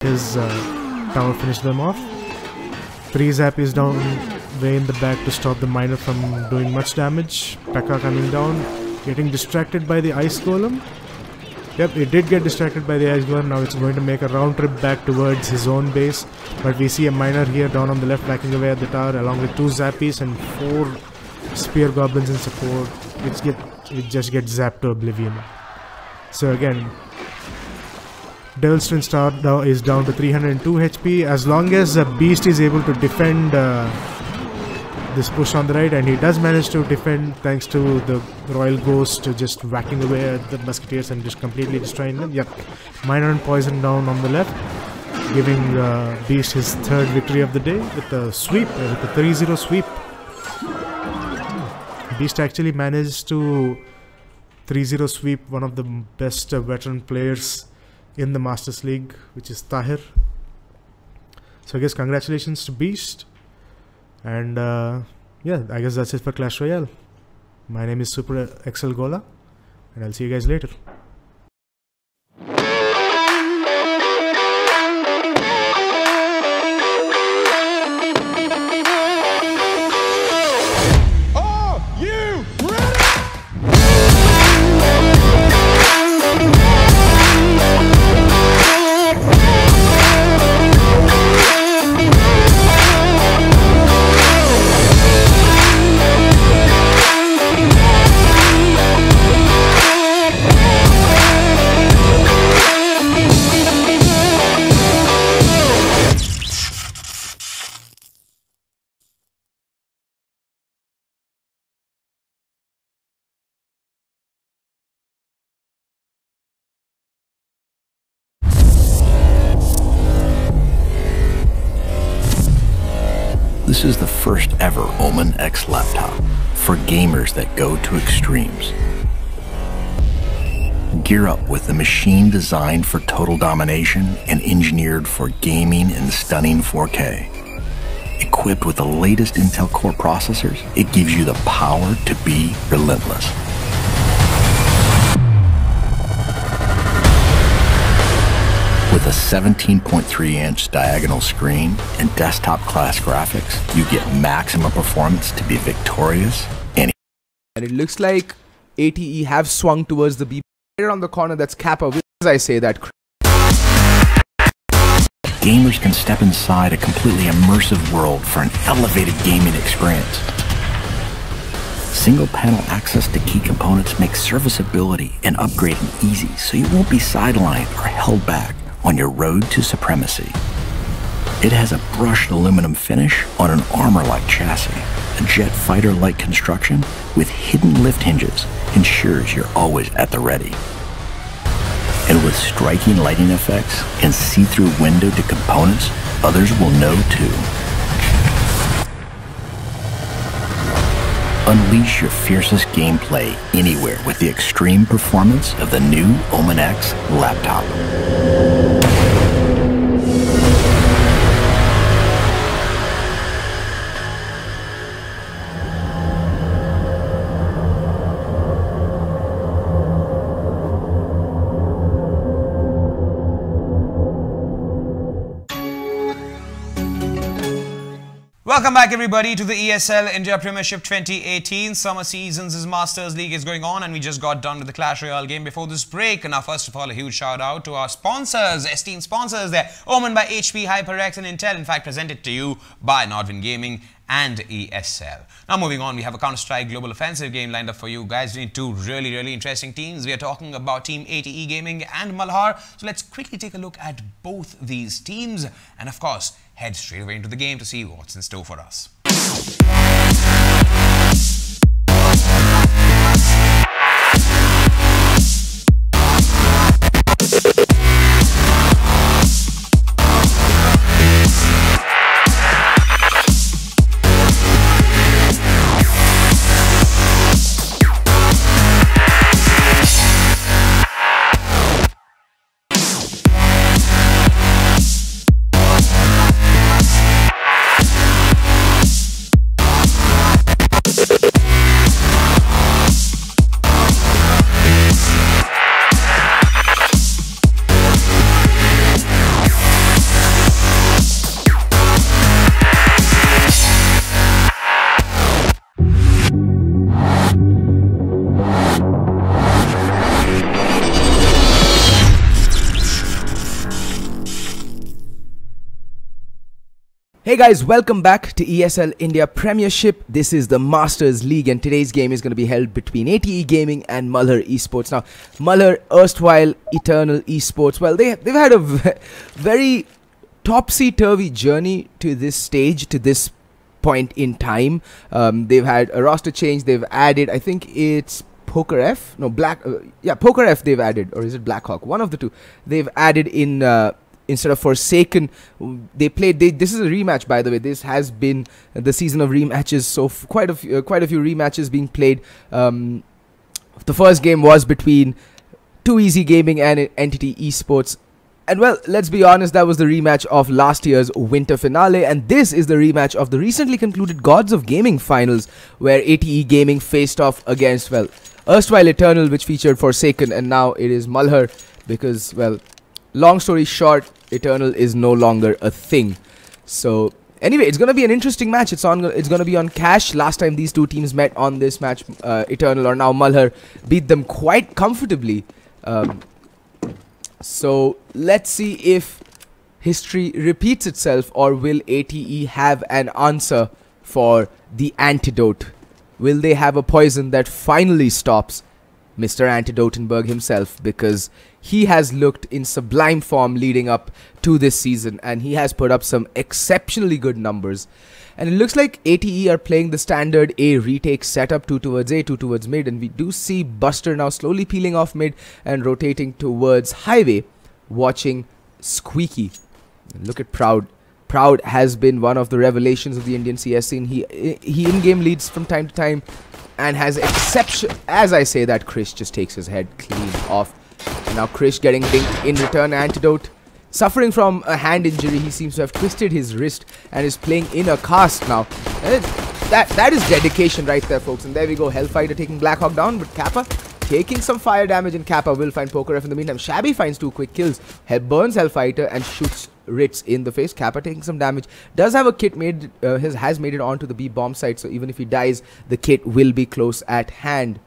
his tower finish them off. 3 Zappies down way in the back to stop the miner from doing much damage. P.E.K.K.A coming down, getting distracted by the ice golem. Yep, it did get distracted by the ice golem. Now it's going to make a round trip back towards his own base. But we see a miner here down on the left backing away at the tower along with 2 Zappies and 4 spear goblins in support. It just gets zapped to oblivion. So again, Devil's Twin Star is down to 302 HP. As long as the beast is able to defend this push on the right, and he does manage to defend thanks to the Royal Ghost just whacking away at the musketeers and just completely destroying them. Yep, Miner and Poison down on the left, giving Beast his 3rd victory of the day with a sweep, with a 3-0 sweep. Beast actually managed to 3-0 sweep one of the best veteran players in the Masters League, which is Tahir. So I guess congratulations to Beast. And yeah, I guess that's it for Clash Royale. My name is Super XL Gola, and I'll see you guys later. This is the first ever Omen X laptop for gamers that go to extremes. Gear up with the machine designed for total domination and engineered for gaming in stunning 4K. Equipped with the latest Intel Core processors, it gives you the power to be relentless. With a 17.3-inch diagonal screen and desktop-class graphics, you get maximum performance to be victorious any. And it looks like ATE have swung towards the B. Right on the corner, that's Kappa. As I say that. Gamers can step inside a completely immersive world for an elevated gaming experience. Single-panel access to key components makes serviceability and upgrading easy, so you won't be sidelined or held back on your road to supremacy. It has a brushed aluminum finish on an armor-like chassis. A jet fighter-like construction with hidden lift hinges ensures you're always at the ready. And with striking lighting effects and see-through window to components, others will know too. Unleash your fiercest gameplay anywhere with the extreme performance of the new Omen X laptop. Welcome back everybody to the ESL India Premiership 2018. Summer Seasons' Masters League is going on and we just got done with the Clash Royale game before this break. Now first of all, a huge shout out to our sponsors, esteemed sponsors there. Omen by HP, HyperX and Intel. In fact, presented to you by Nodwin Gaming and ESL. Now moving on, we have a Counter-Strike Global Offensive game lined up for you guys. We need two really interesting teams. We are talking about Team ATE Gaming and Malhar. So let's quickly take a look at both these teams and of course head straight away into the game to see what's in store for us. Hey guys, welcome back to ESL India Premiership. This is the Masters League and today's game is going to be held between ATE Gaming and Mulher Esports. Now, Mulher, erstwhile Eternal Esports, well, they've had a very topsy-turvy journey to this stage, to this point in time. They've had a roster change. They've added, I think it's Poker F? No, Poker F they've added. Or is it Blackhawk? One of the two. They've added in... instead of Forsaken, this is a rematch, by the way. This has been the season of rematches, so quite a few rematches being played. The first game was between Too Easy Gaming and Entity Esports, and well, let's be honest, that was the rematch of last year's winter finale, and this is the rematch of the recently concluded Gods of Gaming finals, where ATE Gaming faced off against, well, erstwhile Eternal, which featured Forsaken, and now it is Mulher, because, well, long story short, Eternal is no longer a thing. So anyway, it's gonna be an interesting match. It's gonna be on Cash. Last time these two teams met on this match, Eternal, or now Mulher, beat them quite comfortably. So let's see if history repeats itself, or will ATE have an answer for the antidote? Will they have a poison that finally stops Mr. Antidotenberg himself, because he has looked in sublime form leading up to this season and he has put up some exceptionally good numbers. And it looks like ATE are playing the standard A retake setup, 2 towards A, 2 towards mid, and we do see Buster now slowly peeling off mid and rotating towards highway, watching Squeaky. Look at Proud. Proud has been one of the revelations of the Indian CS scene. He in-game leads from time to time and has exception. As I say that, Krish just takes his head clean off. And now Krish getting dinked in return. Antidote suffering from a hand injury. He seems to have twisted his wrist and is playing in a cast now. And that is dedication right there, folks. And there we go. Hellfighter taking Blackhawk down, but Kappa taking some fire damage, and Kappa will find Poker F in the meantime. Shabby finds 2 quick kills. Burns Hellfighter and shoots Ritz in the face. Kappa taking some damage. Does have a kit made, has made it onto the B bomb site, so even if he dies, the kit will be close at hand.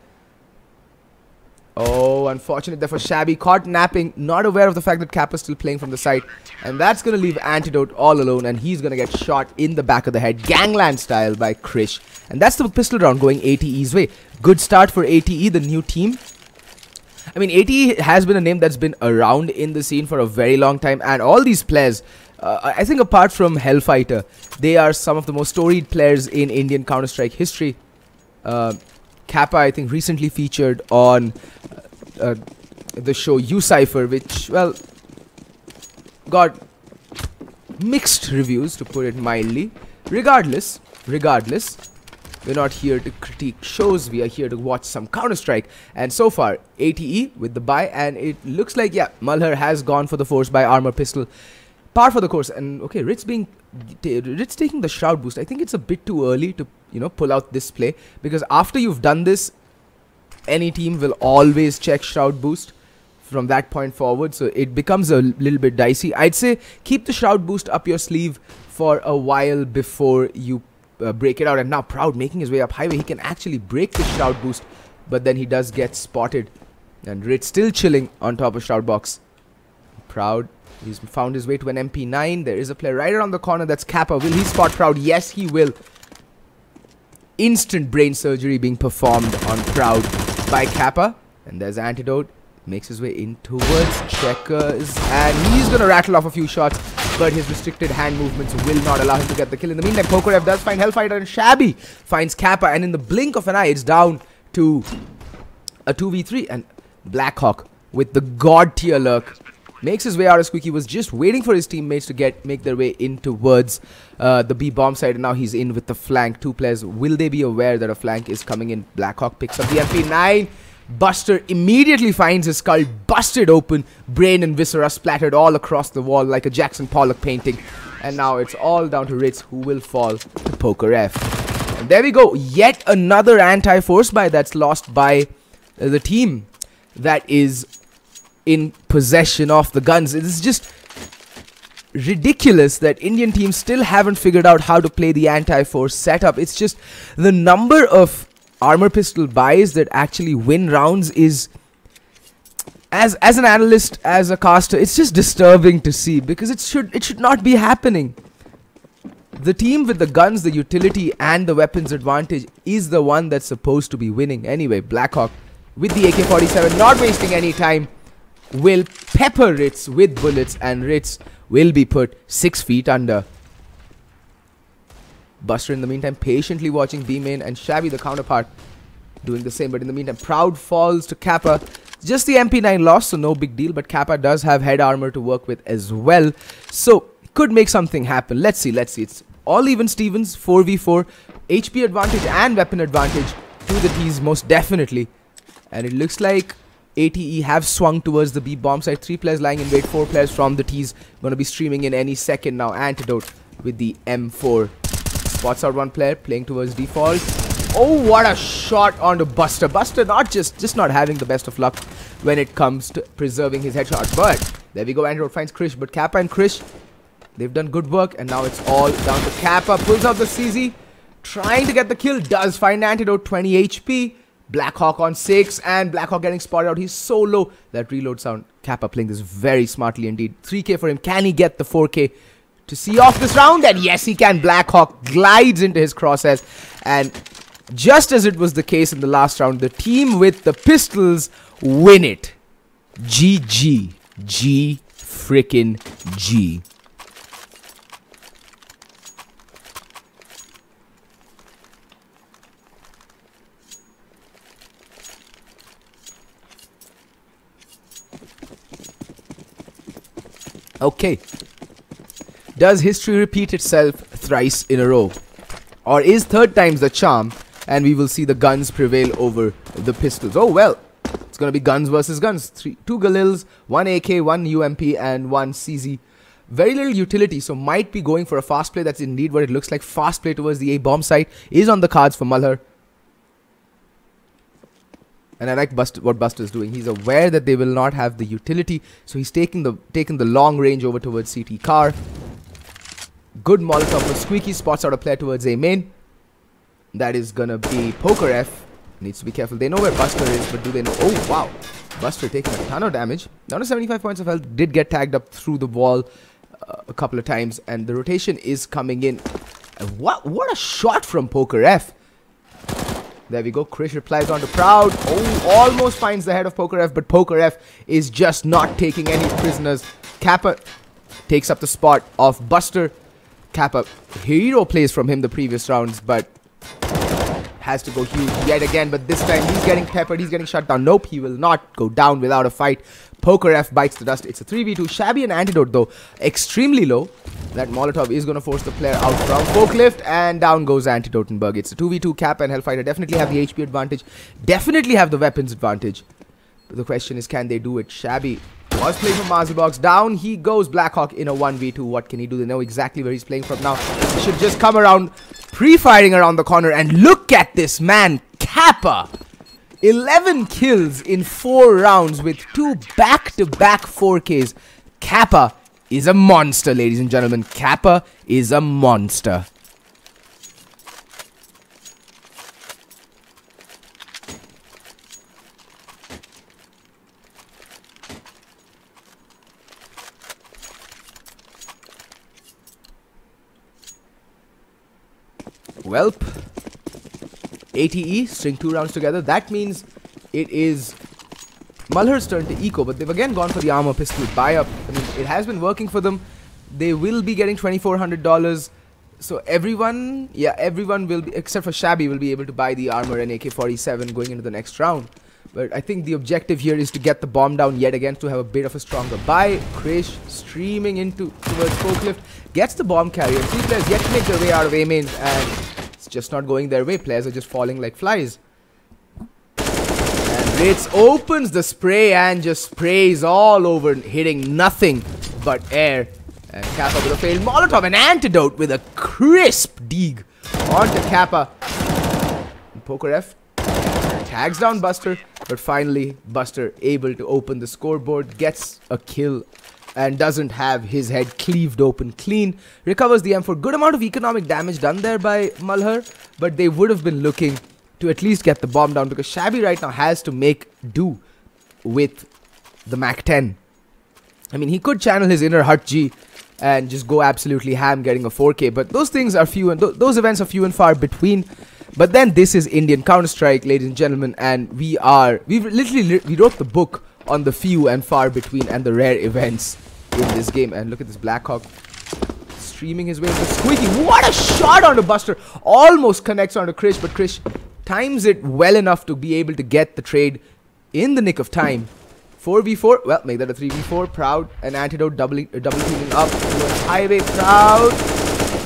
Oh, unfortunate there for Shabby. Caught napping, not aware of the fact that Kappa's still playing from the side. And that's going to leave Antidote all alone, and he's going to get shot in the back of the head, gangland style, by Krish. And that's the pistol round going ATE's way. Good start for ATE, the new team. I mean, ATE has been a name that's been around in the scene for a very long time, and all these players, I think apart from Hellfighter, they are some of the most storied players in Indian Counter-Strike history. Kappa, I think, recently featured on the show U-Cypher, which, well, got mixed reviews, to put it mildly. Regardless, we're not here to critique shows, we are here to watch some Counter-Strike. And so far, ATE with the buy, and it looks like, yeah, Mulher has gone for the force by armor pistol. Par for the course. And okay, Ritz taking the Shroud boost. I think it's a bit too early to, you know, pull out this play, because after you've done this, any team will always check Shroud boost from that point forward, so it becomes a little bit dicey. I'd say keep the Shroud boost up your sleeve for a while before you break it out. And now Proud making his way up highway. He can actually break the Shroud boost, but then he does get spotted, and Ritz still chilling on top of Shroud box. Proud, he's found his way to an MP9. There is a player right around the corner. That's Kappa. Will he spot Proud? Yes, he will. Instant brain surgery being performed on Proud by Kappa. And there's Antidote. Makes his way in towards Checkers. And he's going to rattle off a few shots, but his restricted hand movements will not allow him to get the kill. In the meantime, Poker F does find Hellfighter, and Shabby finds Kappa. And in the blink of an eye, it's down to a 2v3. And Blackhawk with the God tier lurk makes his way out of Squeaky. Was just waiting for his teammates to make their way in towards the B bomb side, and now he's in with the flank. 2 players, will they be aware that a flank is coming in? Blackhawk picks up the MP9. Buster immediately finds his skull busted open, brain and viscera splattered all across the wall like a Jackson Pollock painting. And now it's all down to Ritz, who will fall to Poker F. And there we go, yet another anti-force buy that's lost by the team that is in possession of the guns. It is just ridiculous that Indian teams still haven't figured out how to play the anti-force setup. It's just the number of armor pistol buys that actually win rounds is, as an analyst, as a caster, it's just disturbing to see, because it should not be happening. The team with the guns, the utility and the weapons advantage is the one that's supposed to be winning. Anyway, Blackhawk with the AK-47, not wasting any time, will pepper Ritz with bullets, and Ritz will be put 6 feet under. Buster in the meantime patiently watching B-Main, and Shabby the counterpart doing the same, but in the meantime Proud falls to Kappa. Just the MP9 loss, so no big deal, but Kappa does have head armor to work with as well, so could make something happen. Let's see. It's all even Stevens, 4v4, HP advantage and weapon advantage to the T's most definitely, and it looks like ATE have swung towards the B bomb site. 3 players lying in wait, 4 players from the T's going to be streaming in any second now. Antidote with the M4 spots out 1 player playing towards default. Oh, what a shot onto Buster. Buster not just not having the best of luck when it comes to preserving his headshot, but there we go. Antidote finds Krish, but Kappa and Krish, they've done good work, and now it's all down to Kappa. Pulls out the CZ, trying to get the kill, does find Antidote, 20 HP. Blackhawk on 6, and Blackhawk getting spotted out. He's so low. That reload sound. Kappa playing this very smartly indeed. 3k for him. Can he get the 4k to see off this round? And yes, he can. Blackhawk glides into his crosshairs, and just as it was the case in the last round, the team with the pistols win it. GG. G frickin' G. Okay. Does history repeat itself thrice in a row? Or is third time's the charm, and we will see the guns prevail over the pistols? Oh well, it's gonna be guns versus guns. 2 Galils, 1 AK, 1 UMP and 1 CZ. Very little utility, so might be going for a fast play. That's indeed what it looks like. Fast play towards the A bomb site is on the cards for Malhar. And I like what Buster's doing. He's aware that they will not have the utility, so he's taking the long range over towards CT car. Good Molotov for Squeaky, spots out a player towards A main. That is gonna be Poker F. Needs to be careful. They know where Buster is, but do they know? Oh wow, Buster taking a ton of damage. Down to 75 points of health. Did get tagged up through the wall a couple of times, and the rotation is coming in. And what a shot from Poker F. There we go. Krish replies on to Proud. Oh, almost finds the head of Poker F, but Poker F is just not taking any prisoners. Kappa takes up the spot of Buster. Kappa, hero plays from him the previous rounds, but has to go huge yet again. But this time he's getting peppered. He's getting shut down. Nope, he will not go down without a fight. Poker F bites the dust. It's a 3v2. Shabby and Antidote, though, extremely low. That Molotov is going to force the player out from Forklift, and down goes Antidotenberg. It's a 2v2. Kappa and Hellfighter definitely have the HP advantage. Definitely have the weapons advantage. But the question is, can they do it? Shabby was playing from Mazelbox. Down he goes. Blackhawk in a 1v2. What can he do? They know exactly where he's playing from now. He should just come around, pre-firing around the corner. And look at this man, Kappa. 11 kills in 4 rounds with 2 back-to-back 4Ks. Kappa is a monster, ladies and gentlemen. Kappa is a monster. Welp. ATE, string 2 rounds together. That means it is Malhar's turn to eco, but they've again gone for the armor pistol buy-up. I mean, it has been working for them. They will be getting $2,400. So everyone will be, except for Shabby, will be able to buy the armor and AK-47 going into the next round. But I think the objective here is to get the bomb down yet again to have a bit of a stronger buy. Krish streaming towards Forklift. Gets the bomb carrier. 3 players yet to make their way out of A main, and it's just not going their way. Players are just falling like flies. And Ritz opens the spray and just sprays all over, hitting nothing but air. And Kappa with a failed Molotov, and Antidote with a crisp dig onto Kappa. And Poker F tags down Buster, but finally Buster able to open the scoreboard, gets a kill and doesn't have his head cleaved open clean. Recovers the M4. Good amount of economic damage done there by Malhar, but they would have been looking to at least get the bomb down, because Shabby right now has to make do with the Mac 10. I mean, he could channel his inner Hut G and just go absolutely ham getting a 4K. But those things are few and those events are few and far between. But then this is Indian Counter-Strike, ladies and gentlemen, and we wrote the book on the few and far between and the rare events in this game. And look at this Blackhawk streaming his way into Squeaky. What a shot onto Buster! Almost connects onto Krish, but Krish times it well enough to be able to get the trade in the nick of time. 4v4, well, make that a 3v4. Proud and Antidote double teaming up towards Highway. Proud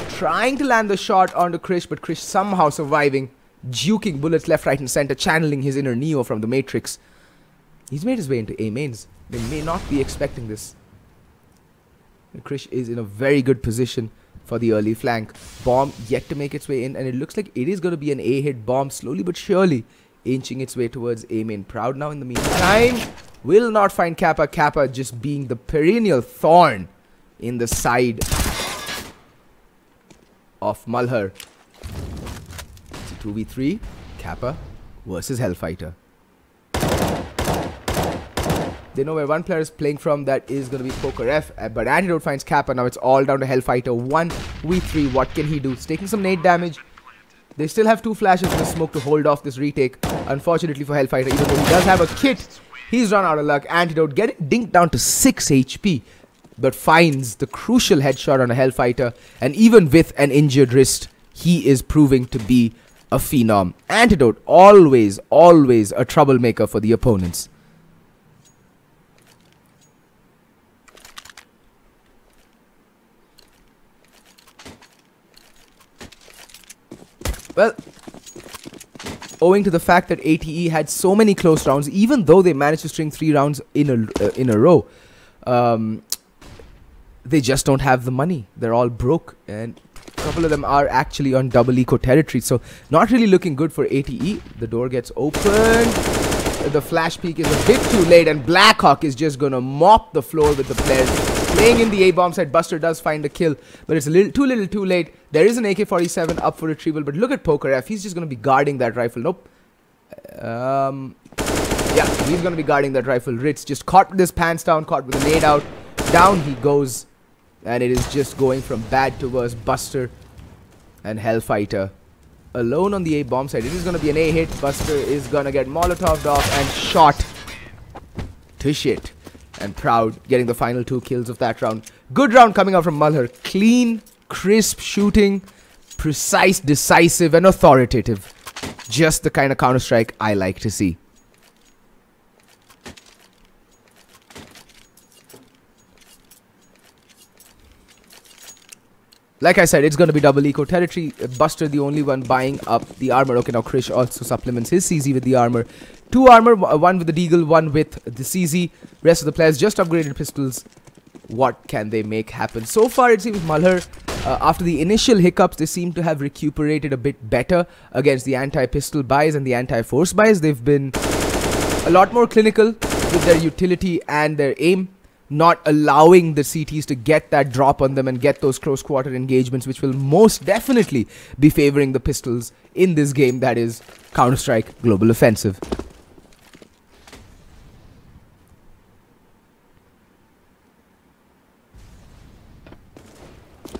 trying to land the shot onto Krish, but Krish somehow surviving, juking bullets left, right and center, channeling his inner Neo from the Matrix. He's made his way into A mains. They may not be expecting this. And Krish is in a very good position for the early flank. Bomb yet to make its way in, and it looks like it is going to be an A hit. Bomb slowly but surely inching its way towards A main. Proud now in the meantime will not find Kappa. Kappa just being the perennial thorn in the side of Malhar. It's a 2v3. Kappa versus Hellfighter. They know where one player is playing from. That is going to be Poker F. But Antidote finds Kappa. Now it's all down to Hellfighter. 1v3. What can he do? He's taking some nade damage. They still have 2 flashes in the smoke to hold off this retake. Unfortunately for Hellfighter, even though he does have a kit, he's run out of luck. Antidote getting dinked down to 6 HP. But finds the crucial headshot on a Hellfighter. And even with an injured wrist, he is proving to be a phenom. Antidote always a troublemaker for the opponents. Well, owing to the fact that ATE had so many close rounds, even though they managed to string 3 rounds in a row, they just don't have the money. They're all broke, and a couple of them are actually on double eco territory, so not really looking good for ATE. The door gets opened. The flash peek is a bit too late, and Blackhawk is just gonna mop the floor with the players. Playing in the A-bomb side, Buster does find a kill, but it's a little too late. There is an AK-47 up for retrieval, but look at Poker F. He's just going to be guarding that rifle. Nope. Yeah, he's going to be guarding that rifle. Ritz just caught with his pants down, caught with a nade out. Down he goes, and it is just going from bad to worse. Buster and Hellfighter alone on the A-bomb side. It is going to be an A hit. Buster is going to get Molotoved off and shot to shit. And Proud getting the final 2 kills of that round. Good round coming out from Malhar. Clean, crisp shooting. Precise, decisive and authoritative. Just the kind of Counter-Strike I like to see. Like I said, it's going to be double eco territory. Buster the only one buying up the armor. Okay, now Krish also supplements his CZ with the armor. 2 armor, 1 with the Deagle, 1 with the CZ. Rest of the players just upgraded pistols. What can they make happen? So far, it seems Malhar, after the initial hiccups, they seem to have recuperated a bit better against the anti-pistol buys and the anti-force buys. They've been a lot more clinical with their utility and their aim, not allowing the CTs to get that drop on them and get those close quarter engagements, which will most definitely be favoring the pistols in this game that is Counter-Strike Global Offensive.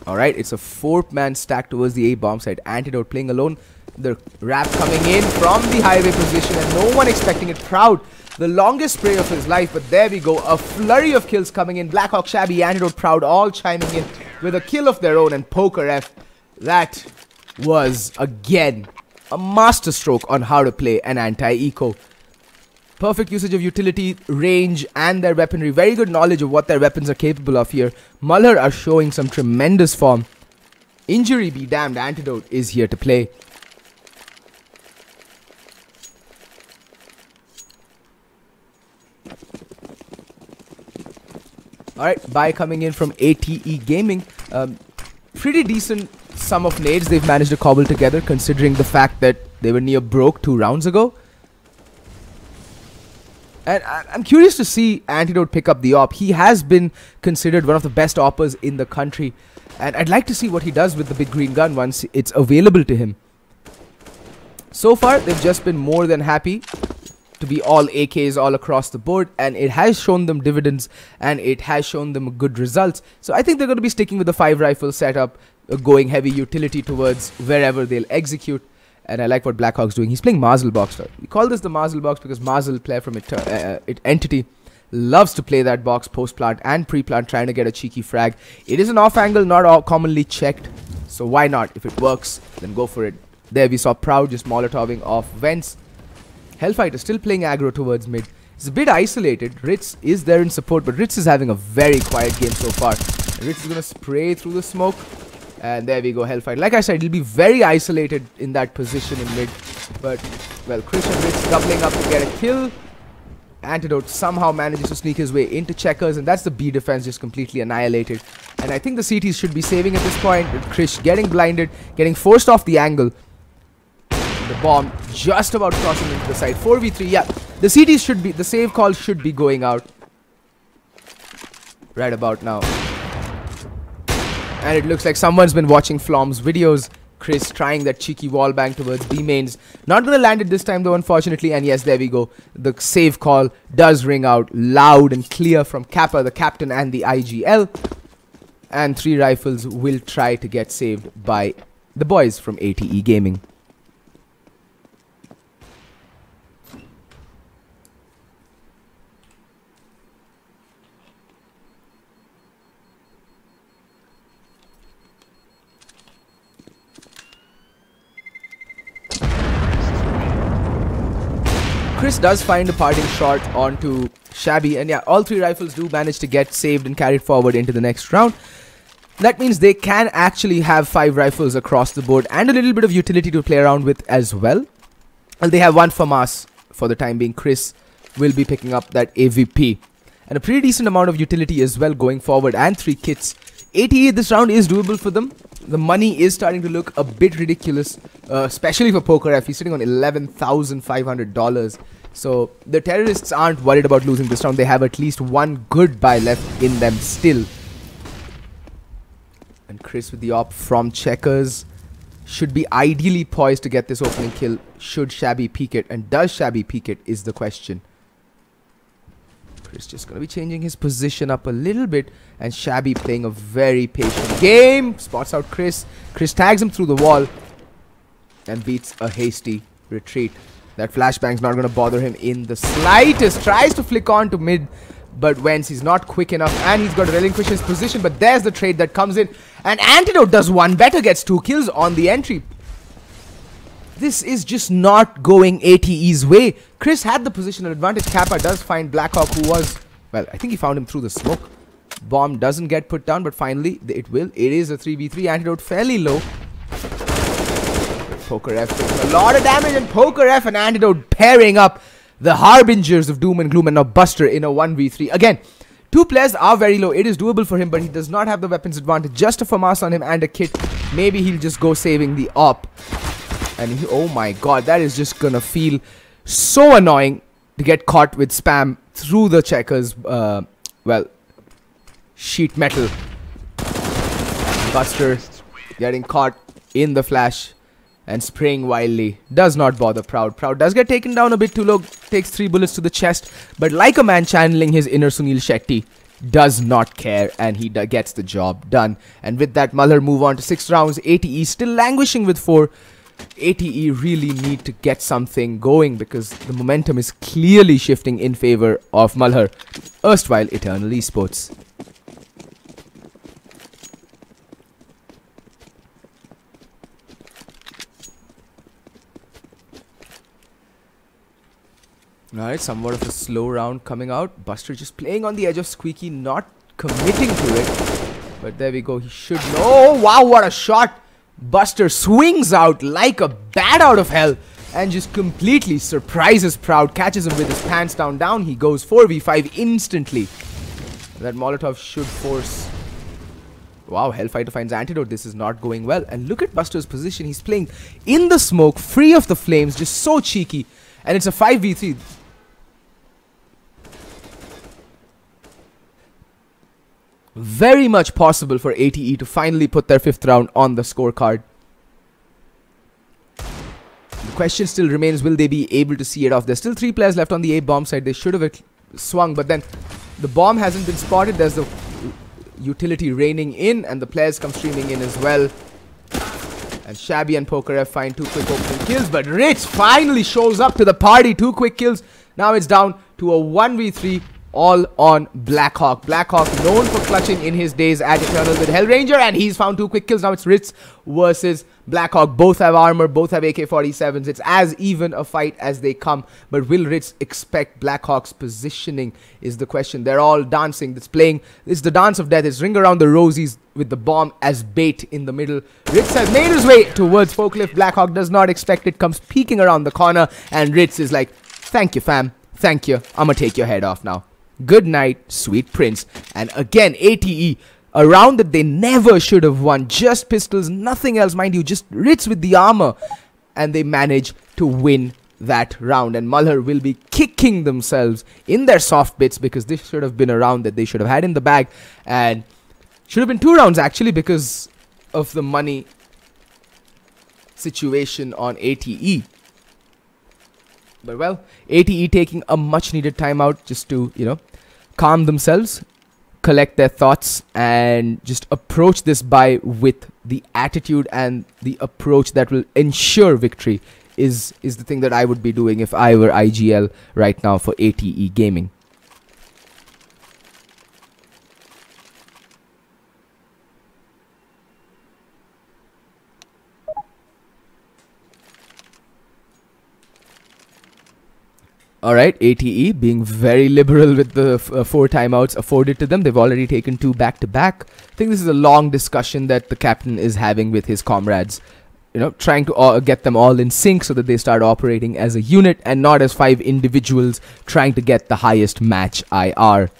Alright, it's a 4-man stack towards the A-bomb side. Antidote playing alone. The wrap coming in from the highway position and no one expecting it. Proud, the longest spray of his life, but there we go. A flurry of kills coming in. Blackhawk, Shabby, Antidote, Proud all chiming in with a kill of their own, and Poker F. That was, again, a masterstroke on how to play an anti-eco. Perfect usage of utility, range, and their weaponry. Very good knowledge of what their weapons are capable of here. Malhar are showing some tremendous form. Injury be damned, Antidote is here to play. Alright, buy coming in from ATE Gaming. Pretty decent sum of nades they've managed to cobble together, considering the fact that they were near broke 2 rounds ago. And I'm curious to see Antidote pick up the op. He has been considered one of the best oppers in the country. And I'd like to see what he does with the big green gun once it's available to him. So far, they've just been more than happy to be all AKs all across the board, and it has shown them dividends and it has shown them good results. So I think they're going to be sticking with the 5 rifle setup, going heavy utility towards wherever they'll execute. And I like what Blackhawk's doing. He's playing Marzel box. We call this the Marzel box because Marzel, player from Entity, loves to play that box post-plant and pre-plant, trying to get a cheeky frag. It is an off angle, not commonly checked, so why not? If it works, then go for it. There we saw Proud just molotoving off vents. Hellfighter still playing aggro towards mid. It's a bit isolated. Ritz is there in support, but Ritz is having a very quiet game so far. Ritz is going to spray through the smoke. And there we go, Hellfighter. Like I said, he'll be very isolated in that position in mid. But, well, Chris and Ritz doubling up to get a kill. Antidote somehow manages to sneak his way into checkers, and that's the B defense just completely annihilated. And I think the CTs should be saving at this point. Chris getting blinded, getting forced off the angle. The bomb just about crossing into the side. 4v3, yeah. The CTs should be, the save call should be going out right about now. And it looks like someone's been watching Flom's videos. Chris trying that cheeky wall bang towards B mains. Not going to land it this time though, unfortunately. And yes, there we go. The save call does ring out loud and clear from Kappa, the captain, and the IGL. And 3 rifles will try to get saved by the boys from ATE Gaming. Chris does find a parting shot onto Shabby, and yeah, all 3 rifles do manage to get saved and carried forward into the next round. That means they can actually have 5 rifles across the board and a little bit of utility to play around with as well. And they have 1 FAMAS for the time being. Chris will be picking up that AVP. And a pretty decent amount of utility as well going forward, and 3 kits. ATE this round is doable for them. The money is starting to look a bit ridiculous, especially for Poker F. He's sitting on $11,500. So the terrorists aren't worried about losing this round. They have at least 1 good buy left in them still. And Chris with the op from checkers should be ideally poised to get this opening kill should Shabby peek it. And does Shabby peek it is the question. Chris just going to be changing his position up a little bit, and Shabby playing a very patient game. Spots out Chris. Chris tags him through the wall and beats a hasty retreat. That flashbang's not going to bother him in the slightest. Tries to flick on to mid, but Wentz, he's not quick enough, and he's got to relinquish his position. But there's the trade that comes in, and Antidote does one better, gets 2 kills on the entry. This is just not going ATE's way. Chris had the positional advantage. Kappa does find Blackhawk, who was, well, I think he found him through the smoke. Bomb doesn't get put down, but finally it will. It is a 3v3. Antidote fairly low. Poker F taking a lot of damage, and Poker F and Antidote pairing up, the harbingers of doom and gloom, and now Buster in a 1v3. Again, 2 players are very low. It is doable for him, but he does not have the weapons advantage. Just a FAMAS on him and a kit. Maybe he'll just go saving the op. And he, oh my god, that is just gonna feel so annoying to get caught with spam through the checkers, well, sheet metal. Buster getting caught in the flash and spraying wildly. Does not bother Proud. Proud does get taken down a bit too low, takes 3 bullets to the chest, but like a man channeling his inner Sunil Shetty, does not care, and he gets the job done. And with that, Mulher move on to 6 rounds. ATE still languishing with 4. ATE really need to get something going because the momentum is clearly shifting in favor of Mulher, erstwhile Eternal Esports. Alright, somewhat of a slow round coming out. Buster just playing on the edge of Squeaky, not committing to it. But there we go, he should know. Oh, wow, what a shot! Buster swings out like a bat out of hell and just completely surprises Proud, catches him with his pants down. He goes 4v5 instantly. That Molotov should force. Wow, Hellfighter finds Antidote. This is not going well. And look at Buster's position. He's playing in the smoke, free of the flames, just so cheeky. And it's a 5v3. Very much possible for ATE to finally put their 5th round on the scorecard. The question still remains, will they be able to see it off? There's still 3 players left on the A bomb side. They should have swung, but then the bomb hasn't been spotted. There's the utility raining in, and the players come streaming in as well. And Shabby and Poker find 2 quick opening kills, but Rich finally shows up to the party. 2 quick kills. Now it's down to a 1v3 all on Blackhawk. Blackhawk known for clutching in his days at Eternal with Hellranger, and he's found 2 quick kills. Now it's Ritz versus Blackhawk. Both have armor, both have AK-47s. It's as even a fight as they come. But will Ritz expect Blackhawk's positioning is the question. They're all dancing. It's the dance of death. It's ring around the rosies with the bomb as bait in the middle. Ritz has made his way towards Forklift. Blackhawk does not expect it. Comes peeking around the corner, and Ritz is like, thank you, fam. Thank you. I'm gonna take your head off now. Good night, sweet prince. And again, ATE, a round that they never should have won. Just pistols, nothing else, mind you. Just Ritz with the armor. And they manage to win that round. And Malhar will be kicking themselves in their soft bits, because this should have been a round that they should have had in the bag. And should have been 2 rounds, actually, because of the money situation on ATE. But well, ATE taking a much needed timeout just to, calm themselves, collect their thoughts, and just approach this bye with the attitude and the approach that will ensure victory is the thing that I would be doing if I were IGL right now for ATE Gaming. Alright, ATE being very liberal with the 4 timeouts afforded to them. They've already taken 2 back-to-back. I think this is a long discussion that the captain is having with his comrades. Trying to get them all in sync so that they start operating as a unit and not as 5 individuals trying to get the highest match IR.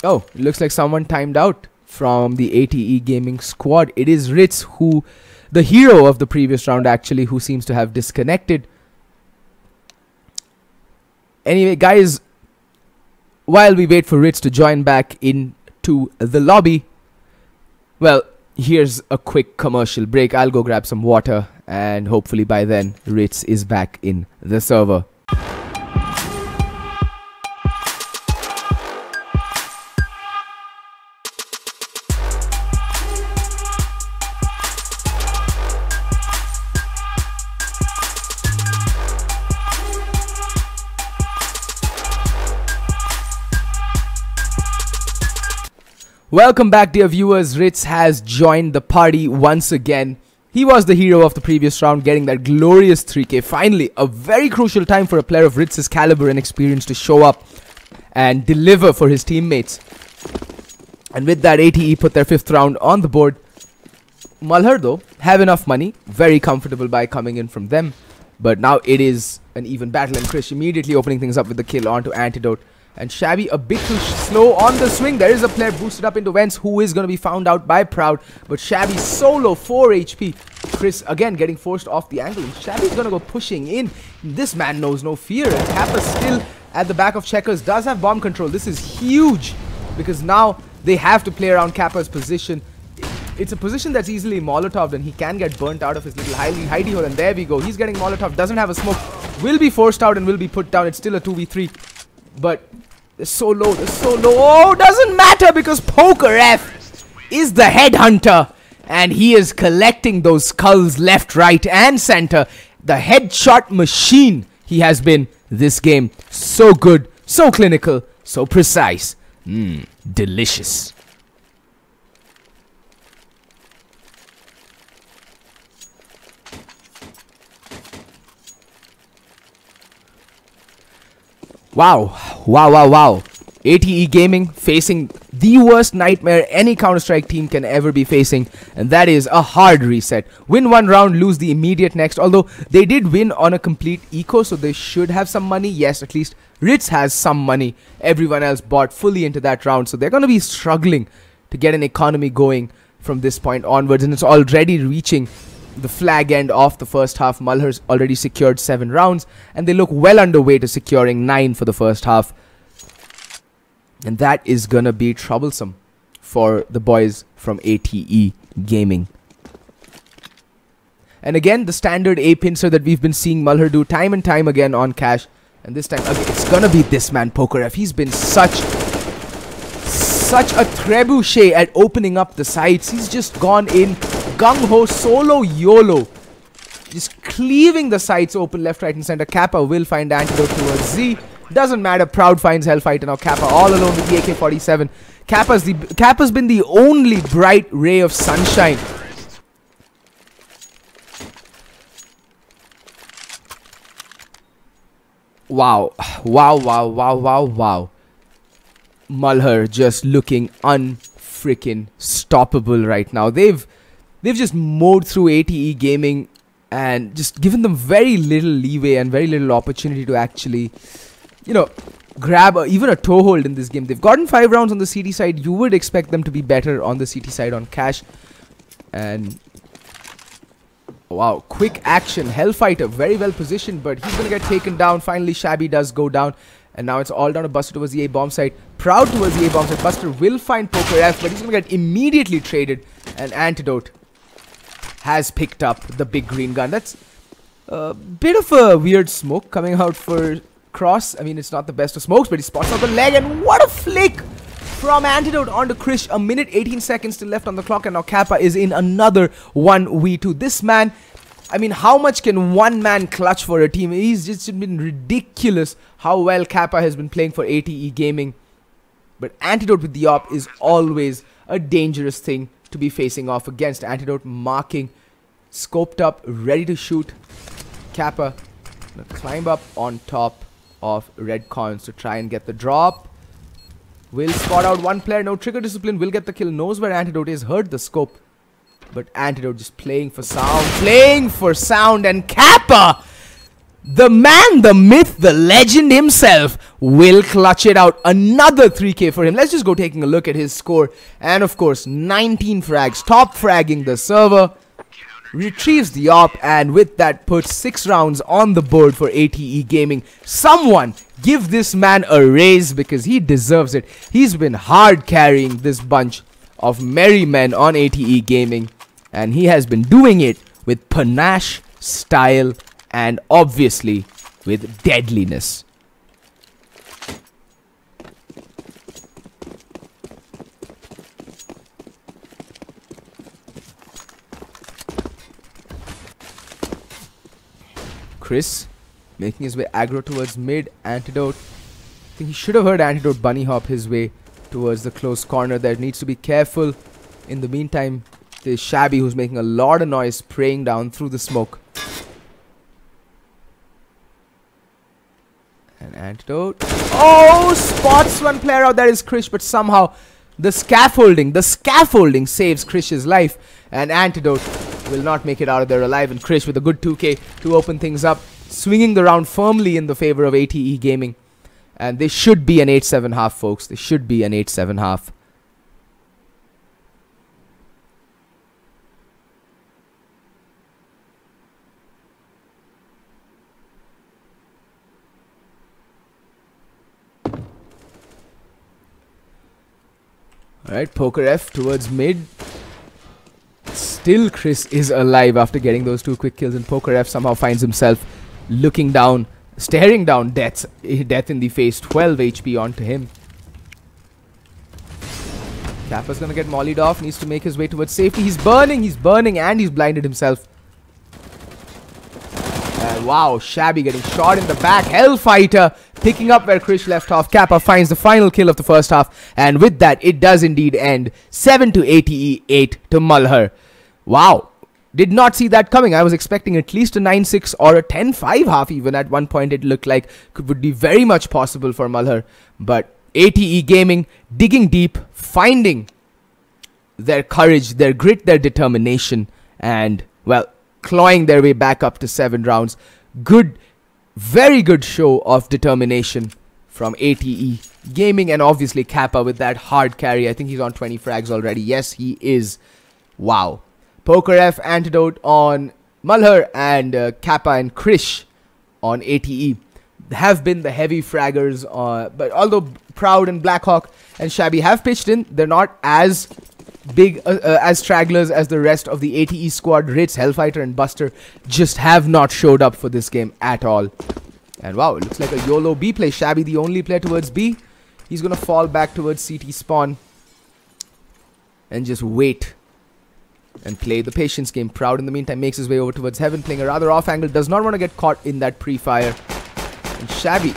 Oh, it looks like someone timed out from the ATE Gaming squad. It is Ritz, the hero of the previous round actually, who seems to have disconnected. Anyway, guys, while we wait for Ritz to join back into the lobby, well, here's a quick commercial break. I'll go grab some water, and hopefully by then Ritz is back in the server. Welcome back, dear viewers. Ritz has joined the party once again. He was the hero of the previous round, getting that glorious 3k. Finally, a very crucial time for a player of Ritz's caliber and experience to show up and deliver for his teammates. And with that, ATE put their 5th round on the board. Malhar, though, have enough money. Very comfortable by coming in from them. But now it is an even battle, and Krish immediately opening things up with the kill onto Antidote. And Shabby a bit too slow on the swing. There is a player boosted up into Vents who is going to be found out by Proud. But Shabby solo 4 HP. Chris again getting forced off the angle. Shabby's going to go pushing in. This man knows no fear. And Kappa still at the back of Checkers does have bomb control. This is huge, because now they have to play around Kappa's position. It's a position that's easily Molotoved, and he can get burnt out of his little hidey hole. And there we go. He's getting Molotov. Doesn't have a smoke. Will be forced out and will be put down. It's still a 2v3. But they're so low. They're so low. Oh, doesn't matter, because Poker F is the headhunter. And he is collecting those skulls left, right, and center. The headshot machine he has been this game. So good. So clinical. So precise. Delicious. Wow. Wow, wow, wow. ATE Gaming facing the worst nightmare any Counter-Strike team can ever be facing, and that is a hard reset. Win one round, lose the immediate next, although they did win on a complete eco, so they should have some money. Yes, at least Ritz has some money. Everyone else bought fully into that round, so they're going to be struggling to get an economy going from this point onwards, and it's already reaching the flag end of the first half. Mulher's already secured 7 rounds, and they look well underway to securing 9 for the first half. And that is gonna be troublesome for the boys from ATE Gaming. And again, the standard A pincer that we've been seeing Mulher do time and time again on cash. And this time, again, it's gonna be this man, Pokerev. He's been such a trebuchet at opening up the sights. He's just gone in gung-ho, solo YOLO. Just cleaving the sights open left, right, and center. Kappa will find antidote towards Z. Doesn't matter. Proud finds Hellfighter. Now Kappa all alone with the AK-47. Kappa's been the only bright ray of sunshine. Wow. Wow. Mulher just looking unfreaking stoppable right now. They've just mowed through ATE Gaming and just given them very little leeway and very little opportunity to actually, you know, grab even a toehold in this game. They've gotten 5 rounds on the CT side. You would expect them to be better on the CT side on cash. And wow, quick action. Hellfighter very well positioned, but he's gonna get taken down. Finally, Shabby does go down. And now it's all down to Buster towards the A bomb site. Proud towards the A bomb site. Buster will find Pokerev, but he's going to get immediately traded. And Antidote has picked up the big green gun. That's a bit of a weird smoke coming out for Cross. I mean, it's not the best of smokes, but he spots out the leg. And what a flick from Antidote onto Krish. A minute, 18 seconds still left on the clock. And now Kappa is in another 1v2. This man, I mean, how much can one man clutch for a team? He's just been ridiculous how well Kappa has been playing for ATE Gaming. But Antidote with the op is always a dangerous thing to be facing off against. Antidote marking, scoped up, ready to shoot. Kappa gonna climb up on top of Red Cons to try and get the drop. Will spot out one player. No trigger discipline. Will get the kill. Knows where Antidote is. Heard the scope. But Antidote just playing for sound. And Kappa, the man, the myth, the legend himself, will clutch it out. Another 3K for him. Let's just go taking a look at his score. And of course, 19 frags. Top fragging the server. Retrieves the op. And with that, puts 6 rounds on the board for ATE Gaming. Someone give this man a raise because he deserves it. He's been hard carrying this bunch of merry men on ATE Gaming. And he has been doing it with panache, style, and obviously with deadliness. Chris making his way aggro towards mid. Antidote, I think he should have heard Antidote bunny hop his way towards the close corner there. Needs to be careful. In the meantime, there's Shabby who's making a lot of noise, praying down through the smoke. And Antidote, oh, spots one player out. That is Krish, but somehow the scaffolding saves Krish's life. And Antidote will not make it out of there alive. And Krish with a good 2K to open things up, swinging the round firmly in the favor of ATE Gaming. And they should be an 8-7 half, folks. They should be an 8-7 half. Alright, Pokerev towards mid. Still Chris is alive after getting those 2 quick kills, and Pokerev somehow finds himself looking down, staring down death in the face. 12 HP onto him. Kappa's gonna get mollied off, needs to make his way towards safety. He's burning, and he's blinded himself. And wow, Shabby getting shot in the back. Hellfighter picking up where Krish left off. Kappa finds the final kill of the first half. And with that, it does indeed end. 7 to ATE, 8 to Mulher. Wow. Did not see that coming. I was expecting at least a 9-6 or a 10-5 half even. At one point, it looked like would be very much possible for Mulher. But ATE Gaming digging deep, finding their courage, their grit, their determination. And, well, clawing their way back up to 7 rounds. Good, very good show of determination from ATE Gaming, and obviously Kappa with that hard carry. I think he's on 20 frags already. Yes, he is. Wow. Poker F, Antidote on Malhar, and Kappa and Krish on ATE have been the heavy fraggers. But although Proud and Blackhawk and Shabby have pitched in, they're not as big as stragglers as the rest of the ATE squad. Ritz, Hellfighter and Buster just have not showed up for this game at all. And wow, it looks like a YOLO B play. Shabby the only player towards B. He's going to fall back towards CT spawn and just wait and play the patience game. Proud in the meantime makes his way over towards Heaven, playing a rather off angle. Does not want to get caught in that pre-fire. And Shabby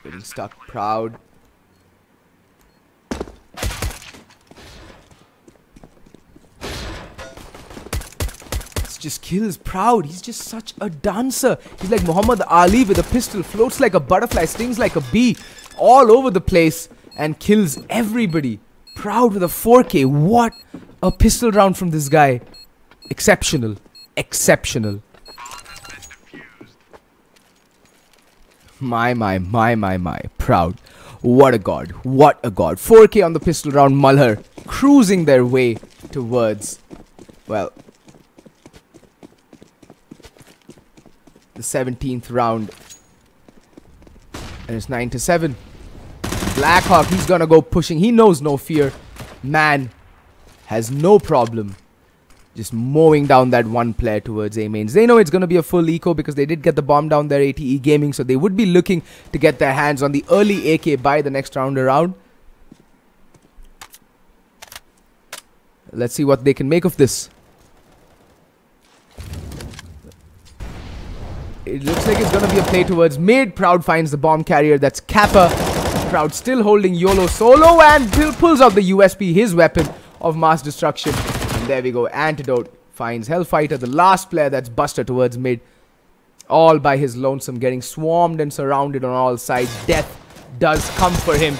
getting stuck. Proud. This just kills Proud. He's just such a dancer. He's like Muhammad Ali with a pistol. Floats like a butterfly, stings like a bee, all over the place, and kills everybody. Proud with a 4K. What a pistol round from this guy. Exceptional. Exceptional. My. Proud. What a god. What a god. 4K on the pistol round. Malhar cruising their way towards, well, the 17th round. And it's 9-7. Blackhawk, he's gonna go pushing. He knows no fear. Man has no problem just mowing down that one player towards A mains. They know it's going to be a full eco because they did get the bomb down there, ATE Gaming, so they would be looking to get their hands on the early AK by the next round around. Let's see what they can make of this. It looks like it's going to be a play towards mid. Proud finds the bomb carrier. That's Kappa. Proud still holding YOLO solo and pulls out the USP, his weapon of mass destruction. There we go. Antidote finds Hellfighter, the last player. That's Buster towards mid. All by his lonesome, getting swarmed and surrounded on all sides. Death does come for him.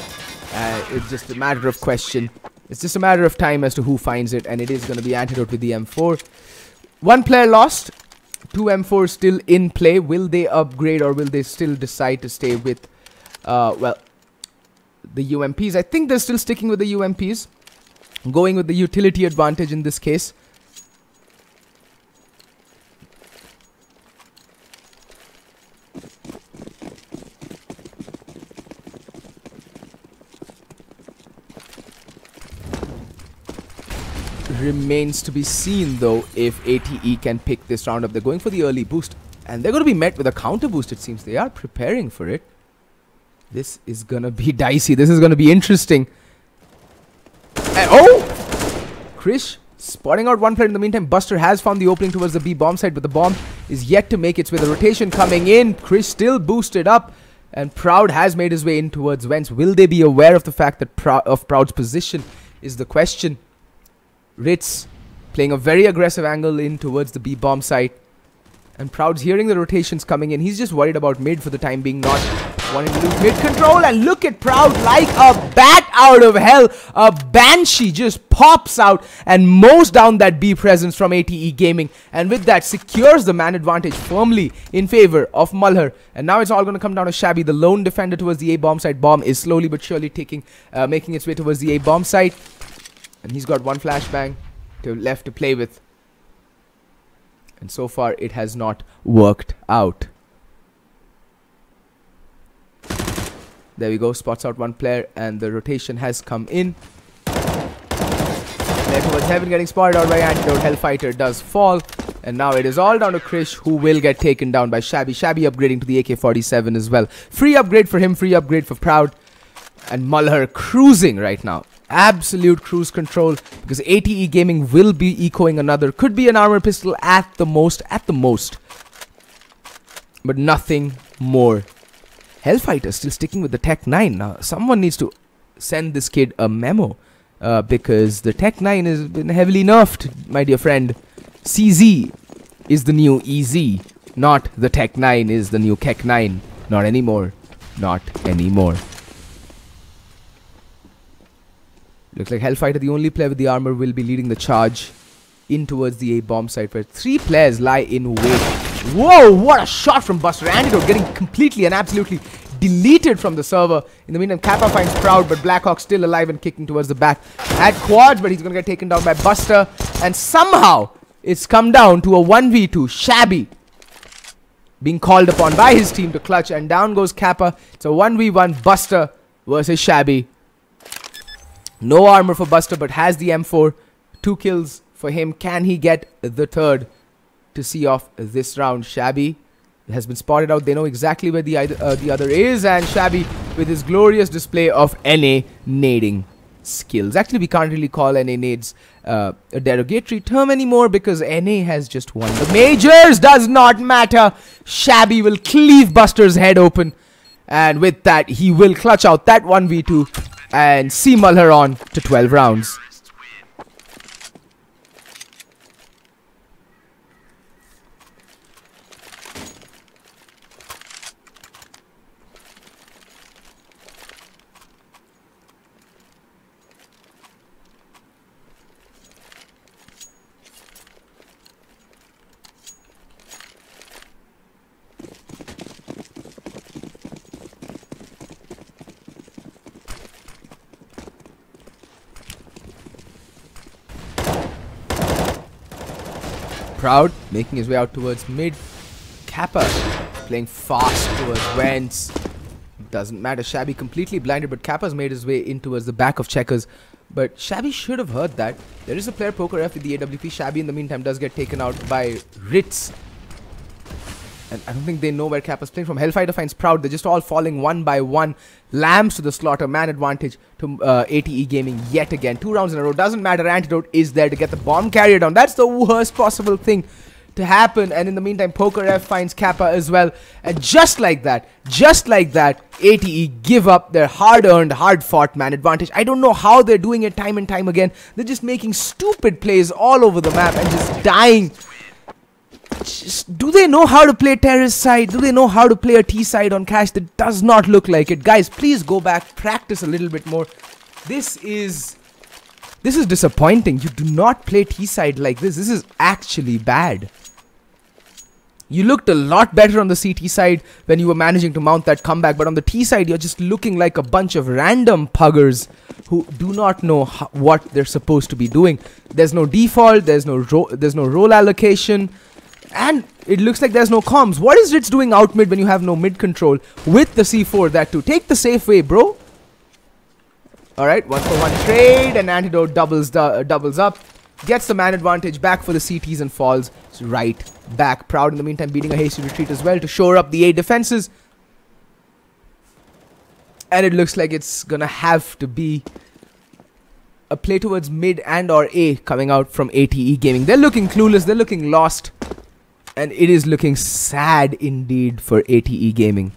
It's just a matter of question. It's just a matter of time as to who finds it. And it is going to be Antidote with the M4. One player lost. 2 M4s still in play. Will they upgrade or will they still decide to stay with, well, the UMPs? I think they're still sticking with the UMPs. Going with the utility advantage in this case. Remains to be seen though if ATE can pick this round up. They're going for the early boost and they're going to be met with a counter boost, it seems. They are preparing for it. This is going to be dicey. This is going to be interesting. Oh! Krish spotting out one player in the meantime. Buster has found the opening towards the B bomb site, but the bomb is yet to make its way. The rotation coming in. Krish still boosted up. And Proud has made his way in towards Vents. Will they be aware of the fact that Proud's position is the question? Ritz playing a very aggressive angle in towards the B bomb site. And Proud's hearing the rotations coming in. He's just worried about mid for the time being, not wanting to lose mid control. And look at Proud like a bat out of hell. A Banshee just pops out and mows down that B presence from ATE Gaming. And with that, secures the man advantage firmly in favor of Malhar. And now it's all going to come down to Shabby, the lone defender towards the A bomb site. Bomb is slowly but surely making its way towards the A bomb site. And he's got one flashbang left to play with. And so far, it has not worked out. There we go. Spots out one player. And the rotation has come in. There towards Heaven, getting spotted out by Antidote. Hellfighter does fall. And now it is all down to Krish, who will get taken down by Shabby. Shabby upgrading to the AK-47 as well. Free upgrade for him. Free upgrade for Proud. And Malhar cruising right now. Absolute cruise control, because ATE Gaming will be ecoing another. Could be an armor pistol at the most. But nothing more. Hellfighter still sticking with the Tech 9. Now, someone needs to send this kid a memo. Because the Tech 9 has been heavily nerfed, my dear friend. CZ is the new EZ. Not the Tech 9 is the new Keck 9. Not anymore. Not anymore. Looks like Hellfighter, the only player with the armor, will be leading the charge. in towards the A bomb site where 3 players lie in wait. Whoa, what a shot from Buster. Antidote getting completely and absolutely deleted from the server. In the meantime, Kappa finds Proud, but Blackhawk still alive and kicking towards the back. At quads, but he's going to get taken down by Buster. And somehow, it's come down to a 1v2. Shabby being called upon by his team to clutch, and down goes Kappa. It's a 1v1 Buster versus Shabby. No armor for Buster, but has the M4. 2 kills for him. Can he get the third to see off this round? Shabby has been spotted out. They know exactly where the other is, and Shabby with his glorious display of NA nading skills. Actually, we can't really call NA nades a derogatory term anymore because NA has just won the majors. Does not matter. Shabby will cleave Buster's head open, and with that, he will clutch out that 1v2 and see Mulher on to 12 rounds. Proud making his way out towards mid. Kappa playing fast towards Wentz. Doesn't matter. Shabby completely blinded, but Kappa's made his way in towards the back of Checkers. But Shabby should have heard that. There is a player Poker F with the AWP. Shabby in the meantime does get taken out by Ritz. And I don't think they know where Kappa's playing from. Hellfighter finds Proud. They're just all falling one by one. Lambs to the slaughter. Man advantage to ATE Gaming yet again. 2 rounds in a row. Doesn't matter. Antidote is there to get the bomb carrier down. That's the worst possible thing to happen. And in the meantime, Poker F finds Kappa as well. And just like that, ATE give up their hard-earned, hard-fought man advantage. I don't know how they're doing it time and time again. They're just making stupid plays all over the map and just dying. Do they know how to play terrorist side? Do they know how to play a T side on Cash? That does not look like it. Guys, please go back, practice a little bit more. This is disappointing. You do not play T side like this. This is actually bad. You looked a lot better on the CT side when you were managing to mount that comeback, but on the T side, you're just looking like a bunch of random puggers who do not know what they're supposed to be doing. There's no default. There's no role allocation. And it looks like there's no comms. What is Ritz doing out mid when you have no mid control with the C4? That too. Take the safe way, bro. Alright, 1-for-1 trade, and Antidote doubles up. Gets the man advantage back for the CTs and falls right back. Proud in the meantime beating a hasty retreat as well to shore up the A defenses. And it looks like it's gonna have to be a play towards mid and or A coming out from ATE Gaming. They're looking clueless. They're looking lost. And it is looking sad indeed for ATE Gaming.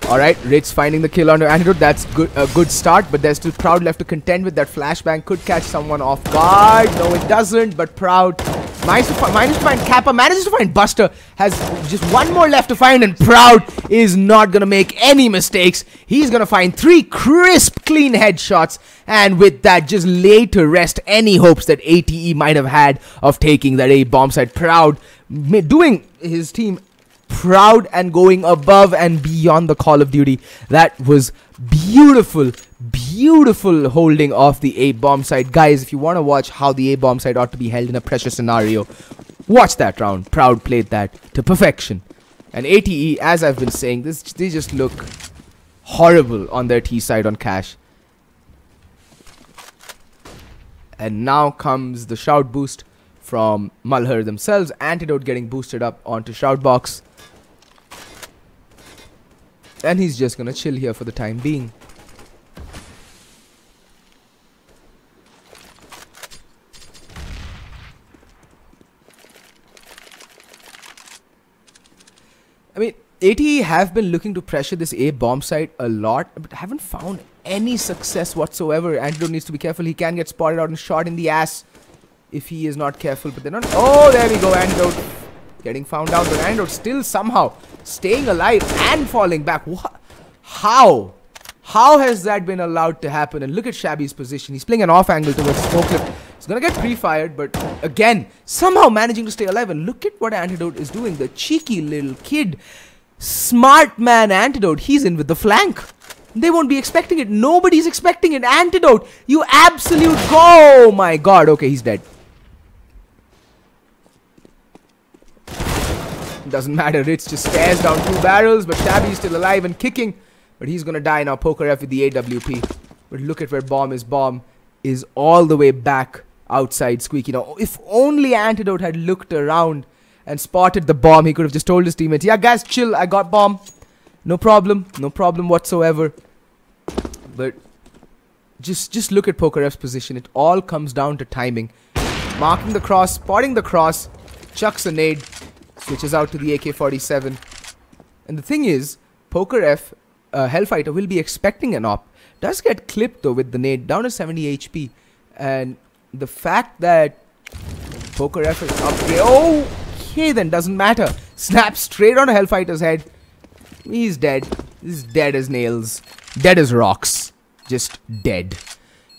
Alright, Ritz finding the kill onto Antidote. That's a good start, but there's still Proud left to contend with. That flashbang could catch someone off guard. No, it doesn't, but Proud manages to find Kappa, manages to find Buster. Has just one more left to find, and Proud is not going to make any mistakes. He's going to find 3 crisp, clean headshots, and with that, just lay to rest any hopes that ATE might have had of taking that A bomb site. Proud doing his team proud and going above and beyond the Call of Duty. That was beautiful, beautiful holding of the A bomb site. Guys, if you want to watch how the A bomb site ought to be held in a pressure scenario, watch that round. Proud played that to perfection. And ATE, as I've been saying, they just look horrible on their T side on Cash. And now comes the shout boost from Mulher themselves. Antidote getting boosted up onto Shoutbox. And he's just gonna chill here for the time being. I mean, ATE have been looking to pressure this A bomb site a lot, but haven't found any success whatsoever. Antidote needs to be careful. He can get spotted out and shot in the ass if he is not careful. But they're not. Oh, there we go. Antidote getting found out. But Antidote still somehow staying alive and falling back. What? How? How has that been allowed to happen? And look at Shabby's position. He's playing an off angle towards Smokelip. He's going to get pre-fired, but again, somehow managing to stay alive. And look at what Antidote is doing. The cheeky little kid. Smart man Antidote. He's in with the flank. They won't be expecting it. Nobody's expecting it. Antidote. You absolute go. Oh my god. Okay, he's dead. Doesn't matter. Ritz just stares down 2 barrels, but Shabby's still alive and kicking. But he's gonna die now. Poker F with the AWP. But look at where Bomb is. Bomb is all the way back outside Squeaky. Now, if only Antidote had looked around and spotted the bomb, he could have just told his teammates, yeah, guys, chill. I got bomb. No problem. No problem whatsoever. But just look at Poker F's position. It all comes down to timing. Marking the cross, spotting the cross, chucks a nade, switches out to the AK-47. And the thing is, Poker F, Hellfighter will be expecting an op. Does get clipped though with the nade, down to 70 HP. And the fact that Poker F is up there, okay then, doesn't matter. Snaps straight on Hellfighter's head. He's dead. He's dead as nails. Dead as rocks. Just dead.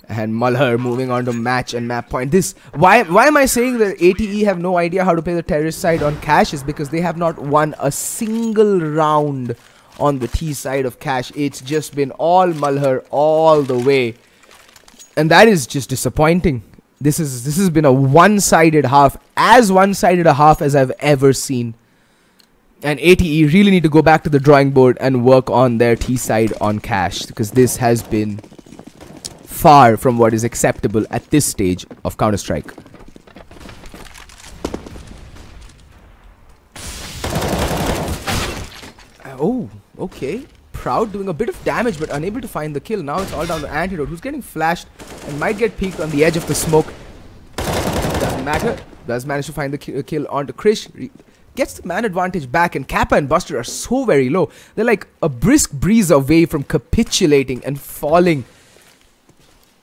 And Mulher moving on to match and map point. This, why am I saying that ATE have no idea how to play the terrorist side on Cash? Is because they have not won a single round on the T side of Cash. It's just been all Mulher all the way. And that is just disappointing. This has been a one-sided half. As one-sided a half as I've ever seen. And ATE really need to go back to the drawing board and work on their T side on Cash. Because this has been far from what is acceptable at this stage of Counter-Strike. Oh, okay. Proud doing a bit of damage but unable to find the kill. Now it's all down to Antidote, who's getting flashed and might get peeked on the edge of the smoke. Doesn't matter. Does manage to find the kill onto Krish. Gets the man advantage back, and Kappa and Buster are so very low. They're like a brisk breeze away from capitulating and falling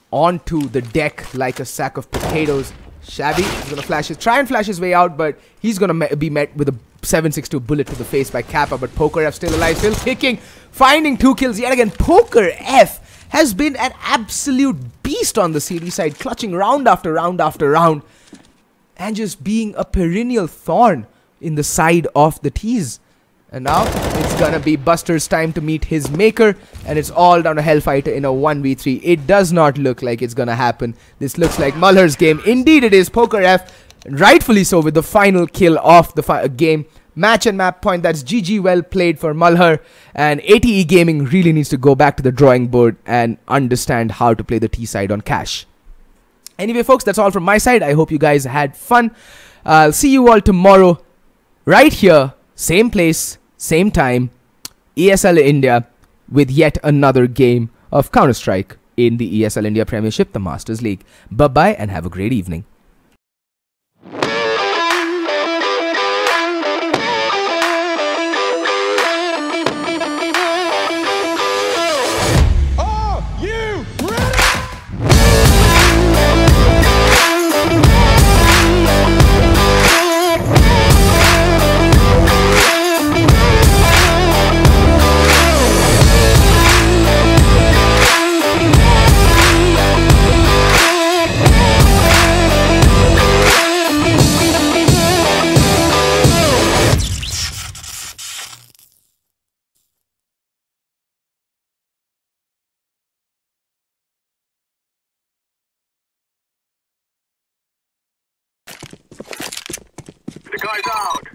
onto the deck like a sack of potatoes. Shabby is going to try and flash his way out, but he's going to be met with a 7.62 bullet to the face by Kappa. But Poker F still alive, still kicking, finding 2 kills yet again. Poker F has been an absolute beast on the series side, clutching round after round after round, and just being a perennial thorn in the side of the T's. And now it's gonna be Buster's time to meet his maker, and it's all down to Hellfighter in a 1v3. It does not look like it's gonna happen. This looks like Muller's game. Indeed it is. Poker F, rightfully so, with the final kill of the game. Match and map point. That's GG, well played for Mulher. And ATE Gaming really needs to go back to the drawing board and understand how to play the T side on Cash. Anyway folks, that's all from my side. I hope you guys had fun. I'll see you all tomorrow right here, same place, same time, ESL India, with yet another game of Counter-Strike in the ESL India Premiership, the Masters League. Bye-bye and have a great evening. The guy's out.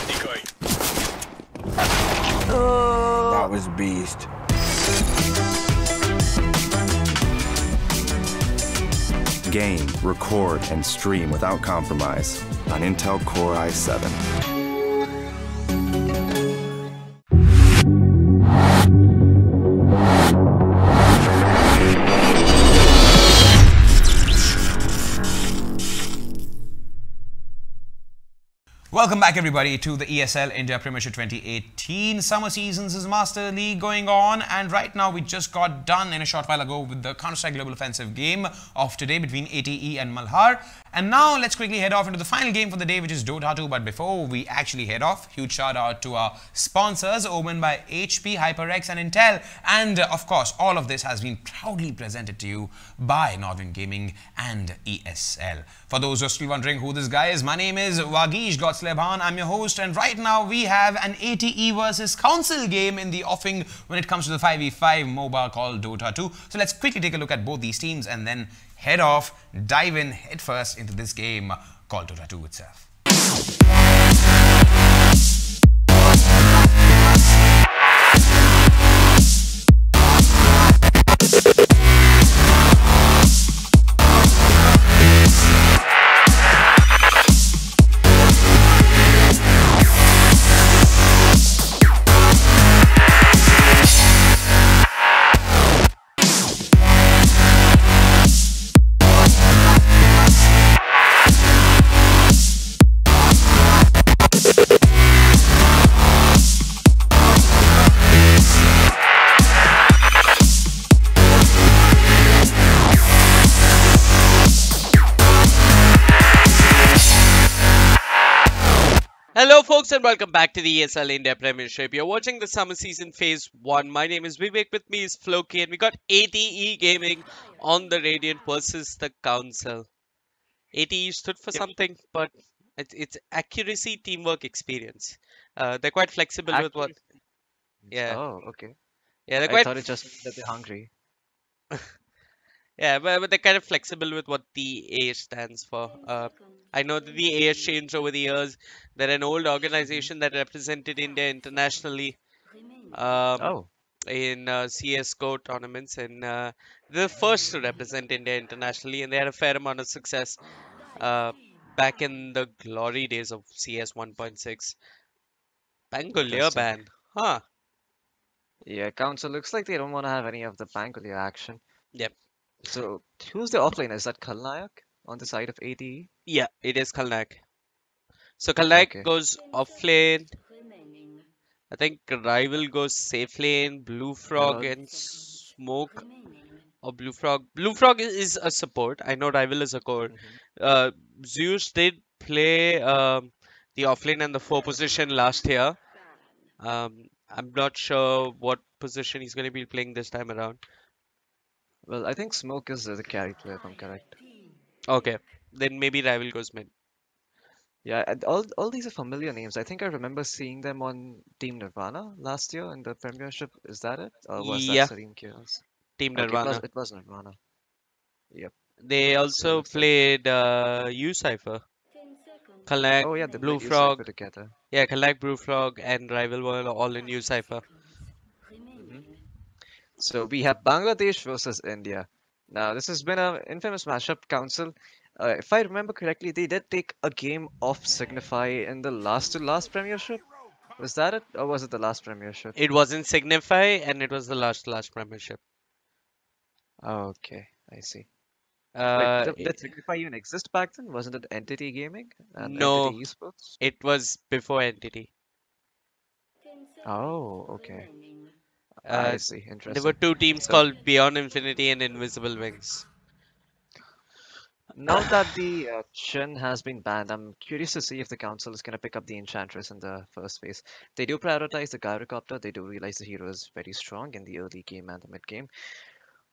Decoy. That was beast. Game, record, and stream without compromise on Intel Core i7. Welcome back, everybody, to the ESL India Premiership 2018. Summer Seasons is Master League going on, and right now we just got done in a short while ago with the Counter-Strike Global Offensive game of today between ATE and Malhar. And now let's quickly head off into the final game for the day, which is Dota 2. But before we actually head off, huge shout out to our sponsors, owned by HP, HyperX and Intel. And of course, all of this has been proudly presented to you by Northern Gaming and ESL. For those who are still wondering who this guy is, my name is Wagish Gotslebhan. I'm your host, and right now we have an ATE versus Council game in the offing when it comes to the 5v5 MOBA called Dota 2. So let's quickly take a look at both these teams and then head off, dive in headfirst into this game called Dota 2 itself. Hello folks and welcome back to the ESL India Premiership. You're watching the summer season phase 1. My name is Vivek, with me is Floki, and we got ATE Gaming on the Radiant versus the Council. ATE stood for something, but it's accuracy, teamwork, experience. They're quite flexible with what... Yeah. Oh, okay. Yeah, they're I quite... thought it just that they're hungry. Yeah, but they're kind of flexible with what the A stands for. I know that the A has changed over the years. They're an old organization that represented India internationally in CSGO tournaments, and they're the first to represent India internationally, and they had a fair amount of success back in the glory days of CS 1.6. Pangolier ban, huh? Yeah, Council looks like they don't want to have any of the Pangolia action. Yep. So, who's the offlaner? Is that Kalnayak on the side of ATE? Yeah, it is Kalnak. So Kalnak goes off lane. I think Rival goes safe lane. Blue Frog and Smoke. Or Blue Frog. Blue Frog is a support. I know Rival is a core. Zeus did play the offlane and the 4 position last year. I'm not sure what position he's going to be playing this time around. Well, I think Smoke is the carry player, if I'm correct. Okay, then maybe Rival goes mid. Yeah, and all these are familiar names. I think I remember seeing them on Team Nirvana last year in the Premiership. Is that it? Or was that Serene Chaos? Team Nirvana. It was Nirvana. Yep. They also played U-Cypher. Kalnak, Blue Frog. Together. Yeah, Kalnak, Blue Frog, and Rival were all in U-Cypher. So we have Bangladesh versus India. Now, this has been an infamous matchup, Council. If I remember correctly, they did take a game off Signify in the last Premiership. Was that it? Or was it the last Premiership? It wasn't Signify, and it was the last Premiership. Okay, I see. Wait, did Signify even exist back then? Wasn't it Entity Gaming? And no, Entity Esports? It was before Entity. Oh, okay. I see. Interesting. There were 2 teams called Beyond Infinity and Invisible Wings. Now that the Chin has been banned, I'm curious to see if the Council is going to pick up the Enchantress in the first phase. They do prioritize the Gyrocopter. They do realize the hero is very strong in the early game and the mid game.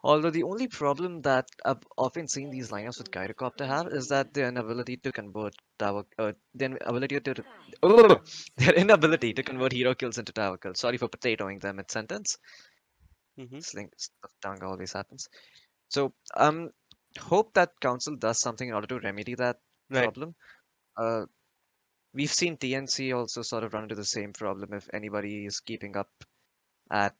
Although the only problem that I've often seen these lineups with Gyrocopter have is that their inability to convert their inability to convert hero kills into tower kills. Sorry for potatoing them mid-sentence. Stuff tongue always happens. So hope that Council does something in order to remedy that problem. We've seen TNC also sort of run into the same problem if anybody is keeping up at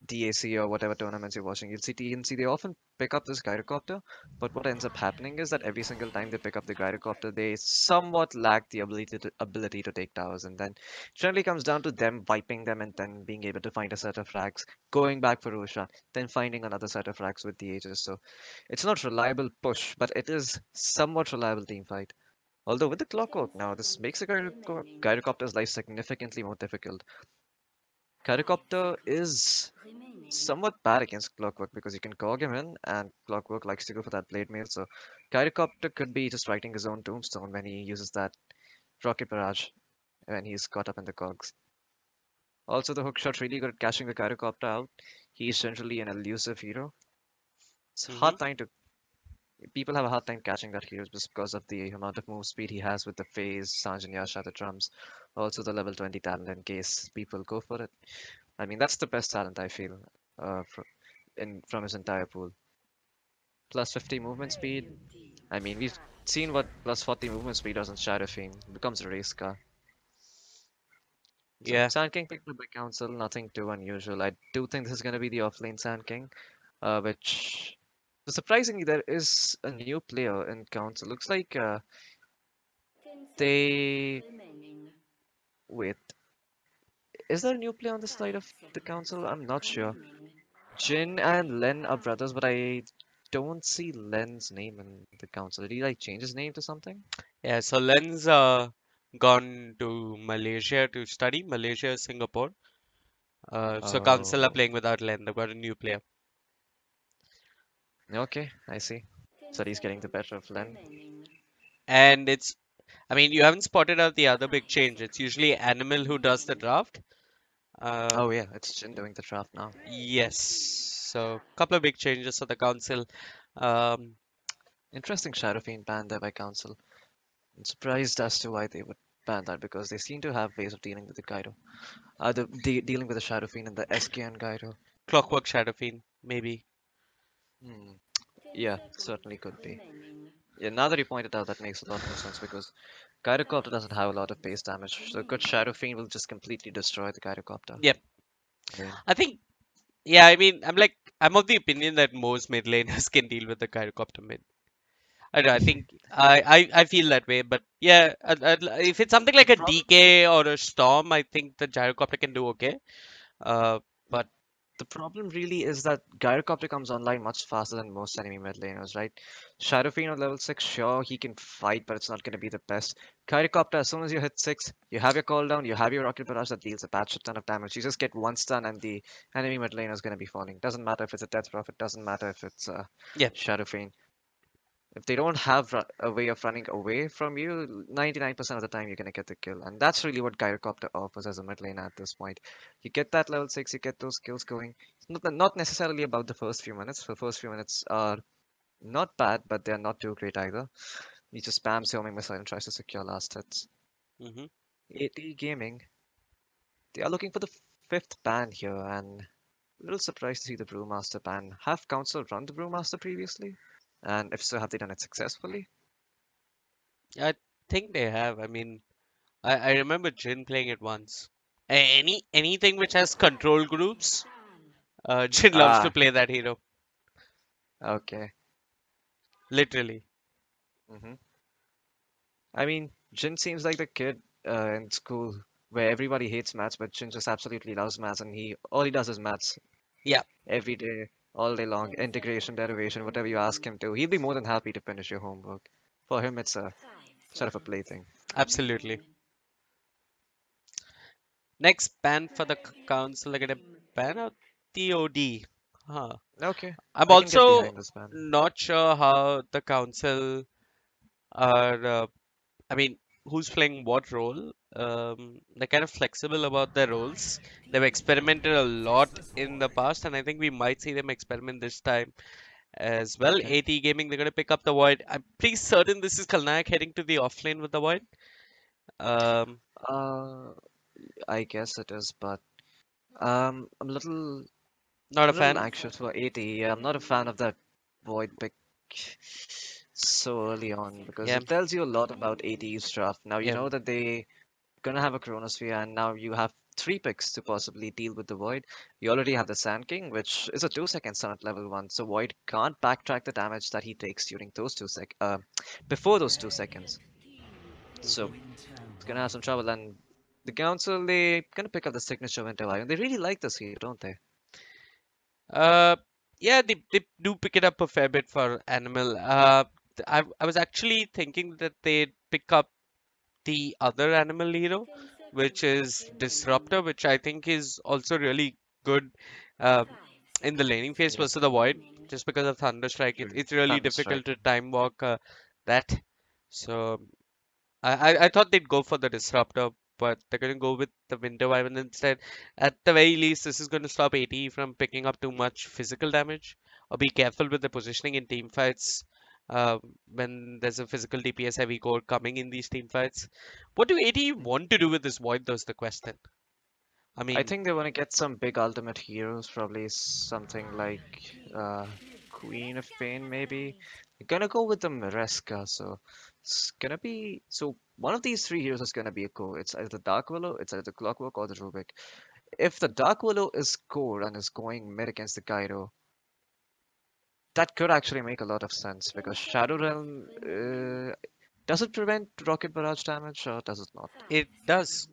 DAC or whatever tournaments you're watching. You'll see TNC, they often pick up this Gyrocopter, but what ends up happening is that every single time they pick up the Gyrocopter, they somewhat lack the ability to take towers, and then it generally comes down to them wiping them and then being able to find a set of frags, going back for Roshan, then finding another set of frags with the Aegis. So it's not reliable push, but it is somewhat reliable team fight. Although with the clockwork now, this makes the gyrocopter's life significantly more difficult. Gyrocopter is somewhat bad against clockwork because you can cog him in, and clockwork likes to go for that blade mail. So gyrocopter could be just writing his own tombstone when he uses that rocket barrage when he's caught up in the cogs. Also, the hookshot really good at catching the gyrocopter out. He's generally an elusive hero. It's a Mm-hmm. hard time to People have a hard time catching that hero just because of the amount of move speed he has with the phase, Sanj and Yasha, the drums. Also the level 20 talent in case people go for it. I mean, that's the best talent I feel from his entire pool. Plus 50 movement speed. I mean, we've seen what plus 40 movement speed does on Shadow Fiend. It becomes a race car. So Yeah. Sand King picked up by Council, nothing too unusual. I do think this is going to be the offlane Sand King, which surprisingly there is a new player in Council. Looks like they wait. Is there a new player on the side of the Council? I'm not sure. Jin and Len are brothers, but I don't see Len's name in the Council. Did he like change his name to something? Yeah. So Len's gone to Malaysia to study. Malaysia, Singapore. So Council are Oh, playing without Len. They've got a new player. okay, I see. So he's getting the better of Len. And I mean, you haven't spotted out the other big change. It's usually Animal who does the draft. Oh yeah, it's Jin doing the draft now. Yes. So couple of big changes for the council. Um, Interesting Shadow Fiend ban there by Council. I'm surprised as to why they would ban that because they seem to have ways of dealing with the Kaido. Dealing with the Shadow Fiend and the SKN Kaido. Clockwork Shadow Fiend, maybe. Hmm. Yeah, certainly could be. Yeah, now that you pointed out, that makes a lot more sense because Gyrocopter doesn't have a lot of base damage, so a good Shadow Fiend will just completely destroy the Gyrocopter. Yep. Lane. I think, yeah, I mean, I'm of the opinion that most mid laners can deal with the Gyrocopter mid. I don't know, I think, I feel that way, but yeah, if it's something The like a problem, DK or a Storm, I think the Gyrocopter can do okay. But the problem really is that Gyrocopter comes online much faster than most enemy mid laners, right? Shadow Fiend on level 6, sure, he can fight, but it's not going to be the best. Gyrocopter, as soon as you hit 6, you have your cooldown, you have your Rocket Barrage that deals a bad shit ton of damage. You just get one stun and the enemy mid laner is going to be falling. Doesn't matter if it's a Death Prophet, doesn't matter if it's yeah, Shadow Fiend. If they don't have a way of running away from you, 99% of the time you're going to get the kill. And that's really what Gyrocopter offers as a mid lane at this point. You get that level 6, you get those kills going. It's not necessarily about the first few minutes. The first few minutes are not bad, but they're not too great either. You just spam homing missile and tries to secure last hits. hmm 80 Gaming, they are looking for the fifth ban here, and a little surprised to see the Brewmaster ban. Have Council run the Brewmaster previously? And if so, have they done it successfully? I think they have. I mean, I remember Jin playing it once. Anything which has control groups, Jin loves to Ah, play that hero, okay. literally. hmm I mean, Jin seems like the kid in school where everybody hates maths, but Jin just absolutely loves maths, and he all he does is maths Yeah, every day, all day long. Integration, derivation, whatever you ask him to, he'll be more than happy to finish your homework. For him, it's a sort of a plaything. absolutely. Next ban for the council, they're gonna ban out TOD. Huh. Okay, I'm I can get also behind this man. not sure how the council are. I mean, who's playing what role? They're kind of flexible about their roles. They've experimented a lot in the past, and I think we might see them experiment this time as well. Okay. AT Gaming, they're gonna pick up the void. I'm pretty certain this is Kalnayak heading to the offlane with the void. Um, Uh, I guess it is, but I'm Not a a little fan. anxious for 80. Yeah, I'm not a fan of that void pick so early on because Yeah, it tells you a lot about 80's draft. Now you yeah. know that they gonna have a Chronosphere, and now you have three picks to possibly deal with the Void. You already have the Sand King, which is a 2 second stun at level 1, so Void can't backtrack the damage that he takes during those before those 2 seconds. So hmm it's gonna have some trouble, and the Council, they gonna pick up the signature Winter Lion. They really like this hero, don't they? Uh, yeah, they do pick it up a fair bit for Animal. I was actually thinking that they pick up the other animal hero, which is Disruptor, which I think is also really good um, in the laning phase Yeah, versus the Void, just because of Thunderstrike. It's really difficult Thunderstrike. to time walk that. So I thought they'd go for the Disruptor, but they're going to go with the Winter Wyvern instead. At the very least, this is going to stop AT from picking up too much physical damage. Or be careful with the positioning in team fights when there's a physical DPS heavy core coming in these team fights. What do AT want to do with this Void, though, is the question. I I mean, think they want to get some big ultimate heroes, probably something like Queen of Pain, maybe. They're gonna go with the Maresca, so it's gonna be so one of these three heroes is gonna be a core. It's either the Dark Willow, it's either the Clockwork, or the Rubik. If the Dark Willow is core and is going mid against the Gyro, that could actually make a lot of sense because Shadow Realm does it prevent rocket barrage damage or does it not? it does.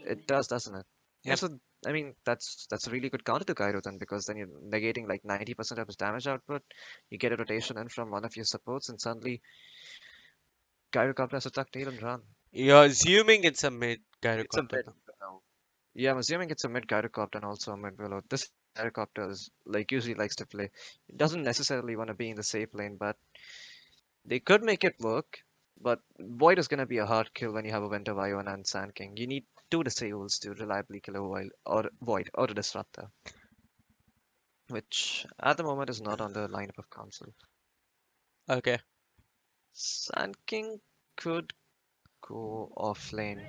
It does, doesn't it? Yeah, Yep. so I mean that's a really good counter to Gyro then because then you're negating like 90% of his damage output. You get a rotation in from one of your supports and suddenly Gyro has to tuck tail and run. You're assuming it's a mid It's a gyrocopter, mid though. Willow. Yeah, I'm assuming it's a mid Gyrocopter and also a mid Willow. This Gyrocopter is like usually likes to play. It doesn't necessarily want to be in the safe lane, but they could make it work. But Void is gonna be a hard kill when you have a Winter Wyvern and Sand King. You need two disables to reliably kill a Void or a Disruptor, which at the moment is not on the lineup of council. Okay. Sand King could go off lane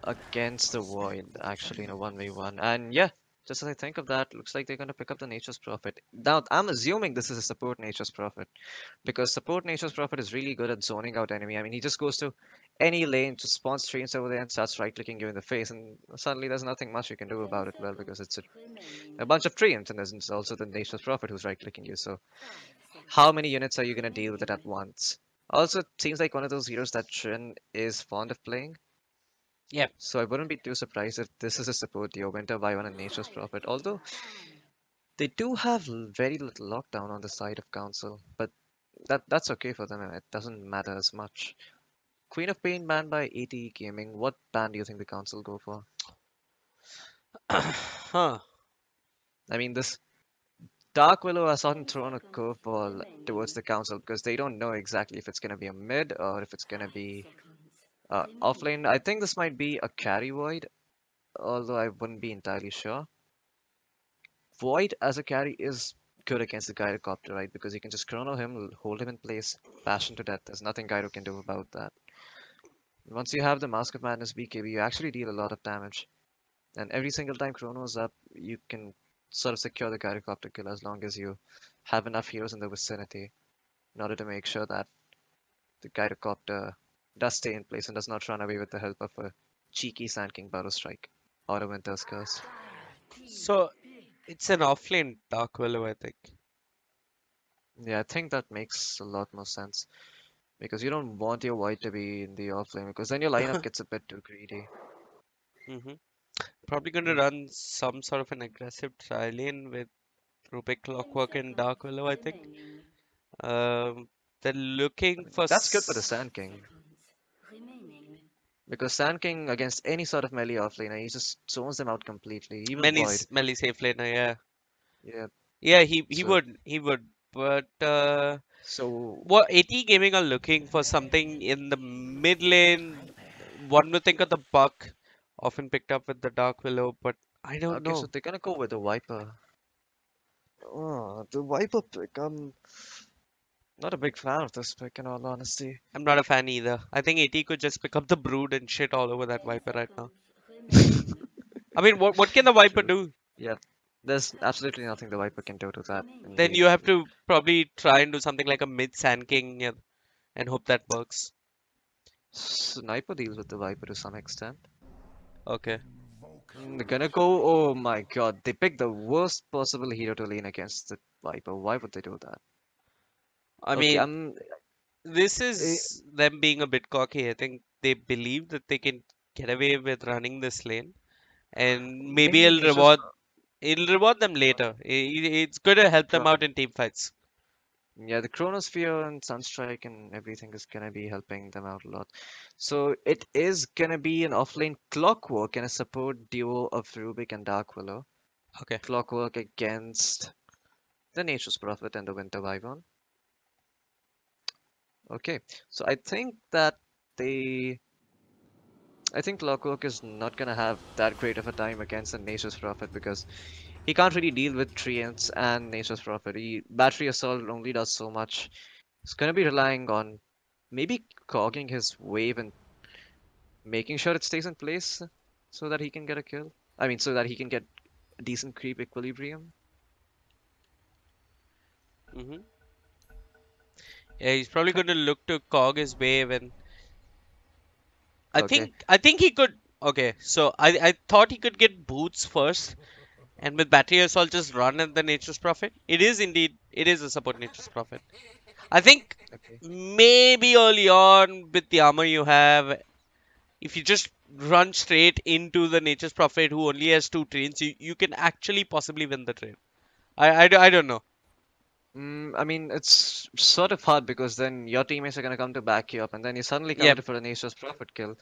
against the Void, actually, in a 1v1. And yeah, just as I think of that, looks like they're going to pick up the Nature's Prophet. Now, I'm assuming this is a support Nature's Prophet, because support Nature's Prophet is really good at zoning out enemy. I mean, he just goes to any lane, just spawns trees over there and starts right-clicking you in the face, and suddenly there's nothing much you can do about it, well, because it's a bunch of treants, and there's also the Nature's Prophet who's right-clicking you, so how many units are you going to deal with it at once? Also, it seems like one of those heroes that Shin is fond of playing. Yep. So I wouldn't be too surprised if this is a support duo, Winter Wyvern and Nature's Prophet. Although they do have very little lockdown on the side of Council, but that's okay for them. It doesn't matter as much. Queen of Pain banned by AT Gaming. What ban do you think the Council go for? Huh. I mean, this Dark Willow has sort of thrown a curveball towards the Council because they don't know exactly if it's going to be a mid or if it's going to be offlane. I think this might be a carry void, although I wouldn't be entirely sure. Void as a carry is good against the Gyrocopter, right? Because you can just chrono him, hold him in place, bash him to death. There's nothing Gyro can do about that. Once you have the Mask of Madness BKB, you actually deal a lot of damage. And every single time chrono is up, you can sort of secure the Gyrocopter kill as long as you have enough heroes in the vicinity in order to make sure that the Gyrocopter does stay in place and does not run away with the help of a cheeky Sand King Burrow Strike or a Winter's Curse. So it's an offlane Dark Willow, I think. Yeah, I think that makes a lot more sense. Because you don't want your white to be in the offlane, because then your lineup gets a bit too greedy. Mm-hmm. Probably going to run some sort of an aggressive tri-lane with Rubik, Clockwork, and Dark Willow, I think. They're looking for That's good for the Sand King. Because Sand King against any sort of melee offlaner, he just zones them out completely, even Void. Melee safe laner, yeah. Yeah. Yeah, he So, would. But so what AT Gaming are looking for something in the mid lane. One would think of the Buck, often picked up with the Dark Willow, but I don't okay, so know. they're gonna go with the Viper. Oh, the Viper pick. I'm not a big fan of this pick, in all honesty. I'm not a fan either. I think AT could just pick up the Brood and shit all over that Viper right now. I mean, what can the Viper True. do? Yeah, there's absolutely nothing the Viper can do to that. Then you have to probably try and do something like a mid Sand King, yeah, and hope that works. Sniper deals with the Viper to some extent. Okay. They're gonna go. Oh my god, they picked the worst possible hero to lane against the Viper. Why would they do that? I Okay, mean, this eh, is them being a bit cocky. I think they believe that they can get away with running this lane, and maybe maybe Nature's it'll reward them later. It's going to help them Prophet. out in team fights. Yeah, the Chronosphere and Sunstrike and everything is gonna be helping them out a lot. So it is gonna be an offlane Clockwork and a support duo of Rubik and Dark Willow. Okay. Clockwork against the Nature's Prophet and the Winter Wyvern. Okay, so they I think Clockwork is not gonna have that great of a time against the Nature's Prophet because he can't really deal with Treants and Nature's Prophet. Battery Assault only does so much. He's gonna be relying on maybe cogging his wave and making sure it stays in place so that he can get a kill. I mean, so that he can get a decent creep equilibrium. Mm-hmm. Yeah, he's probably going to look to cog his wave, and Okay. I think he could. Okay, so I thought he could get boots first, and with battery assault just run at the Nature's Prophet. It is a support Nature's Prophet. I think Okay. maybe early on with the armor you have, if you just run straight into the Nature's Prophet who only has 2 trains, you can actually possibly win the train. I don't know. I mean, it's sort of hard because then your teammates are gonna come to back you up, and then you suddenly come Yep. in for a Nature's Prophet kill.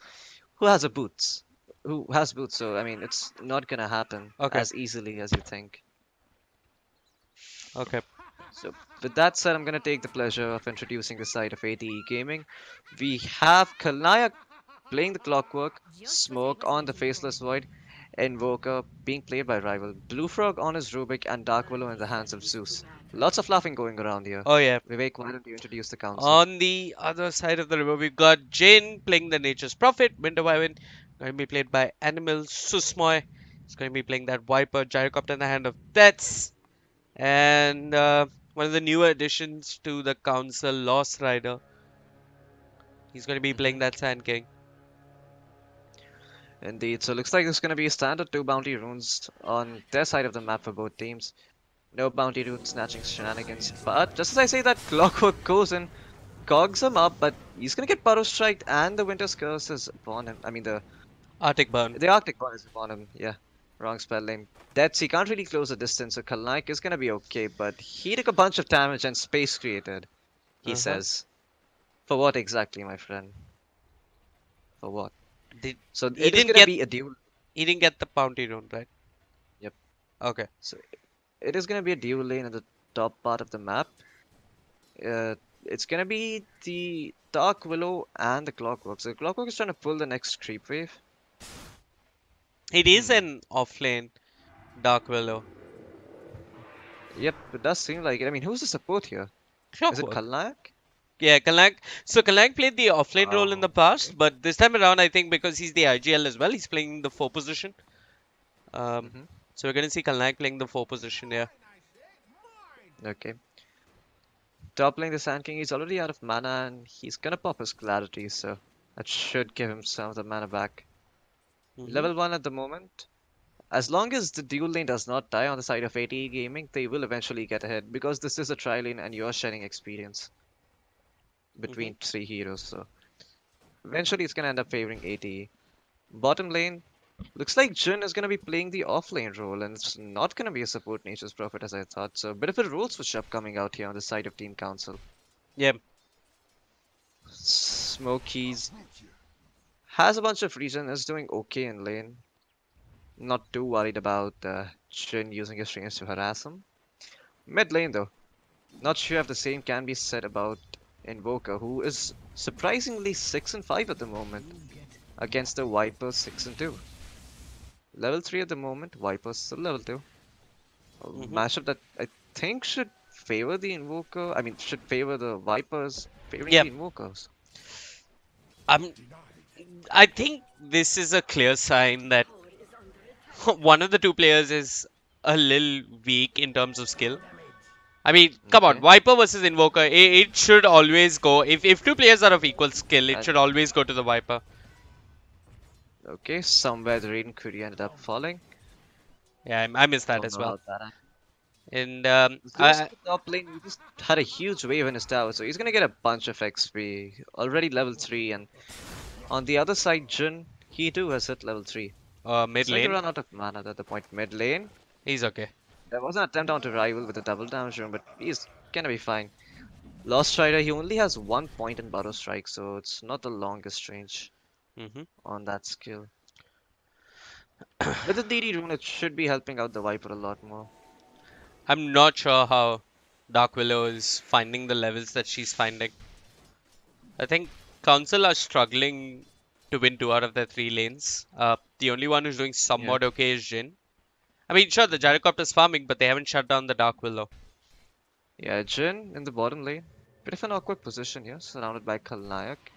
Who has a boots? Who has boots? So I mean, it's not gonna happen Okay. as easily as you think. Okay. So with that said, I'm gonna take the pleasure of introducing the side of ATE Gaming. We have Kalnayak playing the Clockwork, Smoke on the Faceless Void, Invoker being played by Rival, Blue Frog on his Rubik, and Dark Willow in the hands of Zeus. Lots of laughing going around here. Oh yeah. Vivek, why don't you introduce the council? On the other side of the river, we've got Jin playing the Nature's Prophet. Winter Wyvern going to be played by Animal. Susmoy is going to be playing that Viper. Gyrocopter in the hand of Deaths. And one of the newer additions to the council, Lost Rider. He's going to be playing that Sand King. Indeed, so looks like there's going to be standard 2 bounty runes on their side of the map for both teams. No bounty rune snatching shenanigans, but just as I say that, Clockwork goes in, cogs him up, but he's going to get Burrow Strike and the Winter's Curse is upon him. I mean, Arctic Burn. the Arctic Burn is upon him, yeah. Wrong spell name. Deaths, he can't really close the distance, so Kalnaik is going to be okay, but he took a bunch of damage and space created, he says. For what exactly, my friend? For what? So He it is didn't going to get be a duel. He didn't get the bounty rune, right? Yep. Okay. So it is going to be a duel lane at the top part of the map. It's going to be the Dark Willow and the Clockwork. So the Clockwork is trying to pull the next creep wave. It is an offlane Dark Willow. Yep, it does seem like it. I mean, who's the support here? Is it Clockwork. Kalnak? Yeah, Kalak. So Kalak played the offlane role in the past, but this time around, I think because he's the IGL as well, he's playing the 4 position. So we're going to see Kalak playing the 4 position here. Okay. Top lane the Sand King, he's already out of mana and he's gonna pop his Clarity, so that should give him some of the mana back. Level 1 at the moment. As long as the dual lane does not die on the side of ATE Gaming, they will eventually get ahead because this is a tri lane and you're sharing experience between 3 heroes, so eventually it's gonna end up favoring ATE. Bottom lane, looks like Jin is gonna be playing the offlane role and it's not gonna be a support Nature's Prophet as I thought, so a bit of a role switch up coming out here on the side of Team Council. Yeah. Smokies has a bunch of regen, is doing okay in lane. Not too worried about Jin using his strings to harass him. Mid lane though, not sure if the same can be said about Invoker, who is surprisingly 6 and 5 at the moment against the Viper 6 and 2. Level 3 at the moment, Viper's still level 2. A matchup that I think should favor the Invoker, I mean should favor the Vipers, favoring the Invokers. I think this is a clear sign that one of the 2 players is a little weak in terms of skill. I mean, come on, Viper versus Invoker, it should always go. If 2 players are of equal skill, it should always go to the Viper. Okay, somewhere the Raiden Curie ended up falling. Yeah, I missed that as well. And top lane, he just had a huge wave in his tower, so he's gonna get a bunch of XP. Already level 3, and on the other side, Jin, he too has hit level 3. Mid lane. Run out of mana at the point mid lane. He's okay. There was an attempt onto rival with a double damage room, but he's gonna be fine. Lost Strider, he only has 1 point in Burrow Strike, so it's not the longest range on that skill. With the DD rune, it should be helping out the Viper a lot more. I'm not sure how Dark Willow is finding the levels that she's finding. I think Council are struggling to win 2 out of their 3 lanes. The only one who's doing somewhat okay is Jin. I mean, sure, the Gyrocopter's farming, but they haven't shut down the Dark Willow. Yeah, Jin in the bottom lane. Bit of an awkward position here, surrounded by Khalnayak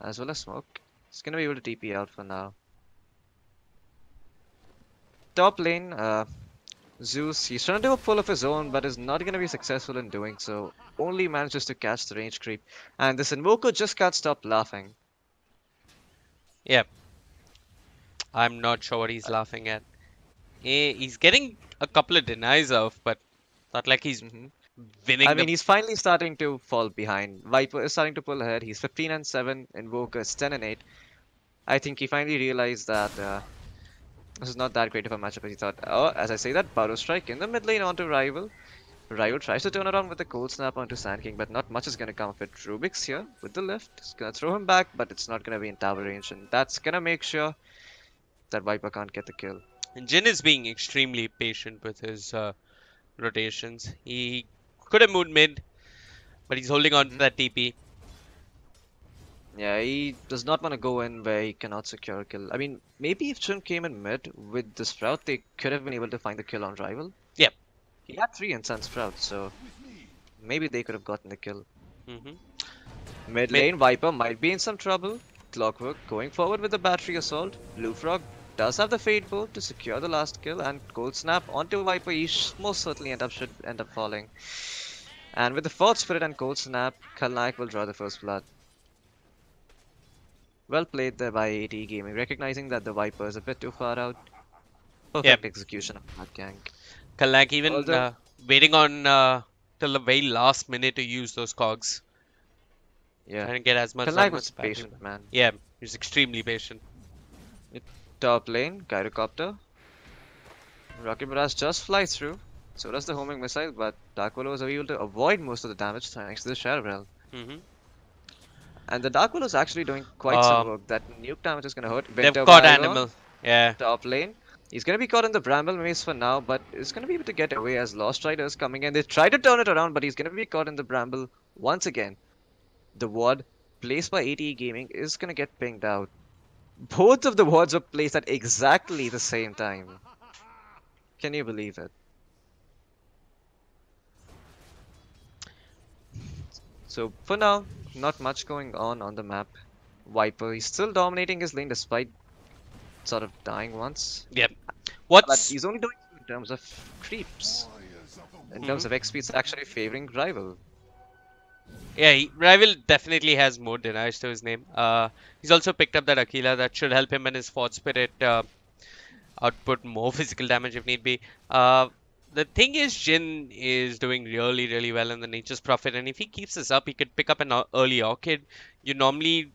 as well as Smoke. He's gonna be able to TP out for now. Top lane, Zeus, he's trying to do a pull of his own, but is not gonna be successful in doing so. Only manages to catch the range creep. And this Invoker just can't stop laughing. Yeah. I'm not sure what he's laughing at. He's getting a couple of denies off, but not like he's winning. I mean, he's finally starting to fall behind. Viper is starting to pull ahead. He's 15 and 7. Invoker is 10 and 8. I think he finally realized that this is not that great of a matchup as he thought. Oh, as I say that, Burrow Strike in the mid lane onto Rival. Rival tries to turn around with the Cold Snap onto Sand King, but not much is going to come of it. Rubik's here with the lift. He's going to throw him back, but it's not going to be in tower range. And that's going to make sure that Viper can't get the kill. And Jin is being extremely patient with his rotations. He could have moved mid, but he's holding on to that TP. Yeah, he does not want to go in where he cannot secure a kill. I mean, maybe if Jin came in mid with the Sprout, they could have been able to find the kill on Rival. Yep. He had 3 Incense Sprouts, so maybe they could have gotten the kill. Mid lane, Viper might be in some trouble. Clockwork going forward with the Battery Assault. Blue Frog does have the Fade Bolt to secure the last kill, and Cold Snap onto Viper. He most certainly should end up falling. And with the Fourth Spirit and Cold Snap, Khalnayak will draw the first blood. Well played there by AT Gaming, recognizing that the Viper is a bit too far out. Perfect execution of that gank. Khalnayak even waiting on till the very last minute to use those cogs. Yeah. Trying to get as much Khalnayak was patient, man. Yeah, he was extremely patient. Top lane, Gyrocopter. Rocket Barrage just flies through. So does the homing missile, but Dark Willow is able to avoid most of the damage thanks to the Shadow Realm. And the Dark Willow is actually doing quite some work. That nuke damage is going to hurt. They've caught Animal. Yeah. Top lane. He's going to be caught in the Bramble Maze for now, but is going to be able to get away as Lost Rider is coming in. They try to turn it around, but he's going to be caught in the Bramble once again. The ward placed by ATE Gaming is going to get pinged out. Both of the wards were placed at exactly the same time. Can you believe it? So for now, not much going on the map. Viper, he's still dominating his lane despite sort of dying once. Yep. But he's only doing it in terms of creeps. In terms of XP, it's actually favoring Rival. Yeah, Rival definitely has more denies to his name. He's also picked up that Aquila that should help him and his Fourth Spirit output more physical damage if need be. The thing is, Jin is doing really, really well in the Nature's Prophet, and if he keeps this up, he could pick up an early Orchid. You normally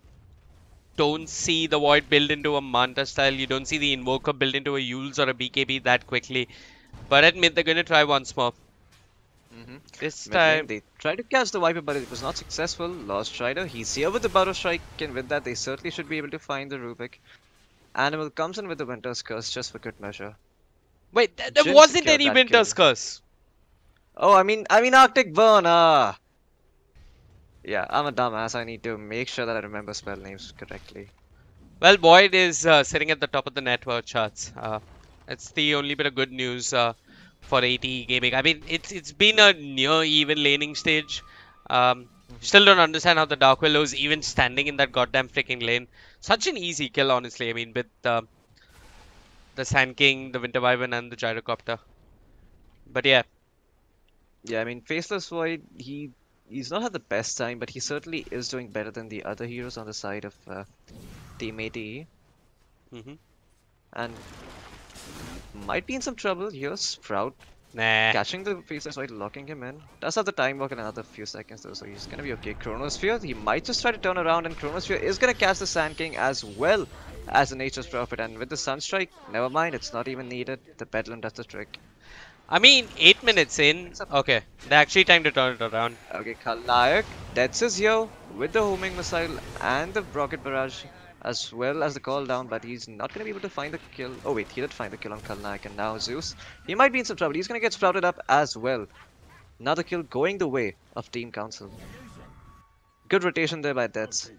don't see the Void build into a Manta style. You don't see the Invoker build into a Yules or a BKB that quickly. But at mid, they're going to try once more. This time they tried to catch the Viper, but it was not successful. Lost Rider, he's here with the Burrow Strike, and with that, they certainly should be able to find the Rubik. Animal comes in with the Winter's Curse just for good measure. Wait, there wasn't any Winter's Curse. Oh, I mean Arctic Burn. Yeah, I'm a dumbass. I need to make sure that I remember spell names correctly. Well, Void is sitting at the top of the network charts. It's the only bit of good news for ATE Gaming. I mean, it's been a near even laning stage. Still don't understand how the Dark Willow is even standing in that goddamn freaking lane. Such an easy kill, honestly. I mean, with the Sand King, the Winter Wyvern, and the Gyrocopter. But yeah. Yeah, I mean, Faceless Void, he's not had the best time, but he certainly is doing better than the other heroes on the side of Team ATE. And might be in some trouble here. Sprout catching the Faceless Void, locking him in. Does have the time walk in another few seconds though, so he's gonna be okay. Chronosphere, he might just try to turn around, and Chronosphere is gonna catch the Sand King as well as the Nature's Prophet. And with the Sunstrike, never mind, it's not even needed. The Bedlam does the trick. I mean, 8 minutes in. Okay, they're actually trying to turn it around. Okay, Khalayak, that's his here with the homing missile and the rocket barrage as well as the call down, but he's not going to be able to find the kill. Oh wait, he did find the kill on Khalayak, and now Zeus, he might be in some trouble. He's going to get sprouted up as well. Another kill going the way of Team Council. Good rotation there by Deads.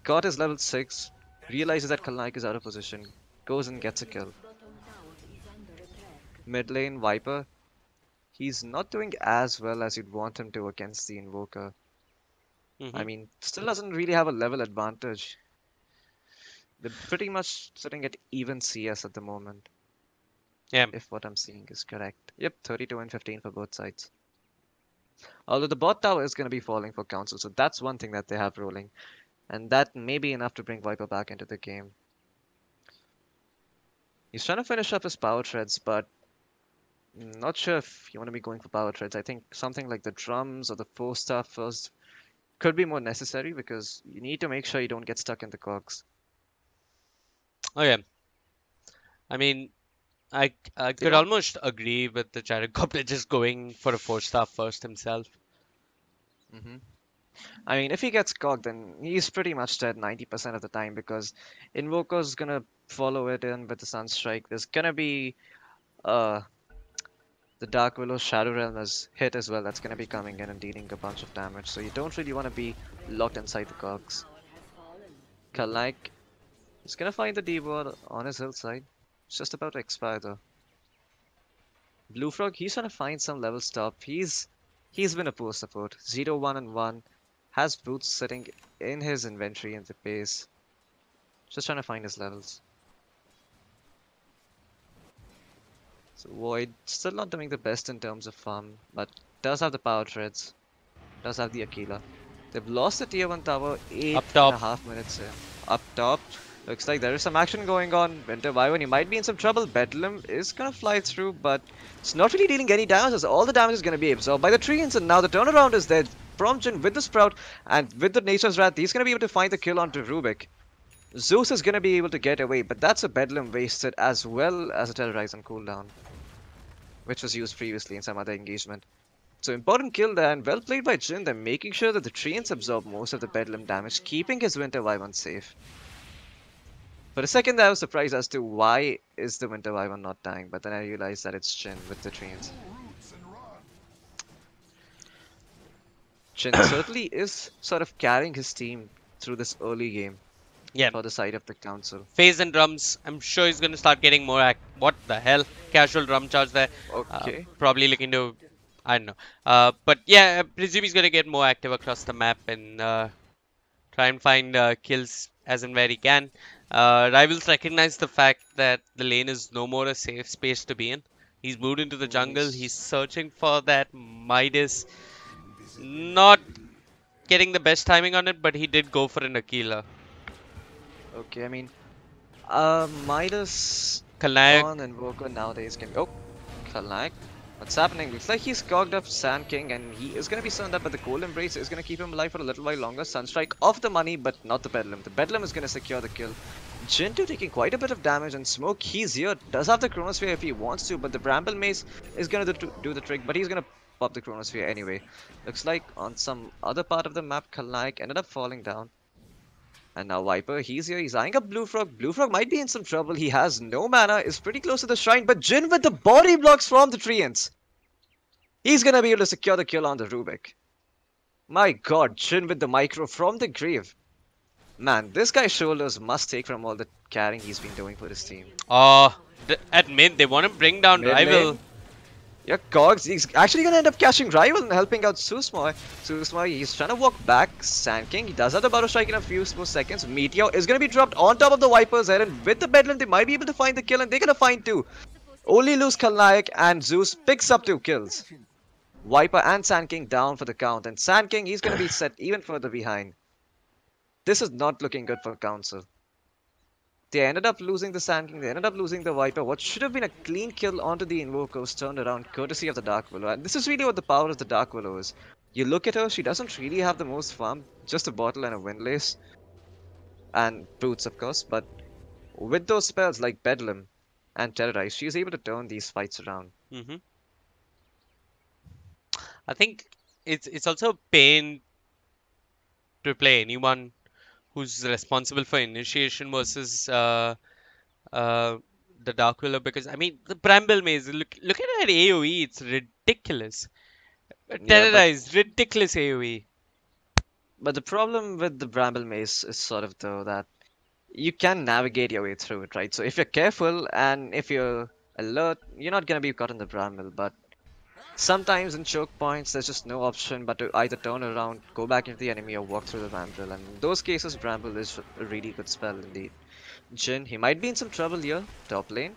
Got his level 6, realizes that Khalayak is out of position, goes and gets a kill. Mid lane, Viper. He's not doing as well as you'd want him to against the Invoker. I mean, still doesn't really have a level advantage. They're pretty much sitting at even CS at the moment. Yeah. If what I'm seeing is correct. Yep, 32 and 15 for both sides. Although the bot tower is going to be falling for Council, so that's one thing that they have rolling. And that may be enough to bring Viper back into the game. He's trying to finish up his power treads, but not sure if you want to be going for power treads. I think something like the drums or the 4-star first could be more necessary because you need to make sure you don't get stuck in the cogs. Oh yeah. I mean, I could almost agree with the Gyrocopter just going for a 4-star first himself. I mean, if he gets cogged, then he's pretty much dead 90% of the time because Invoker's gonna follow it in with the Sunstrike. There's gonna be the Dark Willow Shadow Realm as hit as well. That's gonna be coming in and dealing a bunch of damage. So you don't really want to be locked inside the cogs. Khalayak is gonna find the D-ward on his hillside. It's just about to expire though. Blue Frog, he's trying to find some level stop. He's been a poor support. 0, 1, and 1. Has boots sitting in his inventory in the base. Just trying to find his levels. So Void still not doing the best in terms of farm, but does have the power treads. Does have the Aquila. They've lost the tier 1 tower 8.5 minutes in. Up top. Looks like there is some action going on. Winter Wyvern, he might be in some trouble. Bedlam is gonna fly through, but it's not really dealing any damage as all the damage is gonna be absorbed by the treants, and now the turnaround is there from Jin with the Sprout and with the Nature's Wrath. He's gonna be able to find the kill onto Rubik. Zeus is gonna be able to get away, but that's a Bedlam wasted as well as a Terrorize on cooldown, which was used previously in some other engagement. So important kill there, and well played by Jin. They're making sure that the treants absorb most of the Bedlam damage, keeping his Winter Wyvern safe. For a second I was surprised as to why is the Winter Wyvern not dying, but then I realized that it's Jin with the treants. Jin certainly is sort of carrying his team through this early game. Yeah. For the side of the council. Phase and drums. I'm sure he's going to start getting more what the hell? Casual drum charge there. Okay. Probably looking to, I don't know. But yeah, I presume he's going to get more active across the map and try and find kills as and where he can. Rivals recognize the fact that the lane is no more a safe space to be in. He's moved into the jungle. He's searching for that Midas. Not getting the best timing on it, but he did go for an Aquila. Okay, I mean, Midas Khalayak on Invoker nowadays can be... Oh, Khalayak. What's happening? Looks like he's cogged up Sand King and he is going to be stunned up, but the Cold Embrace is going to keep him alive for a little while longer. Sunstrike off the money, but not the Bedlam. The Bedlam is going to secure the kill. Jintu taking quite a bit of damage, and Smoke, he's here. Does have the Chronosphere if he wants to, but the Bramble Mace is going to do the trick, but he's going to pop the Chronosphere anyway. Looks like on some other part of the map, Khalayak ended up falling down. And now Viper, he's here, he's eyeing up Blue Frog. Blue Frog might be in some trouble, he has no mana, is pretty close to the shrine, but Jin with the body blocks from the treants. He's gonna be able to secure the kill on the Rubik. My god, Jin with the micro from the grave. Man, this guy's shoulders must take from all the carrying he's been doing for his team. At mid, they want to bring down Rival. Yeah, Cogs, he's actually gonna end up catching Rival and helping out Susmoy. Susmoy, he's trying to walk back. Sand King, he does have the Battle Strike in a few more seconds. Meteor is gonna be dropped on top of the Viper's head, and with the Bedlam, they might be able to find the kill, and they're gonna find two. Only lose Khalayak, and Zeus picks up 2 kills. Viper and Sand King down for the count, and Sand King, he's gonna be set even further behind. This is not looking good for Council. They ended up losing the Sand King, they ended up losing the Viper. What should have been a clean kill onto the Invoker was turned around courtesy of the Dark Willow. And this is really what the power of the Dark Willow is. You look at her, she doesn't really have the most farm, just a bottle and a windlace. And boots, of course, but with those spells like Bedlam and Terrorize, she's able to turn these fights around. I think it's also a pain to play anyone who's responsible for initiation versus uh, the Dark Willow, because I mean the Bramble Maze. Look at that AOE. It's ridiculous. Yeah, Terrorize, ridiculous AOE. but the problem with the Bramble Maze is sort of though that you can navigate your way through it, right? So if you're careful and if you're alert, you're not gonna be caught in the bramble. But sometimes in choke points, there's just no option but to either turn around, go back into the enemy, or walk through the bramble. And in those cases, bramble is a really good spell indeed. Jin, he might be in some trouble here, top lane.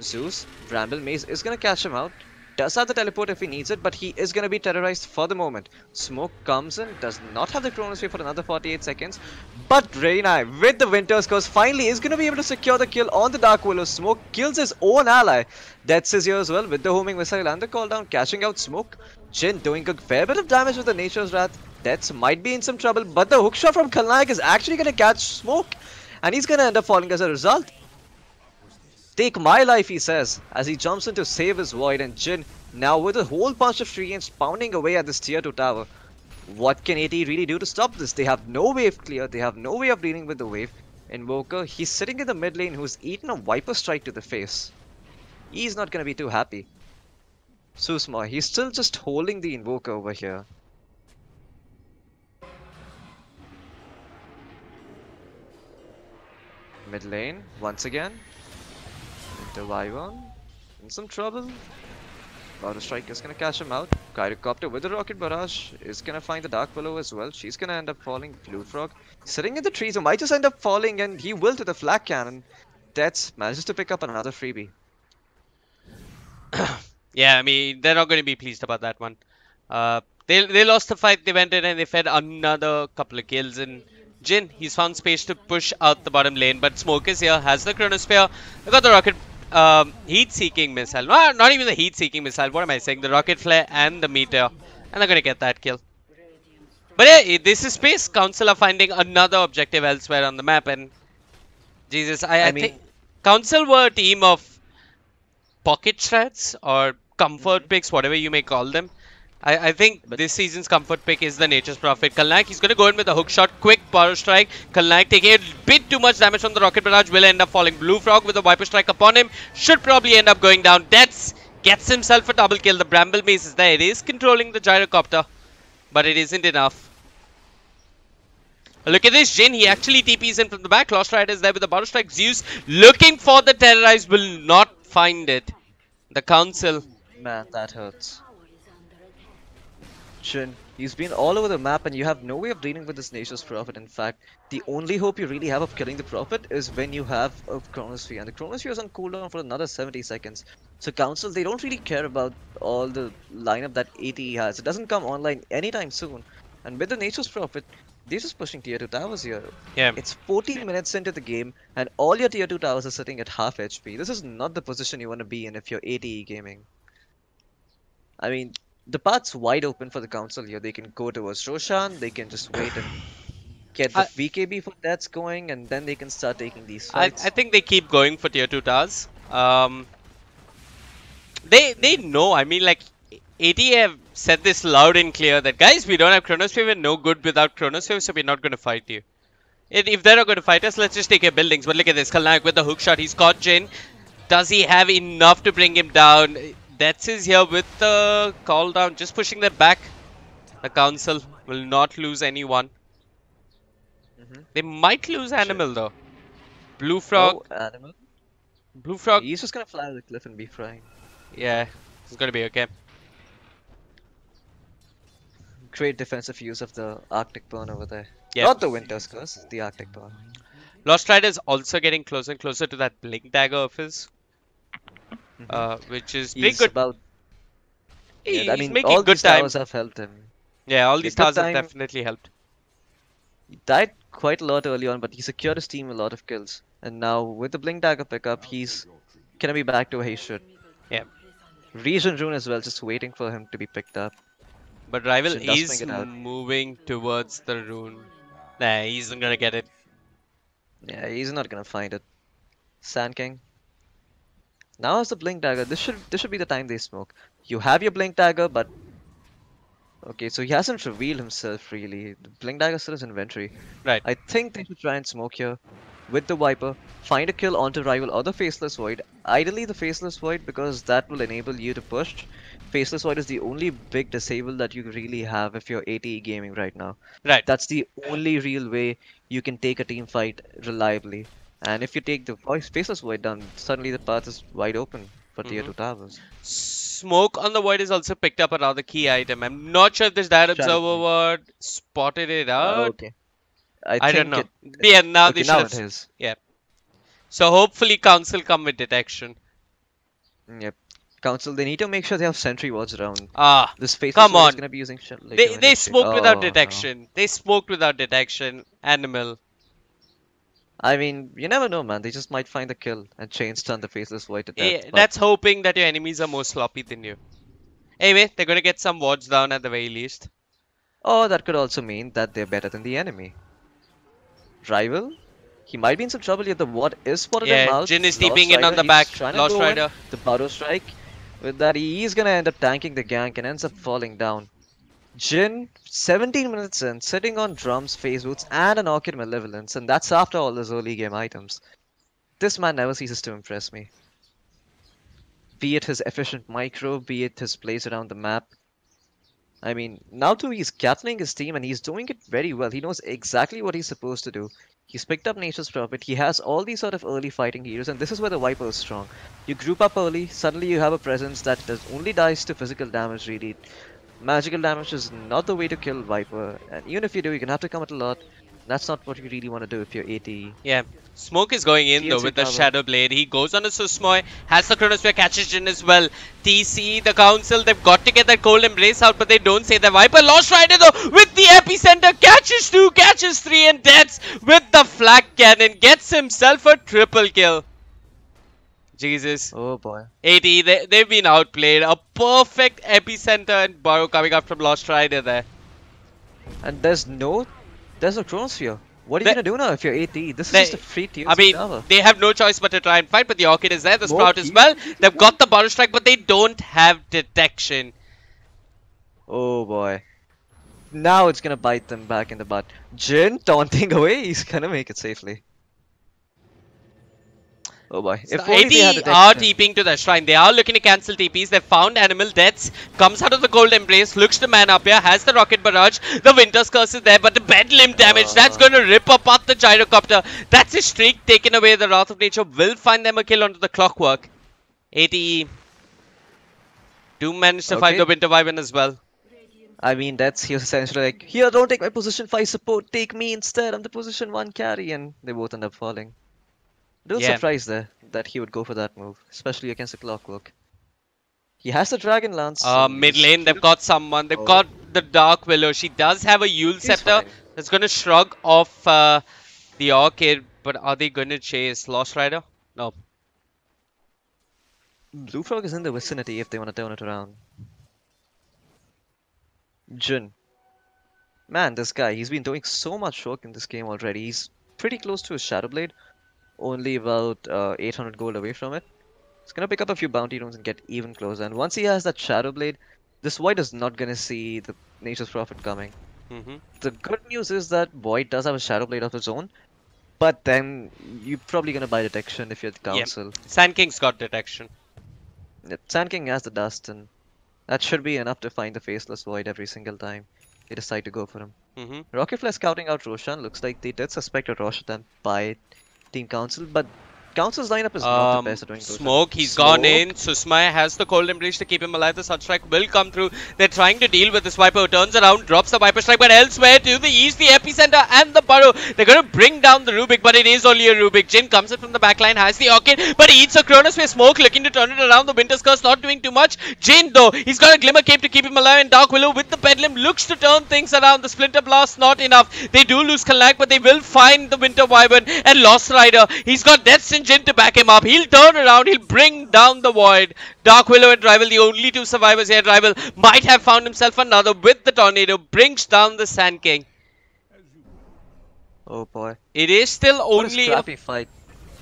Zeus, Bramble Maze is gonna catch him out. Does have the teleport if he needs it, but he is gonna be terrorized for the moment. Smoke comes in, does not have the Chronosphere for another 48 seconds. But Reyna, with the Winter's Curse, finally is gonna be able to secure the kill on the Dark Willow. Smoke kills his own ally. Deaths is here as well with the homing missile and the call down, catching out Smoke. Jin doing a fair bit of damage with the Nature's Wrath. Deaths might be in some trouble, but the hookshot from Kalnaik is actually gonna catch Smoke. And he's gonna end up falling as a result. Take my life, he says, as he jumps in to save his Void, and Jin, now with a whole bunch of treants pounding away at this tier 2 tower. What can AT really do to stop this? They have no wave clear, they have no way of dealing with the wave. Invoker, he's sitting in the mid lane who's eaten a Viper Strike to the face. He's not gonna be too happy. Susma, he's still just holding the Invoker over here. Mid lane, once again. Into Wyvern. In some trouble. Auto Strike is gonna catch him out. Gyrocopter with the Rocket Barrage is gonna find the Dark Willow as well. She's gonna end up falling. Blue Frog sitting in the trees who might just end up falling, and he will to the Flak Cannon. Deaths manages to pick up another freebie. Yeah, I mean they're not going to be pleased about that one. They lost the fight. They went in and they fed another couple of kills. And Jin, he's found space to push out the bottom lane, but Smoke is here, has the Chronosphere. They got the rocket heat-seeking missile. No, not even the heat-seeking missile. What am I saying? The rocket flare and the meteor, and they're going to get that kill. But yeah, this is space. Council are finding another objective elsewhere on the map, and Jesus, I think Council were a team of pocket shreds or comfort picks, whatever you may call them. I think this season's comfort pick is the Nature's Prophet. Kalnaik, he's going to go in with a hook shot, quick power strike. Kalnaik taking a bit too much damage from the Rocket Barrage, will end up falling. Blue Frog with a Viper Strike upon him, should probably end up going down. Deaths gets himself a double kill. The Bramble Maze is there. It is controlling the Gyrocopter, but it isn't enough. Look at this, Jin, he actually TPs in from the back. Lost Rider is there with the Power Strike. Zeus looking for the Terrorize, will not find it. The Council. Man, that hurts. Jin, he's been all over the map and you have no way of dealing with this Nature's Prophet. In fact, the only hope you really have of killing the Prophet is when you have a Chronosphere. And the Chronosphere is on cooldown for another 70 seconds. So Council, they don't really care about all the lineup that ATE has. It doesn't come online anytime soon. And with the Nature's Prophet, they're just pushing tier 2 towers here. Yeah. It's 14 minutes into the game and all your tier 2 towers are sitting at half HP. This is not the position you want to be in if you're ATE gaming. I mean, the path's wide open for the Council here. They can go towards Roshan, they can just wait and get the VKB for that's going, and then they can start taking these fights. I think they keep going for tier 2 towers. They know, I mean, like, AT have said this loud and clear that, guys, we don't have Chronosphere, we're no good without Chronosphere, so we're not going to fight you. If they're not going to fight us, let's just take your buildings. But look at this, Kalnaik with the hook shot, he's caught Jin. Does he have enough to bring him down? That's his here with the call down, just pushing them back. The Council will not lose anyone. They might lose Animal though. Blue Frog. Oh, Animal. Blue Frog. He's just gonna fly over the cliff and be frying. Yeah, it's gonna be okay. Great defensive use of the Arctic Burn over there. Yep. Not the Winter's Curse, the Arctic Burn. Lost Rider is also getting closer and closer to that Blink Dagger of his. Which is pretty good. Yeah, I mean, making all good these time. towers have helped him. Yeah, all these towers have time. definitely helped. He died quite a lot early on, but he secured his team a lot of kills. And now, with the Blink Dagger pickup, he's gonna be back to where he should. Yeah. Region Rune as well, just waiting for him to be picked up. But Rival Shin does is bring it out. moving towards the rune. Nah, he's not gonna get it. Yeah, he's not gonna find it. Sand King. Now is the Blink Dagger. This should be the time they smoke. You have your Blink Dagger, but Okay, so he hasn't revealed himself really. The Blink Dagger still is inventory. Right. I think they should try and smoke here with the Viper. Find a kill onto Rival or the Faceless Void. Ideally the Faceless Void because that will enable you to push. Faceless Void is the only big disable that you really have if you're ATE gaming right now. Right. That's the only real way you can take a team fight reliably. And if you take the Faceless Void down, suddenly the path is wide open for tier 2 towers. Smoke on the void is also picked up another key item. I'm not sure if this Dire Shadow Observer Blade. word spotted it out. Okay. I I don't think know. it. Yeah, now they Okay, should now have. it is. Yeah. So hopefully Council come with detection. Yep. Council, they need to make sure they have sentry wards around. Ah, This Faceless come Void is on. gonna be using shit like They smoked without no. detection. They smoked without detection. Animal. I mean, you never know, man. They just might find the kill and chain stun the Faceless Void to death. But That's hoping that your enemies are more sloppy than you. Anyway, they're gonna get some wards down at the very least. or that could also mean that they're better than the enemy. Rival? He might be in some trouble here. The ward is spotted him Yeah, out. Jin is Lost TPing in on Rider, the he's back. trying to Lost go in. Rider. The Burrow Strike. With that, he is gonna end up tanking the gank and ends up falling down. Jin, 17 minutes in, sitting on drums, phase boots, and an Orchid Malevolence, and that's after all those early game items. This man never ceases to impress me. Be it his efficient micro, be it his plays around the map. I mean, now too he's captaining his team and he's doing it very well. He knows exactly what he's supposed to do. He's picked up Nature's Prophet, he has all these sort of early fighting heroes, and this is where the Viper is strong. You group up early, suddenly you have a presence that does only dies to physical damage really. Magical damage is not the way to kill Viper, and even if you do, you're gonna have to commit a lot. That's not what you really want to do if you're ATE. Yeah. Smoke is going in though TLC with the cover. Shadow Blade. He goes on a Susmoy, has the Chronosphere, catches Jin as well. TC, the Council, they've got to get that Cold Embrace out, but they don't say the Viper. Lost Rider though with the Epicenter, catches 2, catches 3 and deaths with the Flak Cannon. Gets himself a triple kill. Jesus. Oh boy. AT, they've been outplayed. A perfect Epicenter and Burrow coming up from Lost Rider there. And there's no Chronosphere. What are you gonna do now if you're AT? This is just a free TLC I mean, tower. they have no choice but to try and fight, but the Orchid is there, the More Sprout as keys? well. They've got the Burrow Strike, but they don't have detection. Oh boy. Now it's gonna bite them back in the butt. Jin taunting away, he's gonna make it safely. Oh boy. So If only they had AD are detection. TPing to the shrine. They are looking to cancel TPs. They've found Animal Deaths. Comes out of the Cold Embrace. Looks to man up here. Has the Rocket Barrage. The Winter's Curse is there. But the Bedlam damage. That's going to rip apart the Gyrocopter. That's his streak taken away. The Wrath of Nature will find them a kill onto the Clockwork. ATE do manage to find the Winter Wyvern as well. I mean, that's he was essentially like, here, don't take my position 5 support, take me instead, I'm the position 1 carry, and they both end up falling. I was surprised there that he would go for that move, especially against the Clockwork. He has the Dragon Lance. Mid lane, they've got someone. They've got the Dark Willow. She does have a Yule Scepter. fine. That's going to shrug off the Orchid. But are they going to chase Lost Rider? No. Blue Frog is in the vicinity if they want to turn it around. Jin. Man, this guy, he's been doing so much work in this game already. He's pretty close to his Shadow Blade. Only about 800 gold away from it. He's gonna pick up a few bounty runes and get even closer. And once he has that Shadow Blade, this Void is not gonna see the Nature's Prophet coming. The good news is that Void does have a Shadow Blade of his own. But then, you're probably gonna buy detection if you're the Council. Yep. Sand King's got detection. Sand King has the dust, and that should be enough to find the Faceless Void every single time they decide to go for him. Rocket Flare scouting out Roshan. Looks like they did suspect a Rosh attempt by Team Council, but Council's lineup is not the best at doing Smoke, he's gone in. Susmaya has the Cold Embrace to keep him alive. The Sunstrike will come through. They're trying to deal with this Viper who turns around, drops the Viper Strike, but elsewhere to the east, the Epicenter and the Burrow. They're going to bring down the Rubik, but it is only a Rubik. Jin comes in from the backline, has the Orchid, but he eats a Chronosphere. Smoke looking to turn it around. The Winter's Curse not doing too much. Jin, though, he's got a Glimmer Cape to keep him alive, and Dark Willow with the Bedlam looks to turn things around. The Splinter Blast not enough. They do lose Kalak, but they will find the Winter Wyvern and Lost Rider. He's got Deaths and Jin to back him up. He'll turn around, he'll bring down the Void. Dark Willow and Rival, the only two survivors here. Rival might have found himself another with the Tornado, brings down the Sand King. Oh boy. It is still What a only scrappy fight.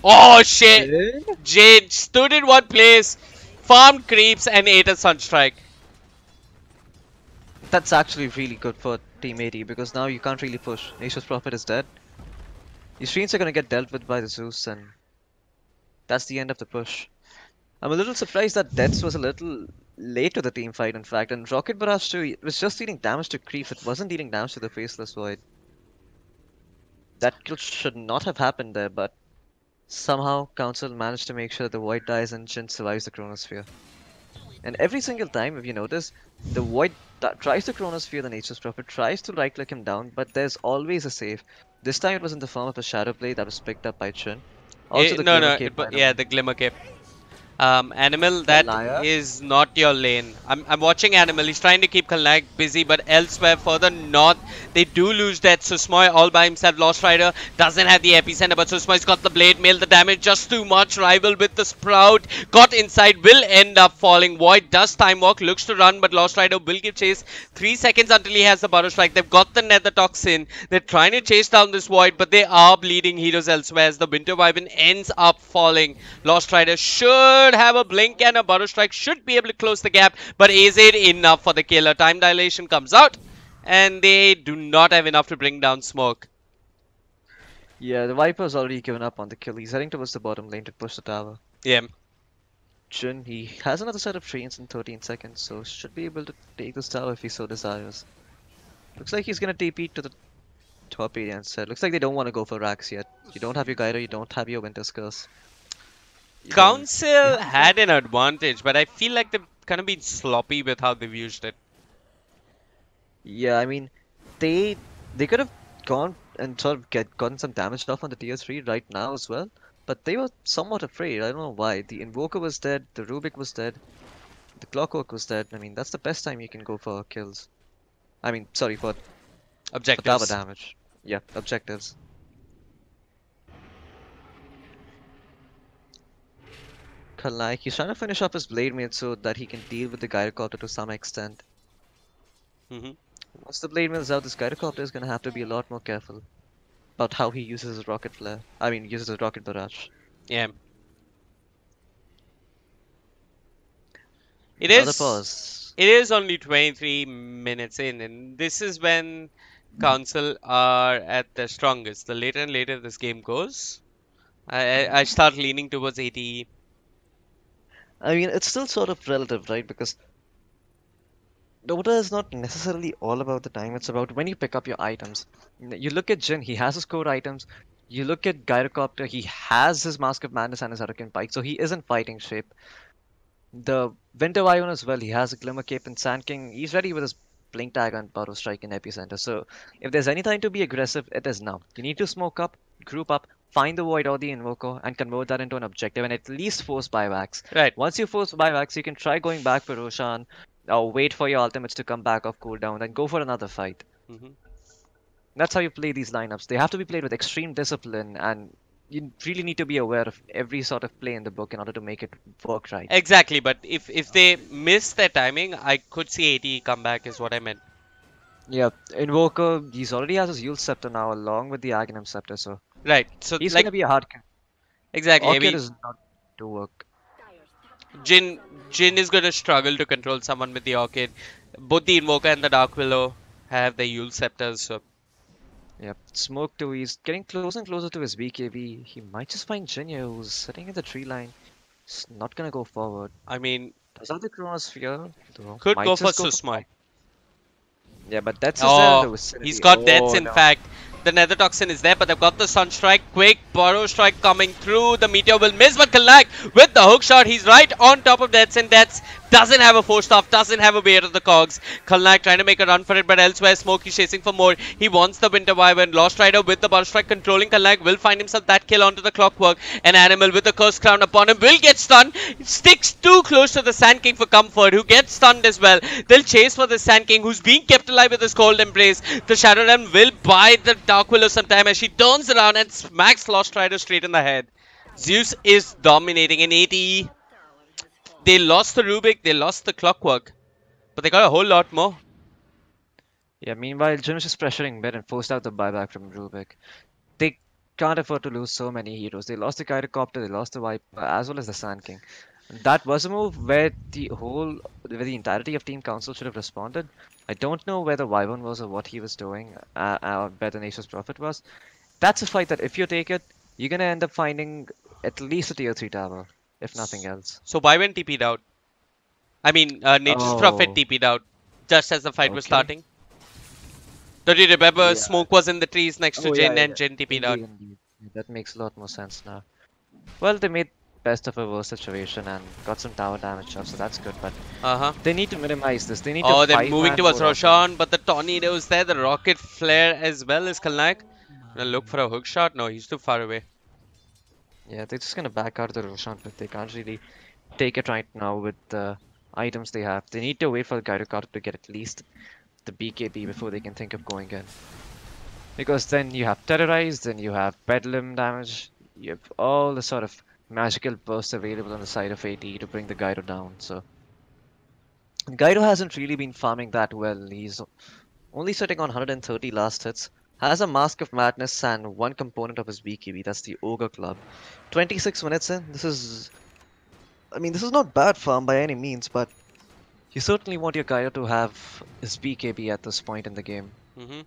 Oh shit! Jade stood in one place, farmed creeps and ate a Sunstrike. That's actually really good for Team 80 because now you can't really push. Nature's Prophet is dead. These trees are gonna get dealt with by the Zeus, and that's the end of the push. I'm a little surprised that Deaths was a little late to the team fight, in fact, and Rocket Barrage too, it was just dealing damage to creeps, it wasn't dealing damage to the Faceless Void. That kill should not have happened there, but somehow Council managed to make sure the Void dies and Jin survives the Chronosphere. And every single time, if you notice, the Void tries to Chronosphere the Nature's Prophet, tries to right-click him down, but there's always a save. This time it was in the form of a Shadow Blade that was picked up by Jin. Also the No, Glimmer no, Cape by yeah, the Glimmer Cape. Animal, that Kalaya? is not your lane. I'm watching Animal. He's trying to keep Kalnak busy, but elsewhere further north, they do lose that. Susmoy all by himself. Lost Rider doesn't have the epicenter, but Susmoy's got the blade mail. The damage just too much. Rival with the Sprout. Got inside, will end up falling. Void does time walk, looks to run, but Lost Rider will give chase. 3 seconds until he has the Burrow Strike. They've got the Nether Toxin. They're trying to chase down this Void, but they are bleeding heroes elsewhere as the Winter Wyvern ends up falling. Lost Rider should have a blink and a Burrow Strike, should be able to close the gap, but is it enough for the killer? Time dilation comes out, and they do not have enough to bring down Smoke. Yeah, the Viper's already given up on the kill. He's heading towards the bottom lane to push the tower. Yeah. Jin, he has another set of trains in 13 seconds, so should be able to take this tower if he so desires. Looks like he's gonna TP to the top area instead. Looks like they don't want to go for racks yet. You don't have your Gyro, you don't have your Winter's Curse. Council had an advantage, but I feel like they've kind of been sloppy with how they've used it. Yeah, I mean, they could have gone and sort of gotten some damage off on the tier 3 right now as well, but they were somewhat afraid. I don't know why. The Invoker was dead, the Rubik was dead, the Clockwork was dead. I mean, that's the best time you can go for kills. I mean, sorry, for Objectives. tower damage. Yeah, objectives. Kalai, he's trying to finish up his Blade Mail so that he can deal with the Gyrocopter to some extent. Once the Blade Mail's out, this Gyrocopter is gonna have to be a lot more careful about how he uses his Rocket Flare. I mean, uses his Rocket Barrage. Yeah. Another pause. It is only 23 minutes in, and this is when Council are at their strongest. The later and later this game goes, I start leaning towards ATE. I mean, it's still sort of relative, right? Because Dota is not necessarily all about the time. It's about when you pick up your items. You look at Jin, he has his core items. You look at Gyrocopter, he has his Mask of Madness and his Hurricane Pike, so he is in fighting shape. The Winter Wyvern as well, he has a Glimmer Cape and Sand King. He's ready with his Blink Dagger and Burrow Strike and Epicenter. So if there's any time to be aggressive, it is now. You need to smoke up, group up, find the Void or the Invoker, and convert that into an objective and at least force buybacks. Right. Once you force buybacks, you can try going back for Roshan, or wait for your ultimates to come back off cooldown, and go for another fight. That's how you play these lineups. They have to be played with extreme discipline, and you really need to be aware of every sort of play in the book in order to make it work right. Exactly, but if they miss their timing, I could see ATE come back is what I meant. Yeah, Invoker, he's already has his Yule Scepter now along with the Aghanim Scepter, so right. So he's like, gonna be a hard exactly. Orchid is not to work. Jin is gonna struggle to control someone with the Orchid. Both the Invoker and the Dark Willow have the Yule Scepters, so Yep, Smoke too, he's getting closer and closer to his BKB. He might just find Jinya, who's sitting in the tree line. He's not gonna go forward. I mean, does have the Chronosphere? Though. Could Might go for just Susmoy. Yeah, but that's there in the vicinity. He's got deaths in fact. The Nether Toxin is there, but they've got the Sunstrike. Quick Burrow Strike coming through. The Meteor will miss, but Kalnak with the hook shot. He's right on top of Deaths, and Deaths doesn't have a force staff, doesn't have a way out of the cogs. Kalnak trying to make a run for it, but elsewhere Smoke is chasing for more. He wants the Winter Wyvern. Lost Rider with the Burrow Strike controlling Kalnak will find himself that kill onto the Clockwork. An Animal with the Curse Crown upon him will get stunned. Sticks too close to the Sand King for comfort, who gets stunned as well. They'll chase for the Sand King, who's being kept alive with his Cold Embrace. The Shadow Realm will buy the Dark Willow sometime as she turns around and smacks Lost Rider straight in the head. Zeus is dominating in ATE. They lost the Rubik, they lost the Clockwork, but they got a whole lot more. Yeah, meanwhile, Jim is just pressuring mid and forced out the buyback from Rubik. They can't afford to lose so many heroes. They lost the Gyrocopter, they lost the Viper, as well as the Sand King. That was a move where where the entirety of Team Council should have responded. I don't know where the Wyvern was or what he was doing, where the Nature's Prophet was. That's a fight that if you take it, you're gonna end up finding at least a tier 3 tower, if nothing else. So Wyvern TP'd out. I mean, Nature's Prophet Oh, TP'd out just as the fight was okay. starting. Don't you remember Yeah. Smoke was in the trees next to Oh, yeah, Jin yeah, and yeah. Jin TP'd out? Indeed. That makes a lot more sense now. Well, they made best of a worse situation and got some tower damage off, so that's good. But Uh-huh. they need to minimize this. They need Oh, to they're fight moving man towards more often. Roshan, but the tornado is there. The rocket flare as well is Kalnak. Gonna look for a hook shot. No, he's too far away. Yeah, they're just gonna back out of the Roshan, but they can't really take it right now with the items they have. They need to wait for the Gyro Card to get at least the BKB before they can think of going in. Because then you have Terrorize, then you have Bedlam damage, you have all the sort of magical bursts available on the side of AT to bring the Gyro down. So Gyro hasn't really been farming that well. He's only sitting on 130 last hits. Has a Mask of Madness and one component of his BKB, that's the Ogre Club. 26 minutes in, this is not bad farm by any means, but you certainly want your Gyro to have his BKB at this point in the game. Mm-hmm.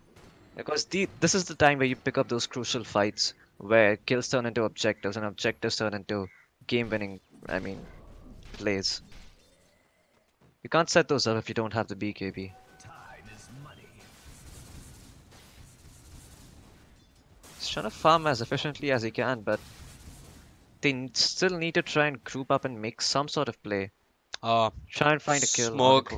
Because this is the time where you pick up those crucial fights where kills turn into objectives and objectives turn into game-winning, plays. You can't set those up if you don't have the BKB. He's trying to farm as efficiently as he can, but they still need to try and group up and make some sort of play. Try and find a kill. Smoke.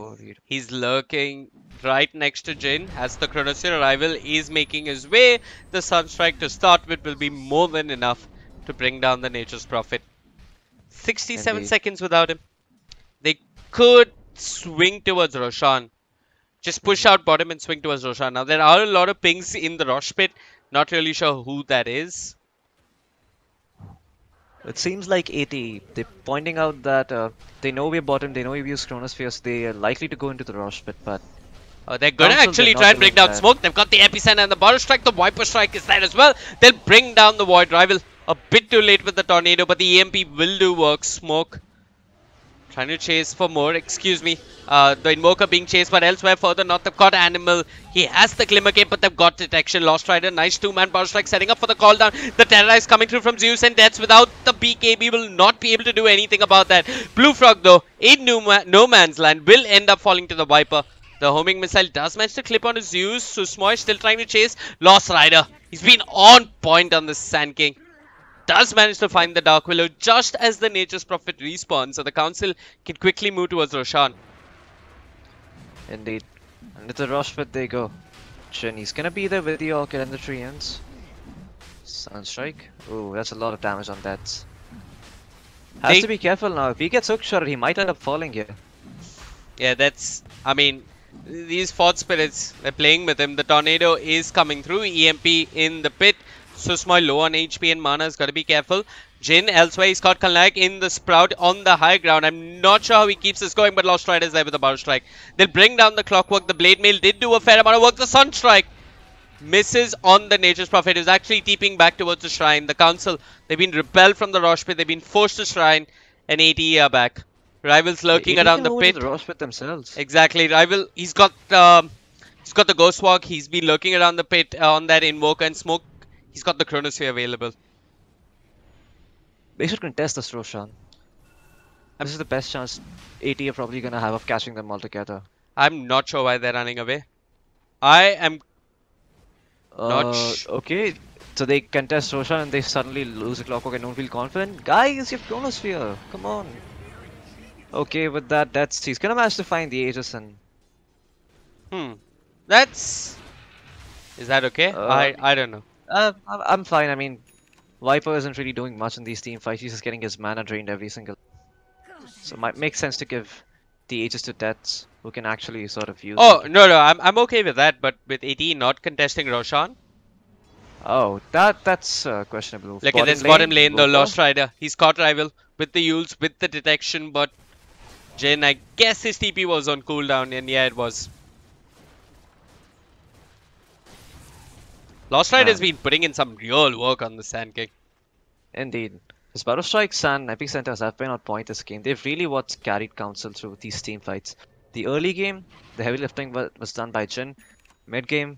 He's lurking right next to Jin as the Chronosphere arrival is making his way. The Sunstrike to start with will be more than enough to bring down the Nature's Prophet. 67 Indeed. seconds without him. They could swing towards Roshan. Just push out bottom and swing towards Roshan. Now there are a lot of pings in the Rosh pit. Not really sure who that is. It seems like AT, they're pointing out that they know we're bottom, they know we've used Chronospheres, they are likely to go into the Rosh pit, but They're gonna Council, actually they're try not and bring doing down that. Smoke. They've got the Epicenter and the Borrow Strike. The Viper Strike is there as well. They'll bring down the Void Rival. A bit too late with the Tornado, but the EMP will do work. Smoke trying to chase for more. Excuse me. The Invoker being chased, but elsewhere further north they've got Animal. He has the Glimmer Cape, but they've got Detection. Lost Rider, nice two-man Borrow Strike setting up for the call down. The Terrorize coming through from Zeus and Deaths without the BKB will not be able to do anything about that. Blue Frog though, in no man's land, will end up falling to the Viper. The homing missile does manage to clip on his Zeus, so Smosh still trying to chase. Lost Rider, he's been on point on the Sand King. Does manage to find the Dark Willow just as the Nature's Prophet respawns, so the Council can quickly move towards Roshan. indeed. And with the Rosh pit they go. Jin, he's gonna be there with the Orchid and the Treants. Sunstrike. Ooh, that's a lot of damage on that. Has to be careful now. If he gets hookshotted, he might end up falling here. Yeah, I mean, these Fort Spirits, they're playing with him. The Tornado is coming through. EMP in the pit. Susmoy low on HP and mana has got to be careful. Jin elsewhere, he's got Kalnak in the Sprout on the high ground. I'm not sure how he keeps this going, but Lost Rider is there with the Borrow Strike. They'll bring down the Clockwork. The Blade Mail did do a fair amount of work. The Sunstrike misses on the Nature's Prophet. Is actually teeping back towards the Shrine. The Council, they've been repelled from the Rosh Pit. They've been forced to Shrine, and ATE are back. Rivals lurking around the pit. The Rosh pit themselves. Exactly. Rival, he's got the Ghost Walk. He's been lurking around the pit on that Invoker and Smoke. He's got the Chronosphere available. They should contest this Roshan. This is the best chance AT are probably gonna have of catching them all together. I'm not sure why they're running away. I am not okay, so they contest Roshan and they suddenly lose a Clockwork and don't feel confident. Guys, you have Chronosphere. Come on. Okay, with that, he's gonna manage to find the Aegis and... Is that okay? I don't know. I'm fine. I mean, Viper isn't really doing much in these team fights. He's just getting his mana drained every single... So it might make sense to give the Aegis to Deaths, who can actually sort of use Oh, no, I'm okay with that, but with AT not contesting Roshan. Oh, that's questionable. Look at this bottom lane, the Lost Rider. He's caught Rival with the Yules, with the Detection, but Jin, I guess his TP was on cooldown, and yeah, it was. Lost Rider has been putting in some real work on the Sand King. Indeed. His Battle Strikes and Epicenters have been on point this game. They've really what's carried Council through these team fights. The early game, the heavy lifting was done by Jin. Mid game,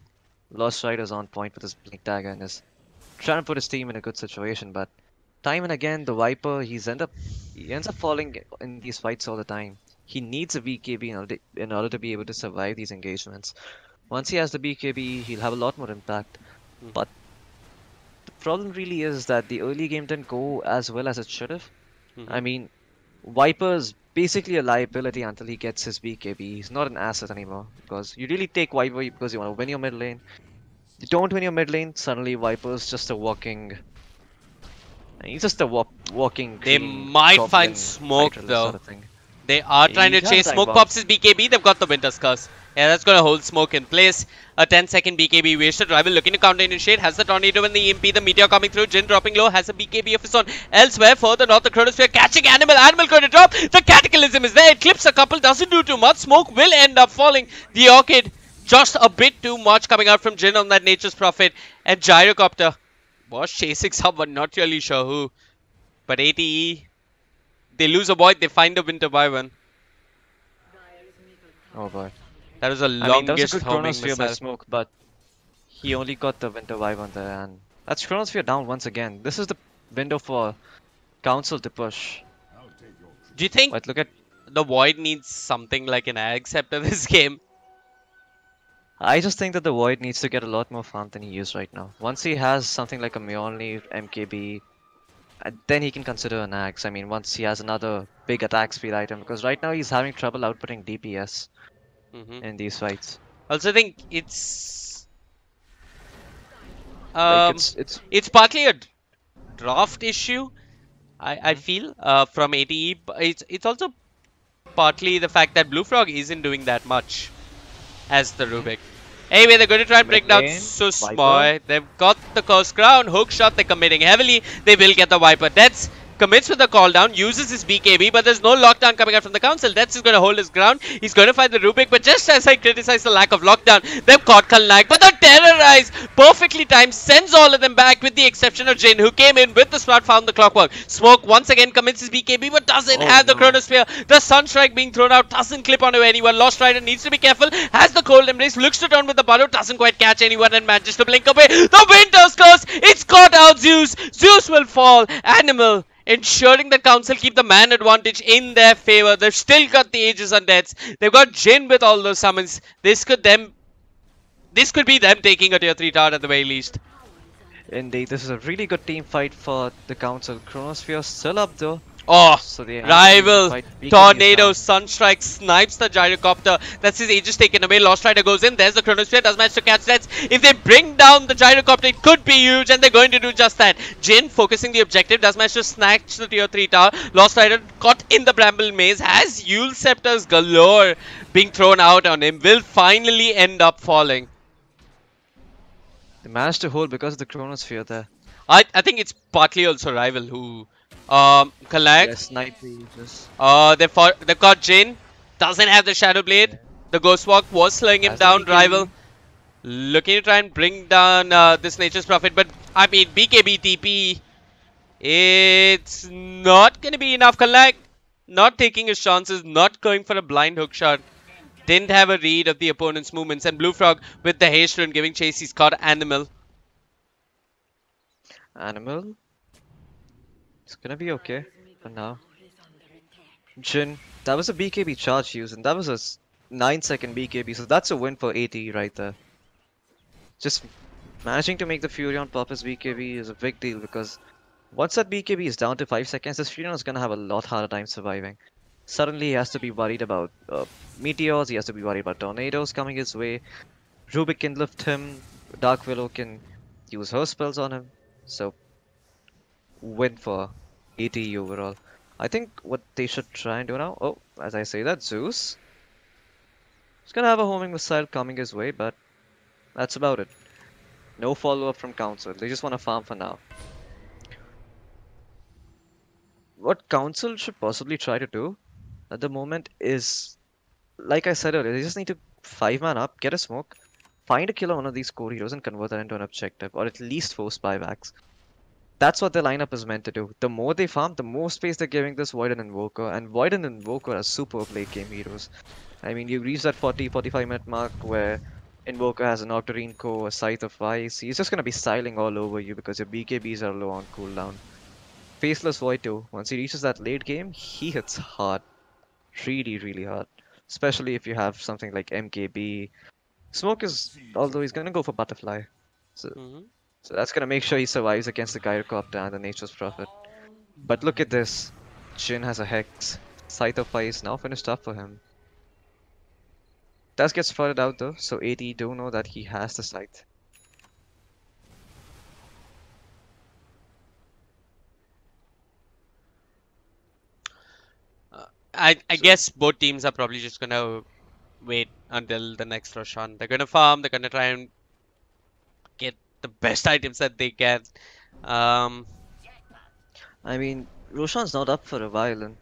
Lost Rider's on point with his Blink Dagger and is trying to put his team in a good situation. But time and again, the Viper, he ends up falling in these fights all the time. He needs a BKB in order to be able to survive these engagements. Once he has the BKB, he'll have a lot more impact. But the problem really is that the early game didn't go as well as it should have. I mean, Viper's basically a liability until he gets his BKB. He's not an asset anymore because you really take Viper because you want to win your mid lane. You don't win your mid lane, suddenly Viper's just a walking. He's just a walking. They green might goblin find smoke hydralist though. Sort of thing. They are trying to He has chase time smoke. bombs. Pops his BKB. They've got the Winter's Curse. Yeah, that's going to hold smoke in place. A 10-second BKB wasted. Rival looking to counter initiate. Has the Tornado and the EMP. The Meteor coming through. Jin dropping low. Has a BKB of his own. Elsewhere, further north, the Chronosphere catching Animal. Animal going to drop. The Cataclysm is there. It clips a couple. Doesn't do too much. Smoke will end up falling. The Orchid, just a bit too much coming out from Jin on that Nature's Prophet. And Gyrocopter was chasing someone. Not really sure who. But ATE, they lose a void. They find a Winter Wyvern. Oh boy. That was the I mean, that was a longest good homing Chronosphere by missile. Smoke, but he only got the Winter Wyvern there, and that's Chronosphere down once again. This is the window for Council to push. Do you think But look at, the Void needs something like an Ag Scepter this game? I just think that the Void needs to get a lot more farm than he is right now. Once he has something like a Mjolnir, MKB, then he can consider an Axe. I mean, once he has another big attack speed item, because right now he's having trouble outputting DPS in these fights. Also, I think it's Like it's partly a draft issue. I feel from ATE, but it's also partly the fact that Blue Frog isn't doing that much as the Rubik. Anyway, they're going to try and break down Mid lane, Susmoy. They've got the Curse Crown. Hook shot, they're committing heavily. They will get the Viper. Deaths commits with the call down, uses his BKB, but there's no lockdown coming out from the council. Deaths is going to hold his ground. He's going to find the Rubik, but just as I criticize the lack of lockdown, they've caught Kalnak. But the Terrorize, perfectly timed, sends all of them back with the exception of Jin, who came in with the Sprat, found the Clockwork. Smoke once again commits his BKB, but doesn't have the Chronosphere. The Sunstrike being thrown out doesn't clip onto anyone. Lost Rider needs to be careful. Has the Cold Embrace, looks to turn with the Burrow, doesn't quite catch anyone and manages to blink away. The Winter's Curse, it's caught out Zeus. Zeus will fall. Animal ensuring the council keep the man advantage in their favor. They've still got the Aegis on Deaths. They've got Jin with all those summons. This could be them taking a tier 3 tower at the very least. Indeed, this is a really good team fight for the council. Chronosphere still up though. Oh, So they have rival to fight. BKB is Tornado down. Sunstrike snipes the Gyrocopter. That's his Aegis taken away. Lost Rider goes in. There's the Chronosphere. Does manage to catch Deaths. If they bring down the Gyrocopter, it could be huge, and they're going to do just that. Jin focusing the objective. Does manage to snatch the tier 3 tower. Lost Rider caught in the Bramble Maze. Has Yule Scepters galore being thrown out on him. Will finally end up falling. They managed to hold because of the Chronosphere there. I think it's partly also rival who Kalak. Yes, Snipe the Aegis. They've got Jin. Doesn't have the Shadow Blade. The Ghost Walk was slowing him Has the down. BKB. Rival looking to try and bring down this Nature's Prophet. But I mean, BKB TP. It's not going to be enough. Kalak not taking his chances. Not going for a blind hook shot. Didn't have a read of the opponent's movements. And Blue Frog with the haste rune giving chase. He's caught Animal. Animal. It's gonna be okay for now. Jin, that was a BKB charge use, and that was a 9-second BKB, so that's a win for AT right there. Just managing to make the Furion pop his BKB is a big deal because once that BKB is down to 5 seconds, this Furion is gonna have a lot harder time surviving. Suddenly he has to be worried about meteors, he has to be worried about tornadoes coming his way. Rubik can lift him, Dark Willow can use her spells on him. So, win for AT overall. I think what they should try and do now. Oh, as I say that, Zeus. He's gonna have a homing missile coming his way, but that's about it. No follow up from Council. They just want to farm for now. What Council should possibly try to do at the moment is, like I said earlier, they just need to 5-man up, get a smoke, find a kill on one of these core heroes and convert that into an objective, or at least force buybacks. That's what their lineup is meant to do. The more they farm, the more space they're giving this Void and Invoker, and Void and Invoker are superb late game heroes. I mean, you reach that 40-45 minute mark where Invoker has an Octarine Core, a Scythe of Ice. He's just gonna be styling all over you because your BKBs are low on cooldown. Faceless Void too. Once he reaches that late game, he hits hard. Really, really hard. Especially if you have something like MKB. Smoke is, although he's gonna go for Butterfly. So, so that's gonna make sure he survives against the Gyrocopter and the Nature's Prophet. But look at this. Jhin has a Hex. Scythe of Ice now finished up for him. Does get spotted out though, so AD do know that he has the Scythe. I guess both teams are probably just gonna wait until the next Roshan. They're gonna farm, they're gonna try and get the best items that they can. I mean, Roshan's not up for a while, and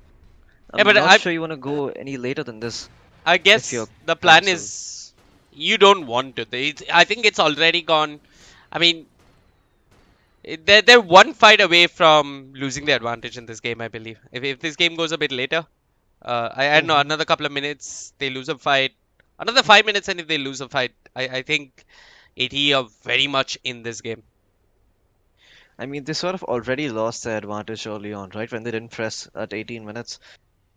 Yeah, but not sure you want to go any later than this. I guess the plan counsel. is you don't want to. I think it's already gone. I mean, they're one fight away from losing the advantage in this game, I believe. If this game goes a bit later, I don't know, another couple of minutes, they lose a fight. Another 5 minutes, and if they lose a fight, I think AT are very much in this game. I mean, they sort of already lost their advantage early on, right? When they didn't press at 18 minutes.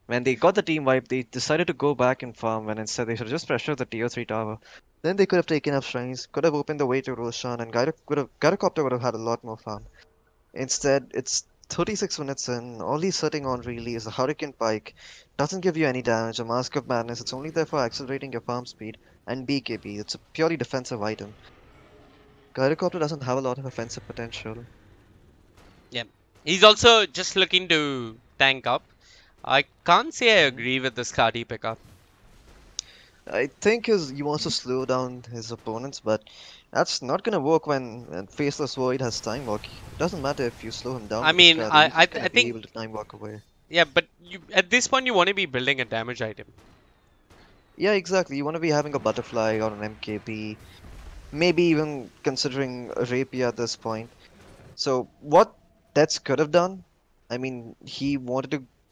When they got the team wipe, they decided to go back and farm, when instead they should have just pressured the tier 3 tower. Then they could have taken up shrines, could have opened the way to Roshan, and Gyrocopter would have had a lot more farm. Instead, it's 36 minutes in, all he's sitting on really is a Hurricane Pike. Doesn't give you any damage, a Mask of Madness, it's only there for accelerating your farm speed, and BKB, it's a purely defensive item. Gyrocopter doesn't have a lot of offensive potential. Yeah, he's also just looking to tank up. I can't say I agree with the Skadi pickup. I think he wants to slow down his opponents, but that's not gonna work when Faceless Void has Time Walk. It doesn't matter if you slow him down. I mean, I think able to Time Walk away. Yeah, but at this point you want to be building a damage item. Yeah, exactly. You want to be having a Butterfly or an MKB, maybe even considering a Rapier at this point. So what Tets could have done, I mean,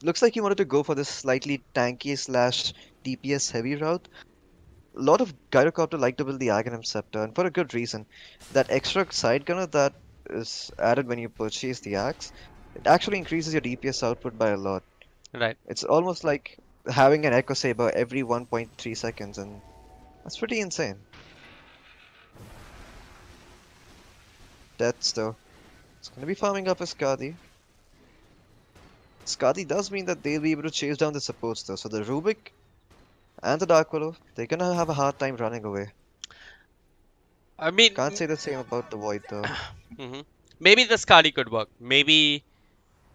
looks like he wanted to go for this slightly tanky / DPS heavy route. A lot of Gyrocopter like to build the Aghanim Scepter, and for a good reason. That extra side gunner that is added when you purchase the axe, it actually increases your DPS output by a lot. Right. It's almost like having an Echo Saber every 1.3 seconds, and that's pretty insane. That's though. It's gonna be farming up his Skadi. Skadi does mean that they'll be able to chase down the supports though, so the Rubik and the Dark Willow, they're gonna have a hard time running away. I mean, can't say the same about the Void though. Maybe the Skadi could work. Maybe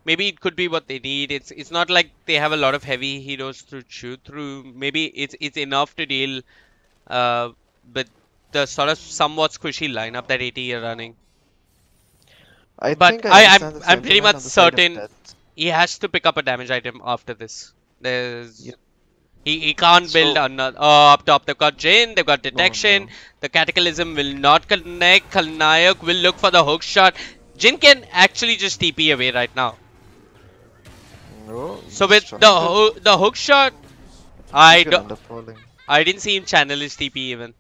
it could be what they need. It's not like they have a lot of heavy heroes to chew through. Maybe it's enough to deal with the sort of somewhat squishy lineup that AT are running. I'm pretty much certain he has to pick up a damage item after this. He can't build another. Up top they've got Jhin, they've got Detection. No. The Cataclysm will not connect. Khalnayak will look for the hook shot. Jhin can actually just TP away right now. No. So with the hook shot, I didn't see him channel his TP even.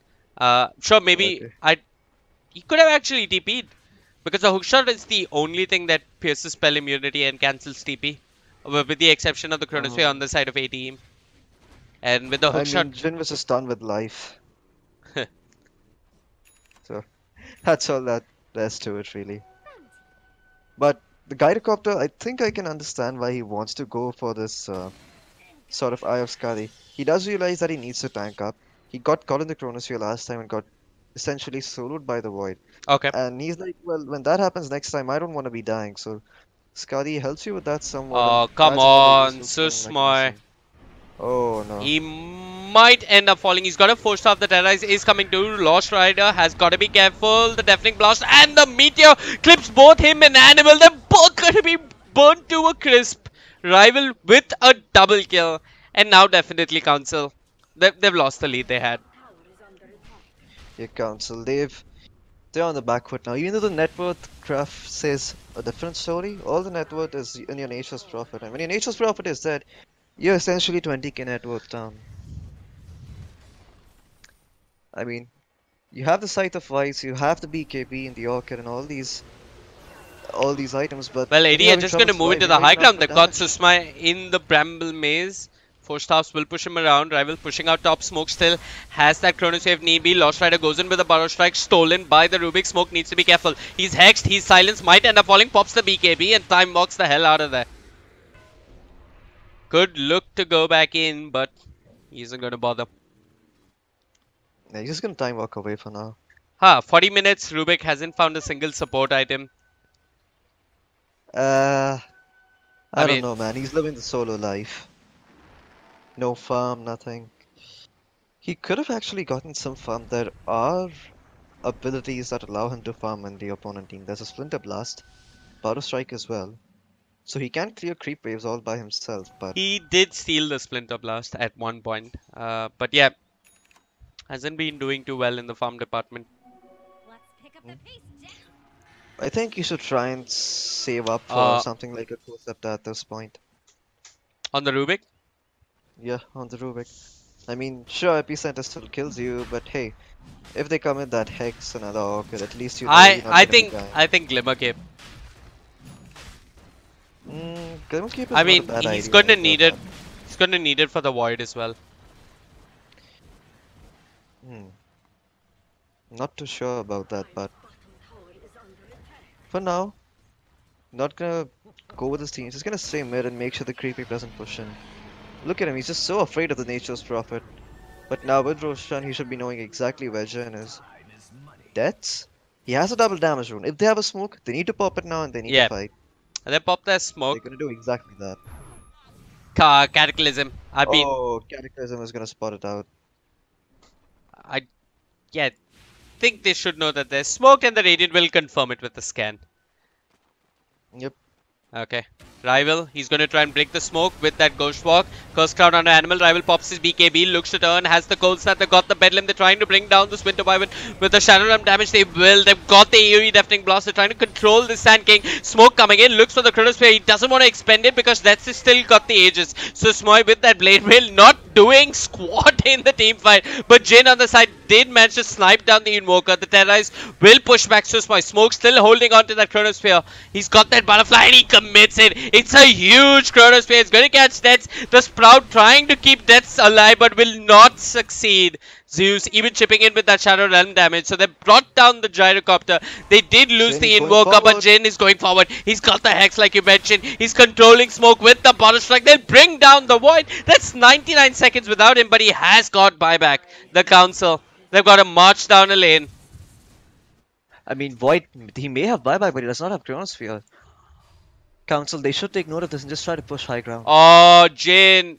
Sure, maybe he could have actually TP'd. Because the hookshot is the only thing that pierces spell immunity and cancels TP. With the exception of the Chronosphere on the side of A team. And with the hookshot... I mean, Jhin was a stun with life. So, that's all that there's to it really. But the Gyrocopter, I think I can understand why he wants to go for this sort of Eye of Skadi. He does realize that he needs to tank up. He got caught in the Chronosphere last time and got essentially soloed by the Void. Okay. And he's like, well, when that happens next time, I don't want to be dying. So, Skadi helps you with that somewhat. Oh, come on, Susmoy. Oh, no. He might end up falling. He's got a force off. The Terrorize is coming to. Lost Rider has got to be careful. The Deafening Blast and the Meteor clips both him and Animal. They're both going to be burnt to a crisp. Rival with a double kill. And now definitely Council. They've lost the lead they had. Yeah, Council. They've They're on the back foot now. Even though the net worth graph says a different story, all the net worth is in your nature's profit. And when your nature's profit is dead, you're essentially 20k net worth down. I mean, you have the Scythe of Vice, you have the BKB and the Orchid and all these items, but Well, when AD you're are having just trouble going to move into surviving, the or high even ground. after They've got damage. Susma in the Bramble Maze. Force Staffs will push him around. Rival pushing out top. Smoke still has that Chronos Wave need be. Lost Rider goes in with a Burrow Strike. Stolen by the Rubik. Smoke needs to be careful. He's hexed. He's silenced. Might end up falling. Pops the BKB and time walks the hell out of there. Could look to go back in, but he isn't going to bother. Yeah, he's just gonna time walk away for now. 40 minutes. Rubik hasn't found a single support item. I don't mean- know, man. He's living the solo life. No farm, nothing. He could have actually gotten some farm. There are abilities that allow him to farm in the opponent team. There's a Splinter Blast, Powder Strike as well. So he can clear creep waves all by himself, but He did steal the Splinter Blast at one point. But yeah, hasn't been doing too well in the farm department. I think you should try and save up for something like a Coceptor at this point. On the Rubik? Yeah, on the Rubik. I mean, sure, Epicenter still kills you, but hey, if they come in that Hex, another Orchid, at least you know you're not I gonna be think dying. Glimmer Cape. Glimmer Cape is I not mean, a bad he's idea gonna either, need it. He's gonna need it for the Void as well. Not too sure about that, but for now, not gonna go with his team. He's just gonna stay mid and make sure the creepy doesn't push in. Look at him, he's just so afraid of the Nature's Prophet. But now with Roshan, he should be knowing exactly where Jin is. Deaths? He has a double damage rune. If they have a smoke, they need to pop it now and they need to fight. And then pop their They're smoke. gonna do exactly that. Cataclysm. I mean, Oh, Cataclysm is gonna spot it out. I think they should know that there's smoke and the Radiant will confirm it with the scan. Yep. Okay. Rival, he's going to try and break the smoke with that Ghost Walk. Curse Cloud on Animal. Rival pops his BKB, looks to turn, has the Cold Snap. They've got the Bedlam. They're trying to bring down this Winter Wyvern with the Shadow Realm damage. They will. They've got the AoE Deafening Blast. They're trying to control the Sand King. Smoke coming in, looks for the Chronosphere. He doesn't want to expend it because that's still got the Aegis. So Smoy with that Blade Mail not doing squat in the team fight. But Jin on the side did manage to snipe down the Invoker. The Terrorize will push back to Smoy. Smoke still holding on to that Chronosphere. He's got that Butterfly and he commits it. It's a huge Chronosphere. It's going to catch Deaths. The Sprout trying to keep Deaths alive but will not succeed. Zeus even chipping in with that Shadow Realm damage. So they brought down the Gyrocopter. They did lose Jin the going Invoker, but forward. Jin is going forward. He's got the Hex like you mentioned. He's controlling Smoke with the Bottle Strike. They'll bring down the Void. That's 99 seconds without him, but he has got buyback. The Council. They've got to march down a lane. I mean, Void, he may have buyback, but he does not have Chronosphere. Council, they should take note of this and just try to push high ground. Oh, Jin.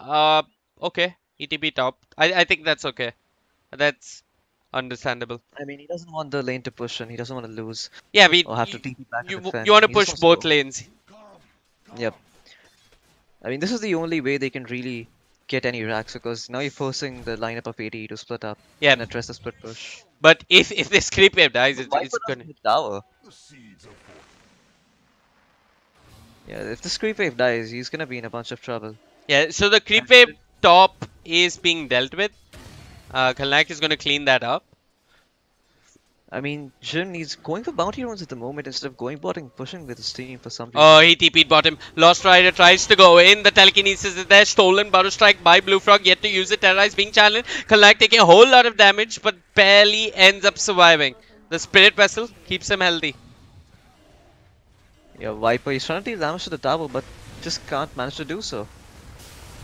Okay. ETB top. I think that's okay. That's understandable. I mean, he doesn't want the lane to push and he doesn't want to lose. Yeah, we. Or have to TP back You and defend. want to He just push wants both go. lanes. Yep. I mean, this is the only way they can really get any racks because now you're forcing the lineup of AD to split up Yeah. and address the split push. But if this creep wave dies, it's Viper gonna. doesn't hit tower. Yeah, if this creep wave dies, he's gonna be in a bunch of trouble. Yeah, so the creep wave top is being dealt with. Kalnak is gonna clean that up. I mean, Jin, he's going for bounty runs at the moment instead of going bot and pushing with his team for some reason. Oh, he TP'd bottom. Lost Rider tries to go in. The telekinesis is there. Stolen Burrow Strike by Blue Frog. Yet to use it. Terrorize being challenged. Kalnak taking a whole lot of damage, but barely ends up surviving. The Spirit Vessel keeps him healthy. Yeah, Viper, he's trying to deal damage to the tower, but just can't manage to do so.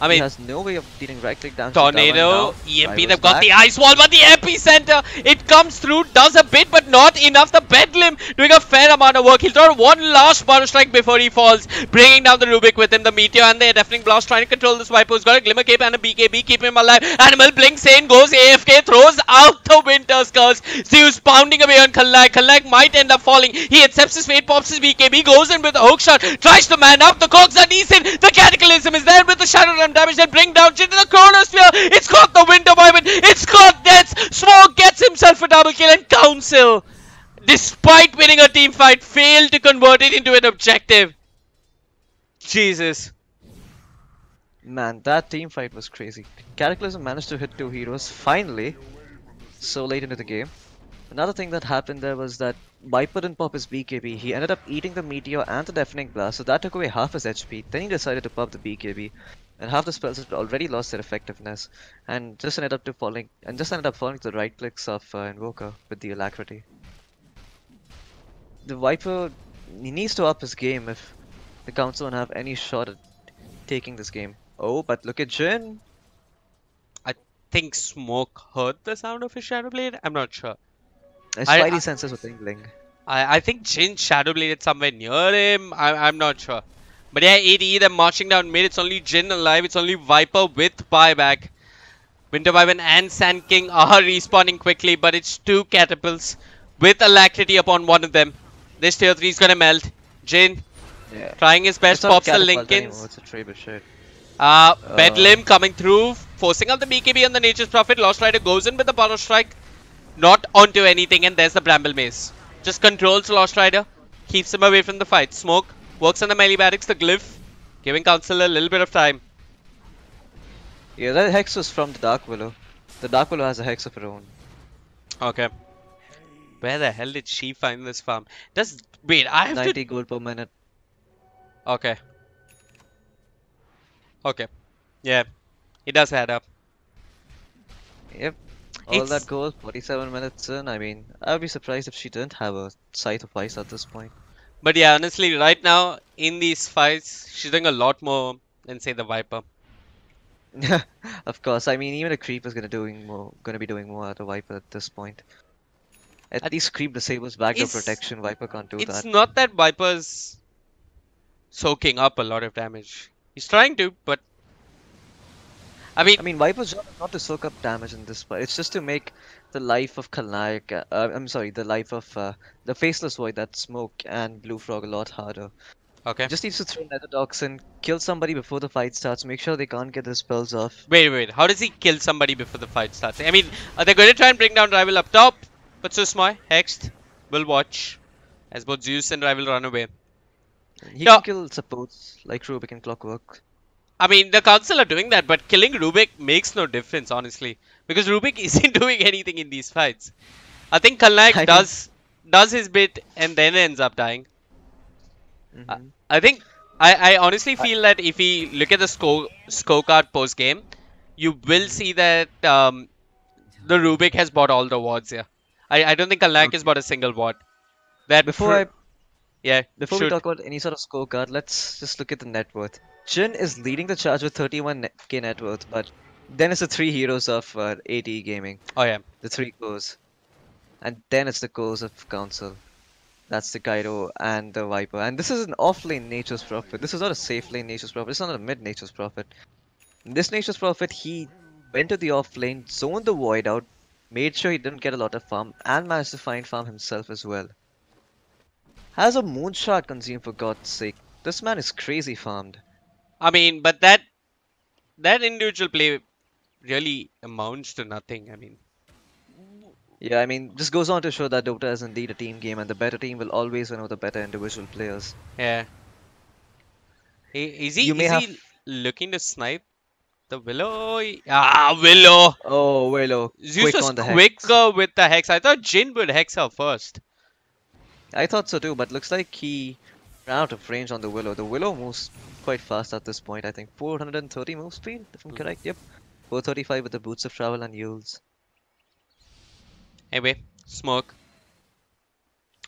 I He mean, has no way of dealing right click damage to the tower. Tornado, and now EMP, Viper's they've got back. the Ice Wall, but the epicenter, it comes through, does a bit, but not enough. The Bedlam doing a fair amount of work. He'll throw one last Burrow Strike before he falls, bringing down the Rubik with him. The Meteor and the Deafening Blast trying to control this Viper. He's got a Glimmer Cape and a BKB, keep him alive. Animal blinks in, goes AFK, throws out the Winter's Curse. Zeus pounding away on Kalnak. Kalnak might end up falling. He accepts his fate, pops his BKB, goes in with a hook shot, tries to man up. The cogs are decent. The Cataclysm is there with the Shadow maximum damage. They'll bring down Jin to the Chronosphere. It's got the Winter Wyvern. It's got deaths. Smoke gets himself a double kill, and Council, despite winning a team fight, failed to convert it into an objective. Jesus. Man, that team fight was crazy. Cataclysm managed to hit 2 heroes finally, so late into the game. Another thing that happened there was that Viper didn't pop his BKB. He ended up eating the Meteor and the Deafening Blast, so that took away half his HP. Then he decided to pop the BKB, and half the spells had already lost their effectiveness, and just ended up falling to the right clicks of Invoker with the Alacrity. The Viper, he needs to up his game if the Council won't have any shot at taking this game. Oh, but look at Jin. I think Smoke heard the sound of his Shadow Blade. I'm not sure. His spidey senses were tingling. I think Jin Shadow Bladed somewhere near him. I'm not sure. But yeah, ADE, they're marching down mid. It's only Jin alive. It's only Viper with buyback. Winter Wyvern and Sand King are respawning quickly, but it's 2 catapults with Alacrity upon one of them. This tier 3 is gonna melt. Jin trying his best, pops the Linkins. It's a trebuchet. Bedlam coming through, forcing out the BKB on the Nature's Prophet. Lost Rider goes in with the Power Strike. Not onto anything, and there's the Bramble Mace. Just controls Lost Rider, keeps him away from the fight. Smoke works on the melee barracks, the Glyph, giving Council a little bit of time. Yeah, that Hex was from the Dark Willow. The Dark Willow has a Hex of her own. Okay. Where the hell did she find this farm? Wait, I have 90 gold per minute. Okay. Okay. Yeah. It does add up. Yep. All that gold, 47 minutes in. I mean, I would be surprised if she didn't have a Scythe of Ice at this point. But yeah, honestly, right now, in these fights, she's doing a lot more than, say, the Viper. Of course, I mean, even a Creep is gonna be doing more at a Viper at this point. At least Creep disables backdoor protection. Viper can't do that. It's not that Viper's soaking up a lot of damage. He's trying to, but I mean, Viper's job is not to soak up damage in this fight. It's just to make the life of Kalnayak, the life of the Faceless Void, that Smoke and Blue Frog, a lot harder. Okay. Just needs to throw Nether Toxin, kill somebody before the fight starts, make sure they can't get their spells off. Wait. How does he kill somebody before the fight starts? I mean, they're going to try and bring down Rival up top, but Susmoy, Hexed, will watch as both Zeus and Rival run away. He can kill supports like Rubik and Clockwork. I mean, the Council are doing that, but killing Rubik makes no difference, honestly. Because Rubik isn't doing anything in these fights. I think Kalnayak does his bit and then ends up dying. I think, I honestly feel that if we look at the scorecard post-game, you will see that the Rubik has bought all the wards here. I don't think Kalnayak has bought a single ward. Before we talk about any sort of scorecard, let's just look at the net worth. Jin is leading the charge with 31k net worth, but then it's the 3 heroes of ATE Gaming. Oh yeah. The 3 cores. And then it's the cores of Council. That's the Kaido and the Viper. And this is an off-lane Nature's Prophet. This is not a safe lane Nature's Prophet. It's not a mid Nature's Prophet. This Nature's Prophet, he went to the off-lane, zoned the Void out, made sure he didn't get a lot of farm, and managed to find farm himself as well. Has a Moonshard consumed, for God's sake. This man is crazy farmed. I mean, but that individual play really amounts to nothing. I mean, yeah, I mean, just goes on to show that Dota is indeed a team game, and the better team will always win over the better individual players. Yeah. Is he looking to snipe the Willow? Ah, Willow! Oh, Willow. Zeus was quicker with the Hex. I thought Jin would Hex her first. I thought so too, but looks like he ran out of range on the Willow. The Willow moves quite fast at this point. I think 430 move speed, if I'm correct. Yep. 435 with the Boots of Travel and Yules. Anyway, Smoke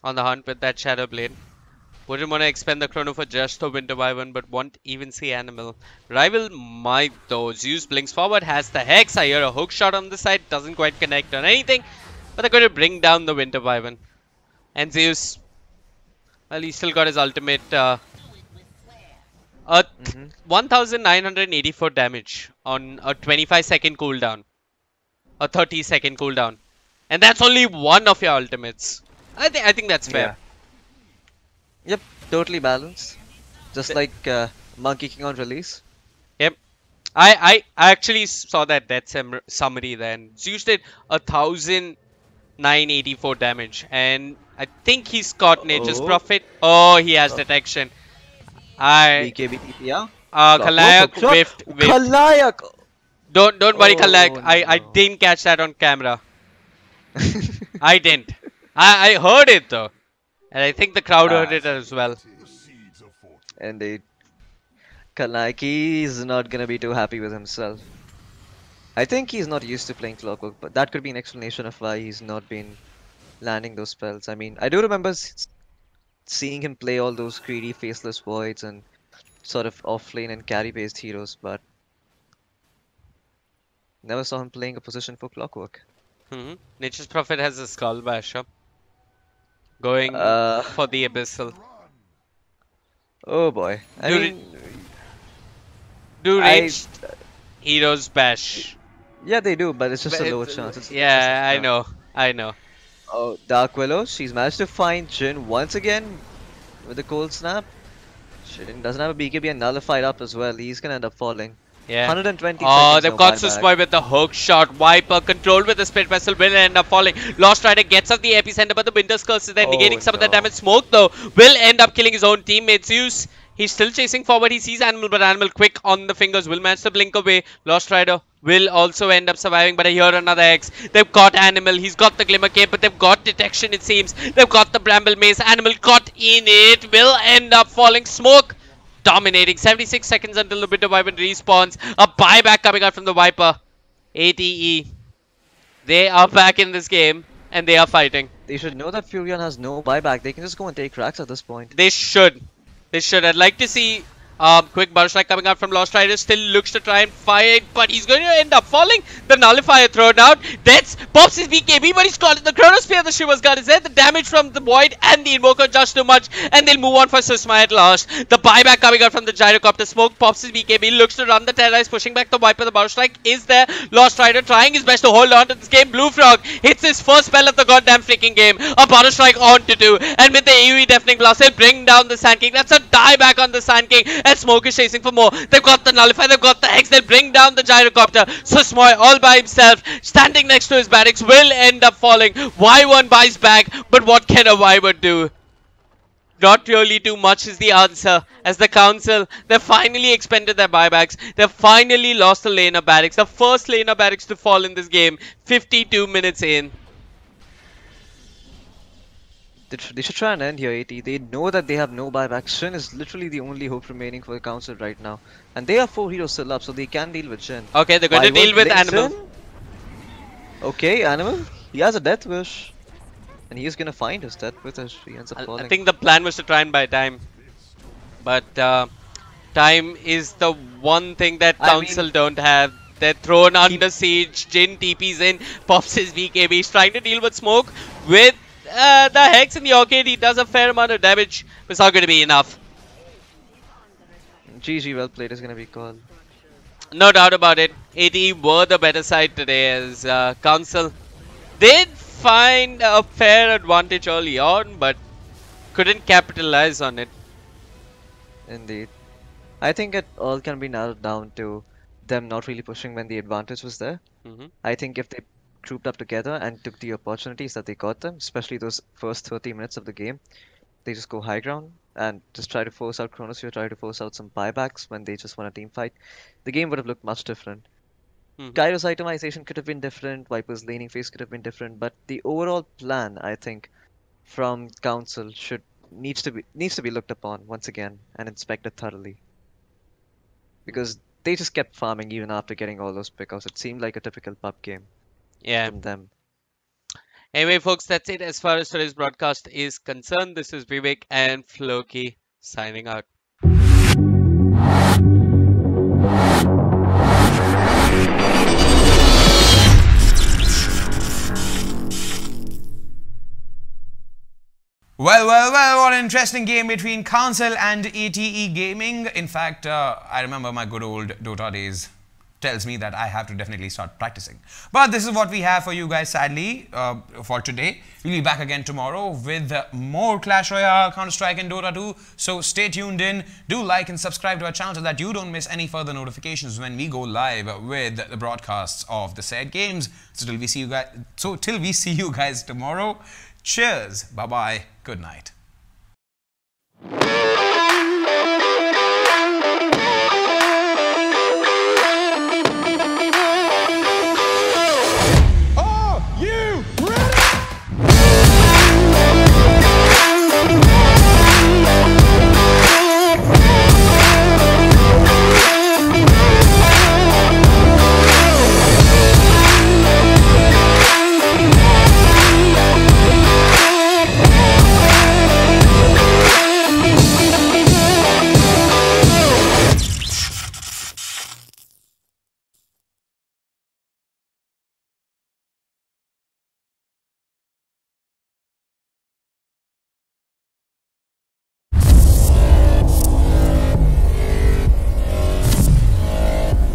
on the hunt with that Shadow Blade. Wouldn't want to expend the chrono for just a Winter Wyvern, but won't even see Animal. Rival might though. Zeus blinks forward, has the Hex. I hear a hook shot on the side, doesn't quite connect on anything, but they're going to bring down the Winter Wyvern. And Zeus, well, he still got his ultimate 1984 damage on a 25-second cooldown. A 30-second cooldown. And that's only one of your ultimates. I think that's fair. Yeah. Yep, totally balanced. Just like Monkey King on release. Yep. I actually saw that death summary then. Zeus did 1,984 damage, and I think he's caught Nature's Oh, Prophet. Oh, he has uh, detection. I BKB TPR. Clockwork Kalayak hook shot. whiffed. Kalayak! Don't worry, Kalayak. Oh I no. didn't catch that on camera. I didn't. I heard it though, and I think the crowd heard it as well. Indeed. Kalaiki is not gonna be too happy with himself. I think he's not used to playing Clockwork, but that could be an explanation of why he's not been landing those spells. I mean, I do remember seeing him play all those greedy, faceless voids and sort of off-lane and carry-based heroes, but never saw him playing a position for Clockwork. Nature's Prophet has a skull basher going for the abyssal. Oh boy. I mean, do ranged heroes bash? Yeah, they do, but it's just a lower chance. Yeah, I know. Oh, Dark Willow, she's managed to find Jhin once again with the cold snap. She doesn't have a BKB and nullified up as well. He's gonna end up falling. Yeah. 120 Oh, seconds, they've no got buyback. Susmoy with the hook shot. Viper controlled with the Split Vessel will end up falling. Lost Rider gets up the epicenter, but the Winter's Curse is there negating some of the damage. Smoke though will end up killing his own teammate Zeus. He's still chasing forward. He sees Animal, but Animal quick on the fingers will manage to blink away. Lost Rider will also end up surviving, but I hear another X. They've got Animal. He's got the Glimmer Cape, but they've got Detection, it seems. They've got the Bramble Mace. Animal caught in it. Will end up falling. Smoke dominating. 76 seconds until the Bitter Viper respawns. A buyback coming out from the Viper. ATE. They are back in this game, and they are fighting. They should know that Furion has no buyback. They can just go and take cracks at this point. They should. They should. I'd like to see quick Burst Strike coming out from Lost Rider. Still looks to try and fight, but he's going to end up falling. The Nullifier thrown out. That's pops his BKB, but he's caught in the Chronosphere. The Shiva's Guard is there. The damage from the Void and the Invoker just too much, and they'll move on for Susma at last. The buyback coming out from the Gyrocopter. Smoke pops his BKB, looks to run the Terrorize, pushing back the Viper. The Burst Strike is there. Lost Rider trying his best to hold on to this game. Blue Frog hits his first spell of the goddamn freaking game. A Butter Strike on to 2, and with the AoE Deafening Blast, he'll bring down the Sand King. That's a dieback on the Sand King, and Smoke is chasing for more. They've got the Nullifier, they've got the Hex, they'll bring down the Gyrocopter. Susmoy all by himself, standing next to his barracks, will end up falling. Y1 buys back, but what can a Wyvern do? Not really too much is the answer, as the council, they've finally expended their buybacks. They've finally lost the laner barracks, the first laner barracks to fall in this game, 52 minutes in. They should try and end here, AT. They know that they have no buyback. Shin is literally the only hope remaining for the council right now. And they have 4 heroes still up, so they can deal with Shin. Okay, they're going to deal with Animal. Okay, Animal. He has a Death Wish. And he is going to find his Death Wish. He ends up falling. I think the plan was to try and buy time. But time is the one thing that council don't have. They're thrown under siege. Jhin TP's in, pops his BKB. He's trying to deal with Smoke with the Hex in the arcade. He does a fair amount of damage, but it's not going to be enough. GG, well played is going to be called. No doubt about it. AD were the better side today, as council did find a fair advantage early on, but couldn't capitalize on it. Indeed. I think it all can be narrowed down to them not really pushing when the advantage was there. I think if they grouped up together and took the opportunities that they got them, especially those first 30 minutes of the game, they just go high ground and just try to force out Chronosphere, try to force out some buybacks when they just want a team fight, the game would have looked much different. Gyro's itemization could have been different, Viper's laning phase could have been different, but the overall plan, I think, from Council needs to be looked upon once again and inspected thoroughly. Because they just kept farming even after getting all those pickouts. It seemed like a typical pub game. Yeah. From them. Anyway, folks, that's it as far as today's broadcast is concerned. This is Vivek and Floki signing out. Well, what an interesting game between Council and ATE Gaming. In fact, I remember my good old Dota days. tells me that I have to definitely start practicing. But this is what we have for you guys, sadly, for today. We'll be back again tomorrow with more Clash Royale, Counter-Strike and Dota 2. So stay tuned in. Do like and subscribe to our channel so that you don't miss any further notifications when we go live with the broadcasts of the said games. So till we see you guys tomorrow. Cheers. Bye-bye. Good night.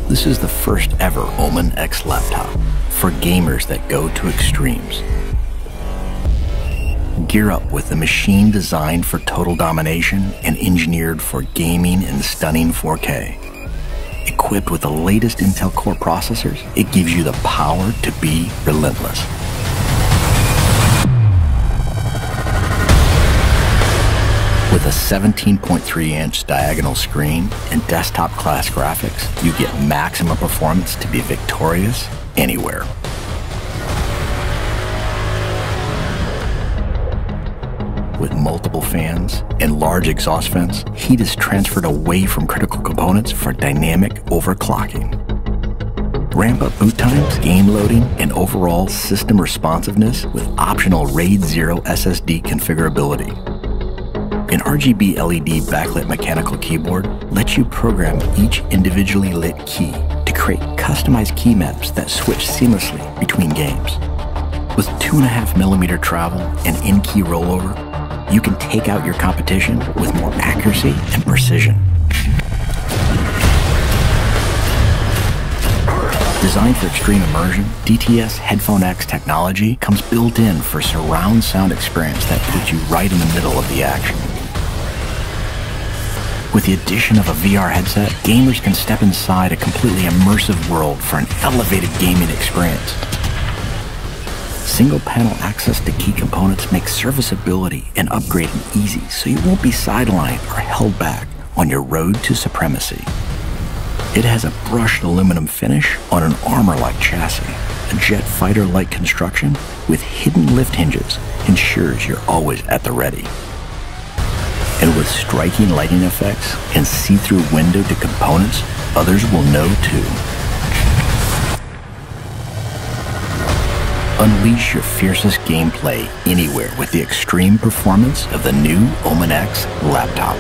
This is the first ever Omen X laptop for gamers that go to extremes. Gear up with the machine designed for total domination and engineered for gaming in stunning 4K. Equipped with the latest Intel Core processors, it gives you the power to be relentless. With a 17.3-inch diagonal screen and desktop-class graphics, you get maximum performance to be victorious anywhere. With multiple fans and large exhaust vents, heat is transferred away from critical components for dynamic overclocking. Ramp up boot times, game loading, and overall system responsiveness with optional RAID 0 SSD configurability. An RGB LED backlit mechanical keyboard lets you program each individually lit key to create customized key maps that switch seamlessly between games. With 2.5mm travel and in-key rollover, you can take out your competition with more accuracy and precision. Designed for extreme immersion, DTS Headphone X technology comes built in for surround sound experience that puts you right in the middle of the action. With the addition of a VR headset, gamers can step inside a completely immersive world for an elevated gaming experience. Single-panel access to key components makes serviceability and upgrading easy, so you won't be sidelined or held back on your road to supremacy. It has a brushed aluminum finish on an armor-like chassis. A jet fighter-like construction with hidden lift hinges ensures you're always at the ready. And with striking lighting effects and see-through window to components, others will know too. Unleash your fiercest gameplay anywhere with the extreme performance of the new Omen X laptop.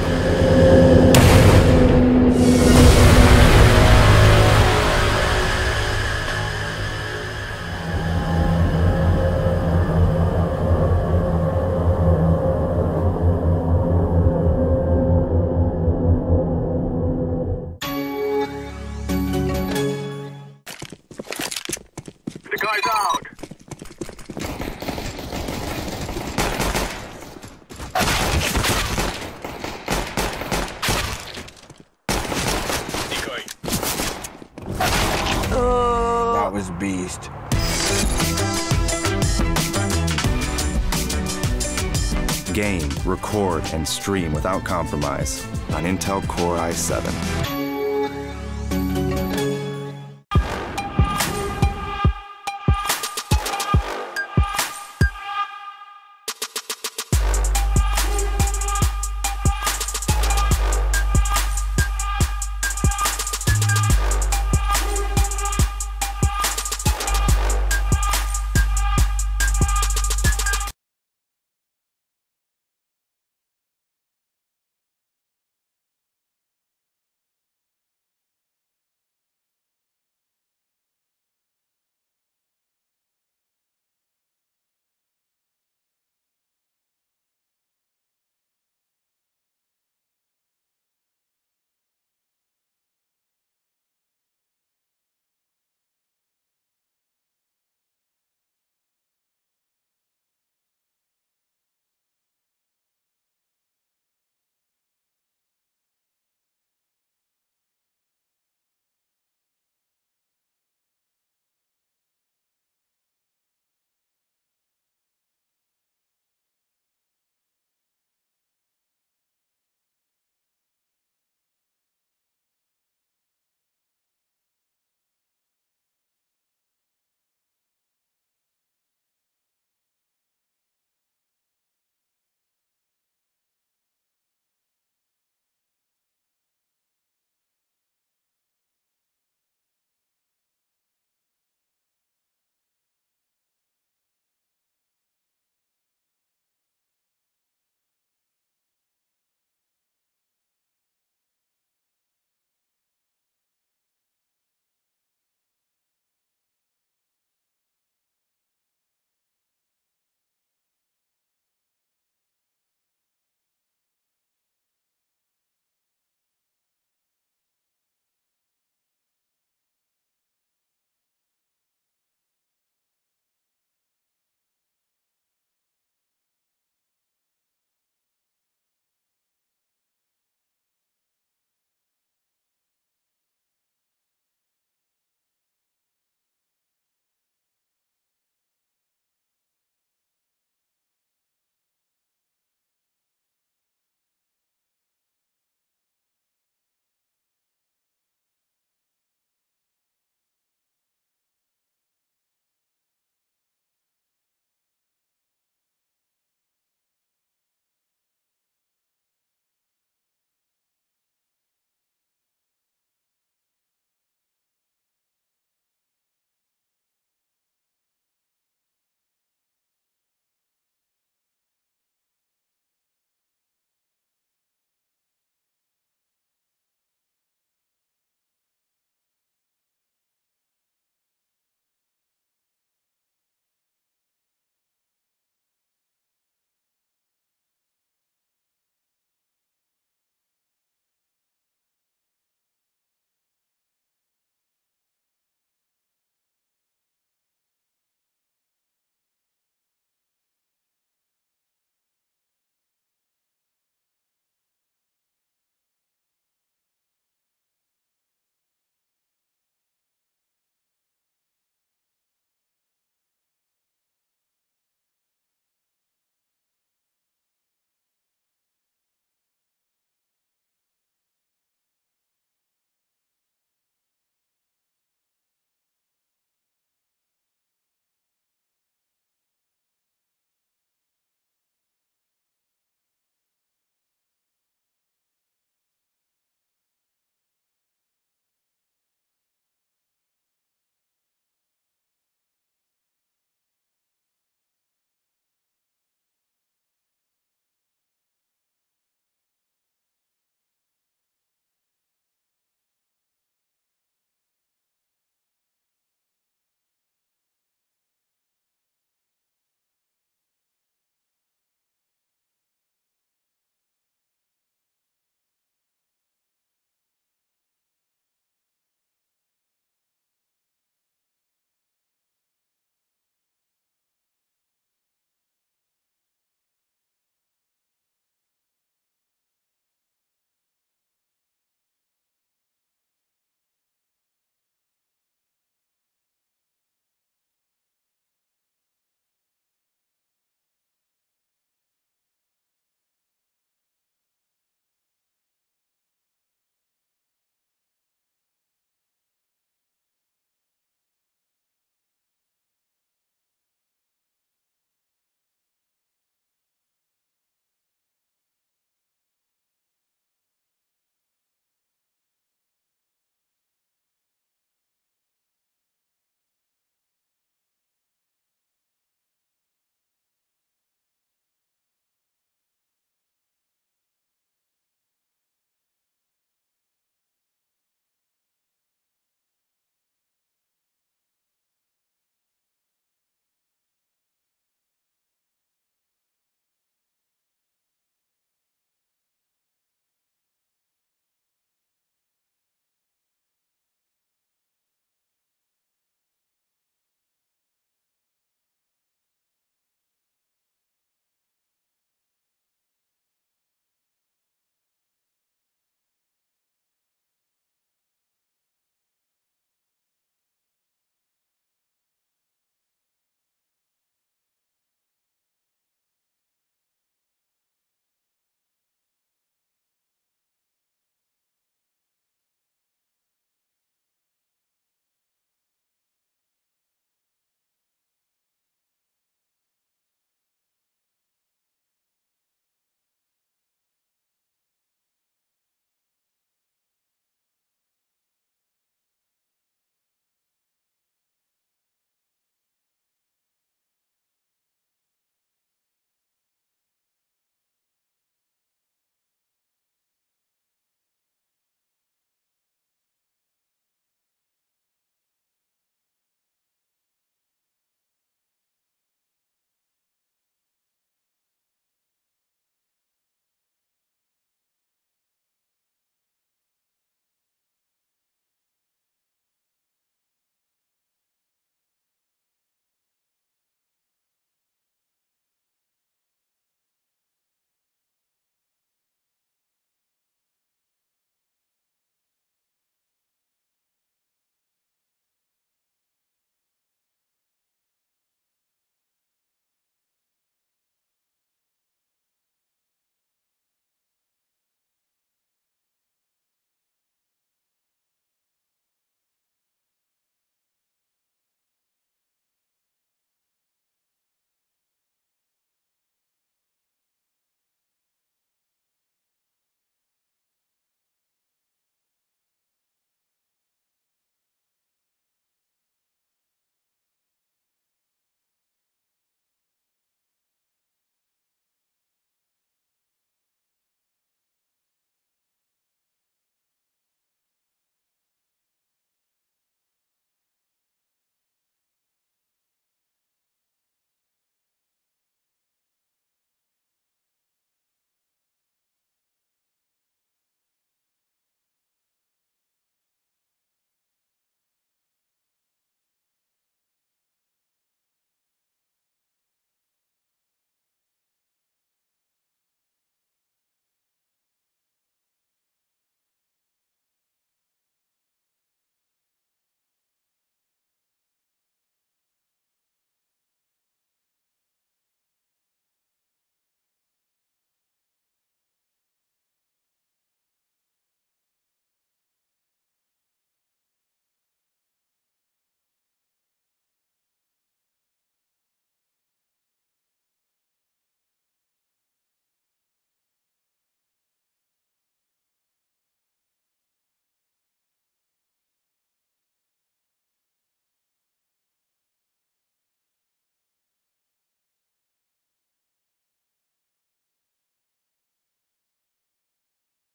That was beast. Game, record, and stream without compromise on Intel Core i7.